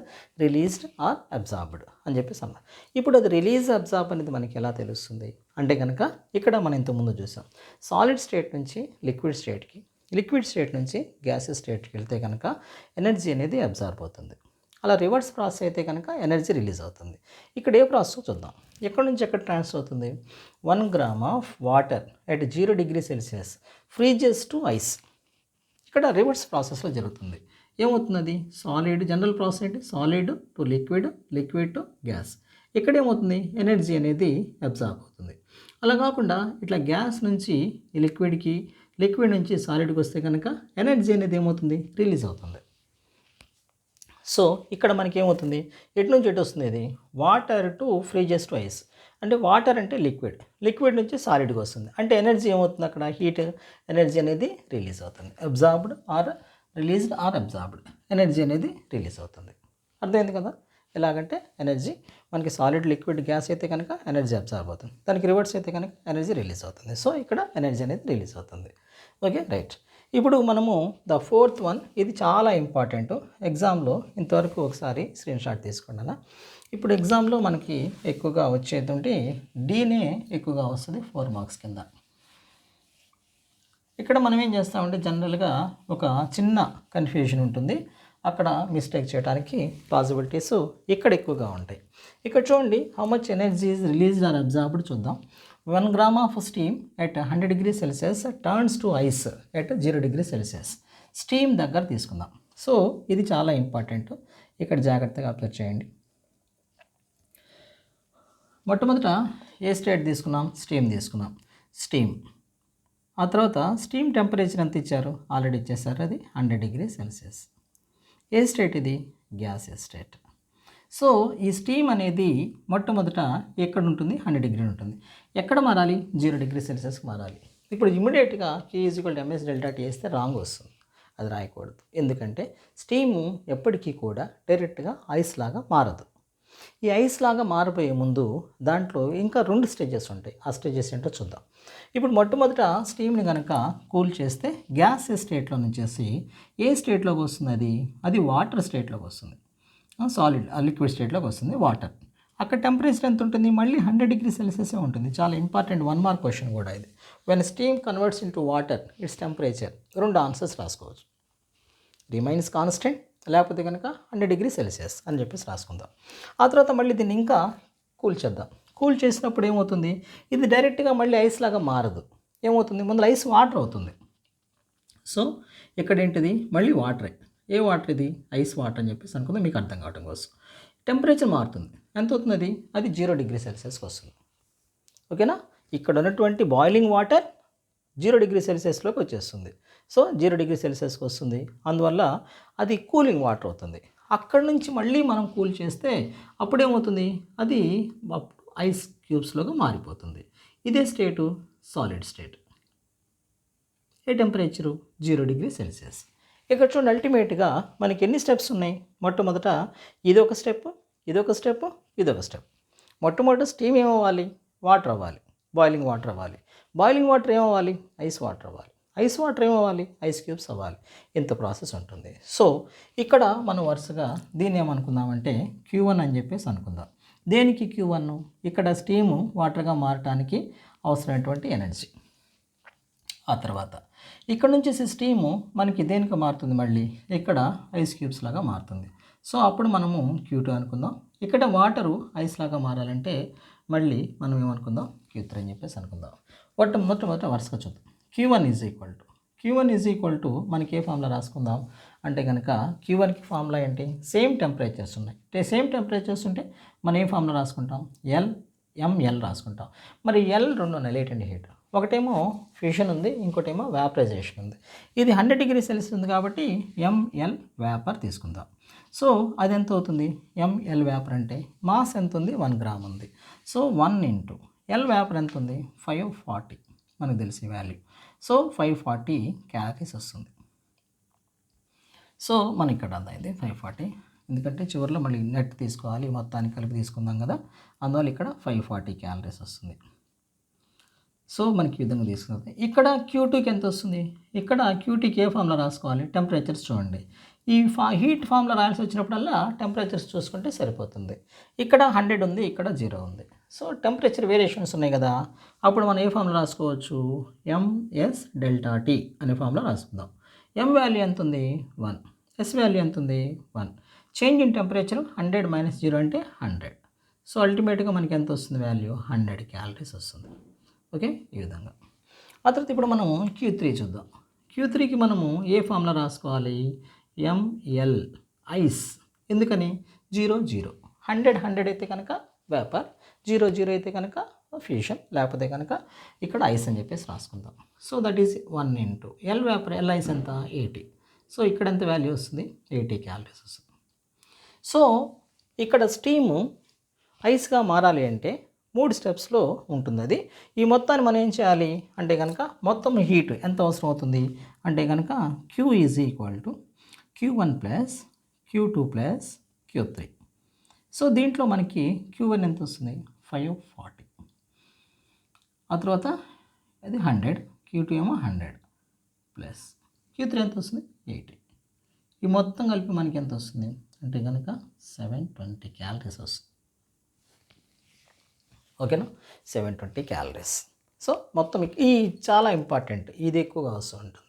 released or absorbed అని చెప్పేసి అన్నారు. ఇప్పుడు అది రిలీజ్ అబ్జార్బ్ అనేది మనకి ఎలా తెలుస్తుంది అంటే కనుక, ఇక్కడ మనం ఇంతకుముందు చూసాం సాలిడ్ స్టేట్ నుంచి లిక్విడ్ స్టేట్కి, లిక్విడ్ స్టేట్ నుంచి గ్యాసెస్ స్టేట్కి వెళ్తే కనుక ఎనర్జీ అనేది అబ్జార్బ్ అవుతుంది. అలా రివర్స్ ప్రాసెస్ అయితే కనుక ఎనర్జీ రిలీజ్ అవుతుంది. ఇక్కడ ఏ ప్రాసెస్ చూద్దాం. ఎక్కడి నుంచి ఎక్కడ ట్రాన్స్ఫర్ అవుతుంది. 1 gram of water at 0 degree Celsius freezes to ice. ఇక్కడ రివర్స్ ప్రాసెస్లో జరుగుతుంది. ఏమవుతుంది, సాలిడ్ జనరల్ ప్రాసెస్ ఏంటి, solid to liquid, liquid to gas. ఇక్కడ ఏమవుతుంది, ఎనర్జీ అనేది అబ్జార్బ్ అవుతుంది. అలా కాకుండా ఇట్లా గ్యాస్ నుంచి లిక్విడ్కి, లిక్విడ్ నుంచి సాలిడ్కి వస్తే కనుక ఎనర్జీ అనేది ఏమవుతుంది, రిలీజ్ అవుతుంది. సో ఇక్కడ మనకి ఏమవుతుంది, ఎటు నుంచి ఎటు వస్తుంది, ఇది water to freezes to ice. అంటే వాటర్ అంటే లిక్విడ్, లిక్విడ్ నుంచి సాలిడ్కి వస్తుంది. అంటే ఎనర్జీ ఏమవుతుంది, అక్కడ హీట్ ఎనర్జీ అనేది రిలీజ్ అవుతుంది. Absorbed or released or absorbed, energy అనేది రిలీజ్ అవుతుంది. అర్థమైంది కదా. ఎలాగంటే ఎనర్జీ మనకి సాలిడ్, లిక్విడ్, గ్యాస్ అయితే కనుక ఎనర్జీ అబ్జార్బ్ అవుతుంది, దానికి రివర్స్ అయితే కనుక ఎనర్జీ రిలీజ్ అవుతుంది. సో ఇక్కడ ఎనర్జీ అనేది రిలీజ్ అవుతుంది. Okay right. ఇప్పుడు మనము ద 4th వన్, ఇది చాలా ఇంపార్టెంట్ ఎగ్జామ్లో. ఇంతవరకు ఒకసారి స్క్రీన్ షాట్ తీసుకోండి. ఇప్పుడు ఎగ్జామ్లో మనకి ఎక్కువగా వచ్చేది డీనే ఎక్కువగా వస్తుంది 4 మార్క్స్ కింద. ఇక్కడ మనం ఏం చేస్తామంటే జనరల్గా ఒక చిన్న కన్ఫ్యూజన్ ఉంటుంది, అక్కడ మిస్టేక్ చేయడానికి పాసిబిలిటీస్ ఇక్కడ ఎక్కువగా ఉంటాయి. ఇక్కడ చూడండి, how much energy is released or absorbed చూద్దాం. 1 gram of steam at 100 degree Celsius turns to ice at 0 degree Celsius. Steam దగ్గర తీసుకుందాం. సో ఇది చాలా ఇంపార్టెంట్, ఇక్కడ జాగ్రత్తగా అబ్జర్వ్ చేయండి. మొట్టమొదట ఏ స్టేట్ తీసుకున్నాం, స్టీమ్ తీసుకున్నాం. స్టీమ్, ఆ తర్వాత స్టీమ్ టెంపరేచర్ ఎంత ఇచ్చారు, ఆల్రెడీ ఇచ్చేసారు, అది 100 డిగ్రీ సెల్సియస్. ఏ స్టేట్ ఇది, గ్యాస్ స్టేట్. సో ఈ స్టీమ్ అనేది మొట్టమొదట ఎక్కడ ఉంటుంది, 100 డిగ్రీ ఉంటుంది. ఎక్కడ మారాలి, 0 డిగ్రీ సెల్సియస్కి మారాలి. ఇప్పుడు ఇమీడియట్గా Q = MS ∆T వేస్తే రాంగ్ వస్తుంది, అది రాయకూడదు. ఎందుకంటే స్టీము ఎప్పటికీ కూడా డైరెక్ట్గా ఐస్ లాగా మారదు. ఈ ఐస్ లాగా మారిపోయే ముందు దాంట్లో ఇంకా 2 స్టేజెస్ ఉంటాయి. ఆ స్టేజెస్ ఏంటో చూద్దాం. ఇప్పుడు మొట్టమొదట స్టీమ్ని కనుక కూల్ చేస్తే గ్యాస్ స్టేట్లో నుంచేసి ఏ స్టేట్లోకి వస్తుంది, అది వాటర్ స్టేట్లోకి వస్తుంది. సాలిడ్ లిక్విడ్ స్టేట్లోకి వస్తుంది వాటర్. అక్కడ టెంపరేచర్ ఎంత ఉంటుంది, మళ్ళీ 100 డిగ్రీ సెల్సియస్ ఉంటుంది. చాలా ఇంపార్టెంట్ 1 మార్క్ క్వశ్చన్ కూడా ఇది. When steam converts into water it's temperature, 2 answers రాసుకోవచ్చు. రిమైన్స్ కాన్స్టెంట్, లేకపోతే కనుక 100 డిగ్రీ సెల్సియస్ అని చెప్పేసి రాసుకుందాం. ఆ తర్వాత మళ్ళీ దీన్ని ఇంకా కూల్ చేద్దాం. కూల్ చేసినప్పుడు ఏమవుతుంది, ఇది డైరెక్ట్గా మళ్ళీ ఐస్ లాగా మారదు. ఏమవుతుంది, ముందు ఐస్ వాటర్ అవుతుంది. సో ఇక్కడ ఏంటిది, మళ్ళీ వాటరే. ఏ వాటర్ ఇది, ఐస్ వాటర్ అని చెప్పేసి అనుకుందాం, మీకు అర్థం కావడం కోసం. టెంపరేచర్ మారుతుంది, ఎంత అవుతుంది, అది 0 డిగ్రీ సెల్సియస్కి వస్తుంది. ఓకేనా. ఇక్కడ ఉన్నటువంటి బాయిలింగ్ వాటర్ 0 డిగ్రీ సెల్సియస్లోకి వచ్చేస్తుంది. సో 0 డిగ్రీ సెల్సియస్కి వస్తుంది, అందువల్ల అది కూలింగ్ వాటర్ అవుతుంది. అక్కడ నుంచి మళ్ళీ మనం కూల్ చేస్తే అప్పుడేమవుతుంది, అది ఐస్ క్యూబ్స్లోకి మారిపోతుంది. ఇదే స్టేటు సాలిడ్ స్టేట్. ఏ టెంపరేచరు, 0 డిగ్రీ సెల్సియస్. ఇక్కడ చూడండి, అల్టిమేట్గా మనకి ఎన్ని స్టెప్స్ ఉన్నాయి. మొట్టమొదట ఇదొక స్టెప్, ఇదొక స్టెప్, ఇదొక స్టెప్. మొట్టమొదట స్టీమ్ ఏమవ్వాలి, వాటర్ అవ్వాలి, బాయిలింగ్ వాటర్ అవ్వాలి. బాయిలింగ్ వాటర్ ఏమవ్వాలి, ఐస్ వాటర్ అవ్వాలి. ఐస్ వాటర్ ఏమవ్వాలి, ఐస్ క్యూబ్స్ అవ్వాలి. ఇంత ప్రాసెస్ ఉంటుంది. సో ఇక్కడ మనం వరుసగా దీన్ని ఏమనుకుందామంటే Q1 అని చెప్పేసి అనుకుందాం. దేనికి Q1, ఇక్కడ స్టీము వాటర్గా మారటానికి అవసరమైనటువంటి ఎనర్జీ. ఆ తర్వాత ఇక్కడ నుంచి స్టీము మనకి దేనికి మారుతుంది, మళ్ళీ ఇక్కడ ఐస్ క్యూబ్స్ లాగా మారుతుంది. సో అప్పుడు మనము Q2 అనుకుందాం. ఇక్కడ వాటరు ఐస్ లాగా మారాలంటే మళ్ళీ మనం ఏమనుకుందాం, Q3 అని చెప్పేసి అనుకుందాం. మొట్టమొదట వరుసగా చూద్దాం. Q1 ఈజ్ ఈక్వల్ టు మనకి ఏ ఫార్ములా రాసుకుందాం అంటే కనుక, Q1కి ఫార్ములా ఏంటి, సేమ్ టెంపరేచర్స్ ఉన్నాయి. సేమ్ టెంపరేచర్స్ ఉంటే మనం ఏ ఫార్ములా రాసుకుంటాం, ML రాసుకుంటాం. మరి L 2 ఉన్నాయి, లేటెంట్ హీట్. ఒకటేమో ఫ్యూషన్ ఉంది, ఇంకోటేమో వ్యాపరైజేషన్ ఉంది. ఇది 100 డిగ్రీ సెల్సియస్ ఉంది కాబట్టి ML వేపర్ తీసుకుందాం. సో అది ఎంత అవుతుంది, ML వేపర్ అంటే మాస్ ఎంత ఉంది, 1 గ్రామ్ ఉంది. సో 1 ఇంటూ L వేపర్ ఎంత ఉంది, 540 మనకు తెలిసే వాల్యూ. సో 540 క్యాలరీస్ వస్తుంది. సో మనకి ఇక్కడ అర్థమైంది 540, ఎందుకంటే చివరిలో మళ్ళీ నెట్ తీసుకోవాలి, మొత్తానికి కలిపి తీసుకుందాం కదా, అందువల్ల ఇక్కడ 540 క్యాలరీస్ వస్తుంది. సో మనకి ఈ విధంగా తీసుకుంది. ఇక్కడ Q2కి ఎంత వస్తుంది? ఇక్కడ Q2కి ఏ ఫార్ములా రాసుకోవాలి? టెంపరేచర్స్ చూడండి. ఈ హీట్ ఫార్ములా రాయాల్సి వచ్చినప్పుడల్లా టెంపరేచర్స్ చూసుకుంటే సరిపోతుంది. ఇక్కడ 100 ఉంది, ఇక్కడ 0 ఉంది. సో టెంపరేచర్ వేరియేషన్స్ ఉన్నాయి కదా, అప్పుడు మనం ఏ ఫార్ములా రాసుకోవచ్చు? ఎంఎస్ డెల్టా టీ అనే ఫార్ములా రాసుకుందాం. ఎం వాల్యూ ఎంత ఉంది? 1. ఎస్ వాల్యూ ఎంత ఉంది? 1. చేంజ్ ఇన్ టెంపరేచర్ 100 - 0 అంటే 100. సో అల్టిమేట్గా మనకి ఎంత వస్తుంది వాల్యూ? 100 క్యాలరీస్ వస్తుంది. ఓకే, ఈ విధంగా. ఆ తర్వాత ఇప్పుడు మనం Q3 చూద్దాం. Q3కి మనము ఏ ఫార్ములా రాసుకోవాలి? ML ice. ఎందుకని? 0 0, 100 100 అయితే కనుక వేపర్, 0 0 అయితే కనుక ఫ్యూషన్, లేకపోతే కనుక ఇక్కడ ఐస్ అని చెప్పేసి రాసుకుందాం. So that is 1 × L vapour, L ice ఎంత? 80. సో ఇక్కడ ఎంత వాల్యూ వస్తుంది? 80 క్యాలరీస్ వస్తుంది. సో ఇక్కడ స్టీము ఐస్గా మారాలి అంటే 3 స్టెప్స్లో ఉంటుంది అది. ఈ మొత్తాన్ని మనం ఏం చేయాలి అంటే కనుక, మొత్తం హీట్ ఎంత అవసరం అవుతుంది అంటే కనుక Q is equal to Q1 + Q2 + Q3. So దీంట్లో మనకి Q1 ఎంత వస్తుంది? 540. ఆ తర్వాత అది 100, Q2 ఏమో 100 ప్లస్ Q3 ఎంత వస్తుంది? 80. ఈ మొత్తం కలిపి మనకి ఎంత వస్తుంది అంటే కనుక 720 క్యాలరీస్ వస్తుంది. ఓకేనా, 720 క్యాలరీస్. సో మొత్తం ఈ చాలా ఇంపార్టెంట్, ఇది ఎక్కువగా వస్తూ ఉంటుంది.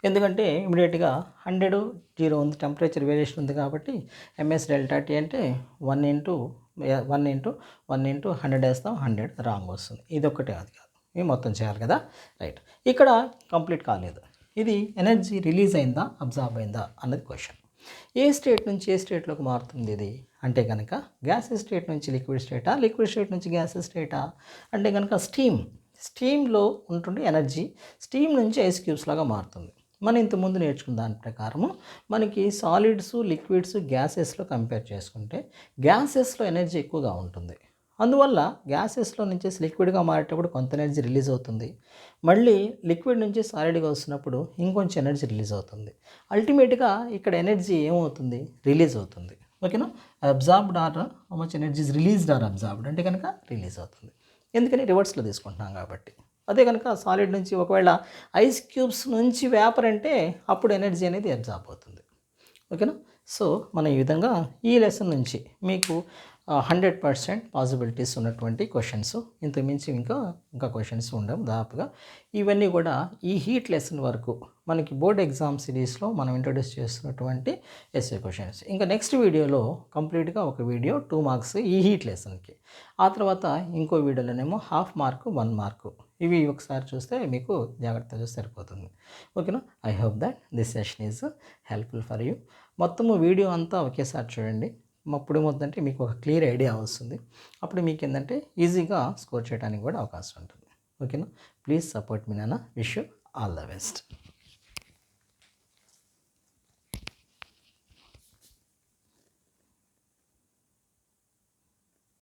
ఎందుకంటే ఇమీడియట్గా 100 0 ఉంది, టెంపరేచర్ వేరియేషన్ ఉంది కాబట్టి ఎంఎస్ డెల్టా టీ అంటే 1 × 100 వేస్తాం, 100 రాంగ్ వస్తుంది. ఇది ఒక్కటే అది కాదు, ఇవి మొత్తం చేయాలి కదా, రైట్. ఇక్కడ కంప్లీట్ కాలేదు. ఇది ఎనర్జీ రిలీజ్ అయిందా, అబ్జార్బ్ అయిందా అన్నది క్వశ్చన్. ఏ స్టేట్ నుంచి ఏ స్టేట్లోకి మారుతుంది ఇది అంటే కనుక, గ్యాస్ స్టేట్ నుంచి లిక్విడ్ స్టేటా, లిక్విడ్ స్టేట్ నుంచి గ్యాస్ స్టేటా అంటే కనుక స్టీమ్లో ఉంటుండే ఎనర్జీ స్టీమ్ నుంచి ఐస్ క్యూబ్స్ లాగా మారుతుంది. మనం ఇంతకుముందు నేర్చుకున్న దాని ప్రకారము మనకి సాలిడ్స్, లిక్విడ్స్, గ్యాసెస్లో కంపేర్ చేసుకుంటే గ్యాసెస్లో ఎనర్జీ ఎక్కువగా ఉంటుంది. అందువల్ల గ్యాసెస్లో నుంచి లిక్విడ్గా మారేటప్పుడు కొంత ఎనర్జీ రిలీజ్ అవుతుంది, మళ్ళీ లిక్విడ్ నుంచి సాలిడ్గా వస్తున్నప్పుడు ఇంకొంచెం ఎనర్జీ రిలీజ్ అవుతుంది. అల్టిమేట్గా ఇక్కడ ఎనర్జీ ఏమవుతుంది? రిలీజ్ అవుతుంది. ఓకేనా, absorbed or how much energy is released or absorbed అంటే కనుక రిలీజ్ అవుతుంది. ఎందుకని? రివర్స్లో తీసుకుంటున్నాం కాబట్టి. అదే కనుక సాలిడ్ నుంచి ఒకవేళ ఐస్ క్యూబ్స్ నుంచి వేపర్ అంటే అప్పుడు ఎనర్జీ అనేది అబ్జార్బ్ అవుతుంది. ఓకేనా. సో మనం ఈ విధంగా ఈ లెసన్ నుంచి మీకు 100% పాసిబిలిటీస్ ఉన్నటువంటి క్వశ్చన్స్, ఇంతకుమించి ఇంకా క్వశ్చన్స్ ఉండవు దాదాపుగా. ఇవన్నీ కూడా ఈ హీట్ లెసన్ వరకు మనకి బోర్డ్ ఎగ్జామ్ సిరీస్లో మనం ఇంట్రొడ్యూస్ చేస్తున్నటువంటి ఎస్ఏ క్వశ్చన్స్. ఇంకా నెక్స్ట్ వీడియోలో కంప్లీట్గా ఒక వీడియో 2 మార్క్స్ ఈ హీట్ లెసన్కి, ఆ తర్వాత ఇంకో వీడియోలోనేమో 1/2 మార్కు 1 మార్కు. ఇవి ఒకసారి చూస్తే మీకు జాగ్రత్తగా చూస్తే సరిపోతుంది. ఓకేనా. I hope that this session is helpful for you. మొత్తము వీడియో అంతా ఒకేసారి చూడండి. అప్పుడు ఏమవుతుందంటే మీకు ఒక క్లియర్ ఐడియా వస్తుంది. అప్పుడు మీకు ఏంటంటే ఈజీగా స్కోర్ చేయడానికి కూడా అవకాశం ఉంటుంది. ఓకేనా. ప్లీజ్ సపోర్ట్ మీ నాన్న. Wish you all the best.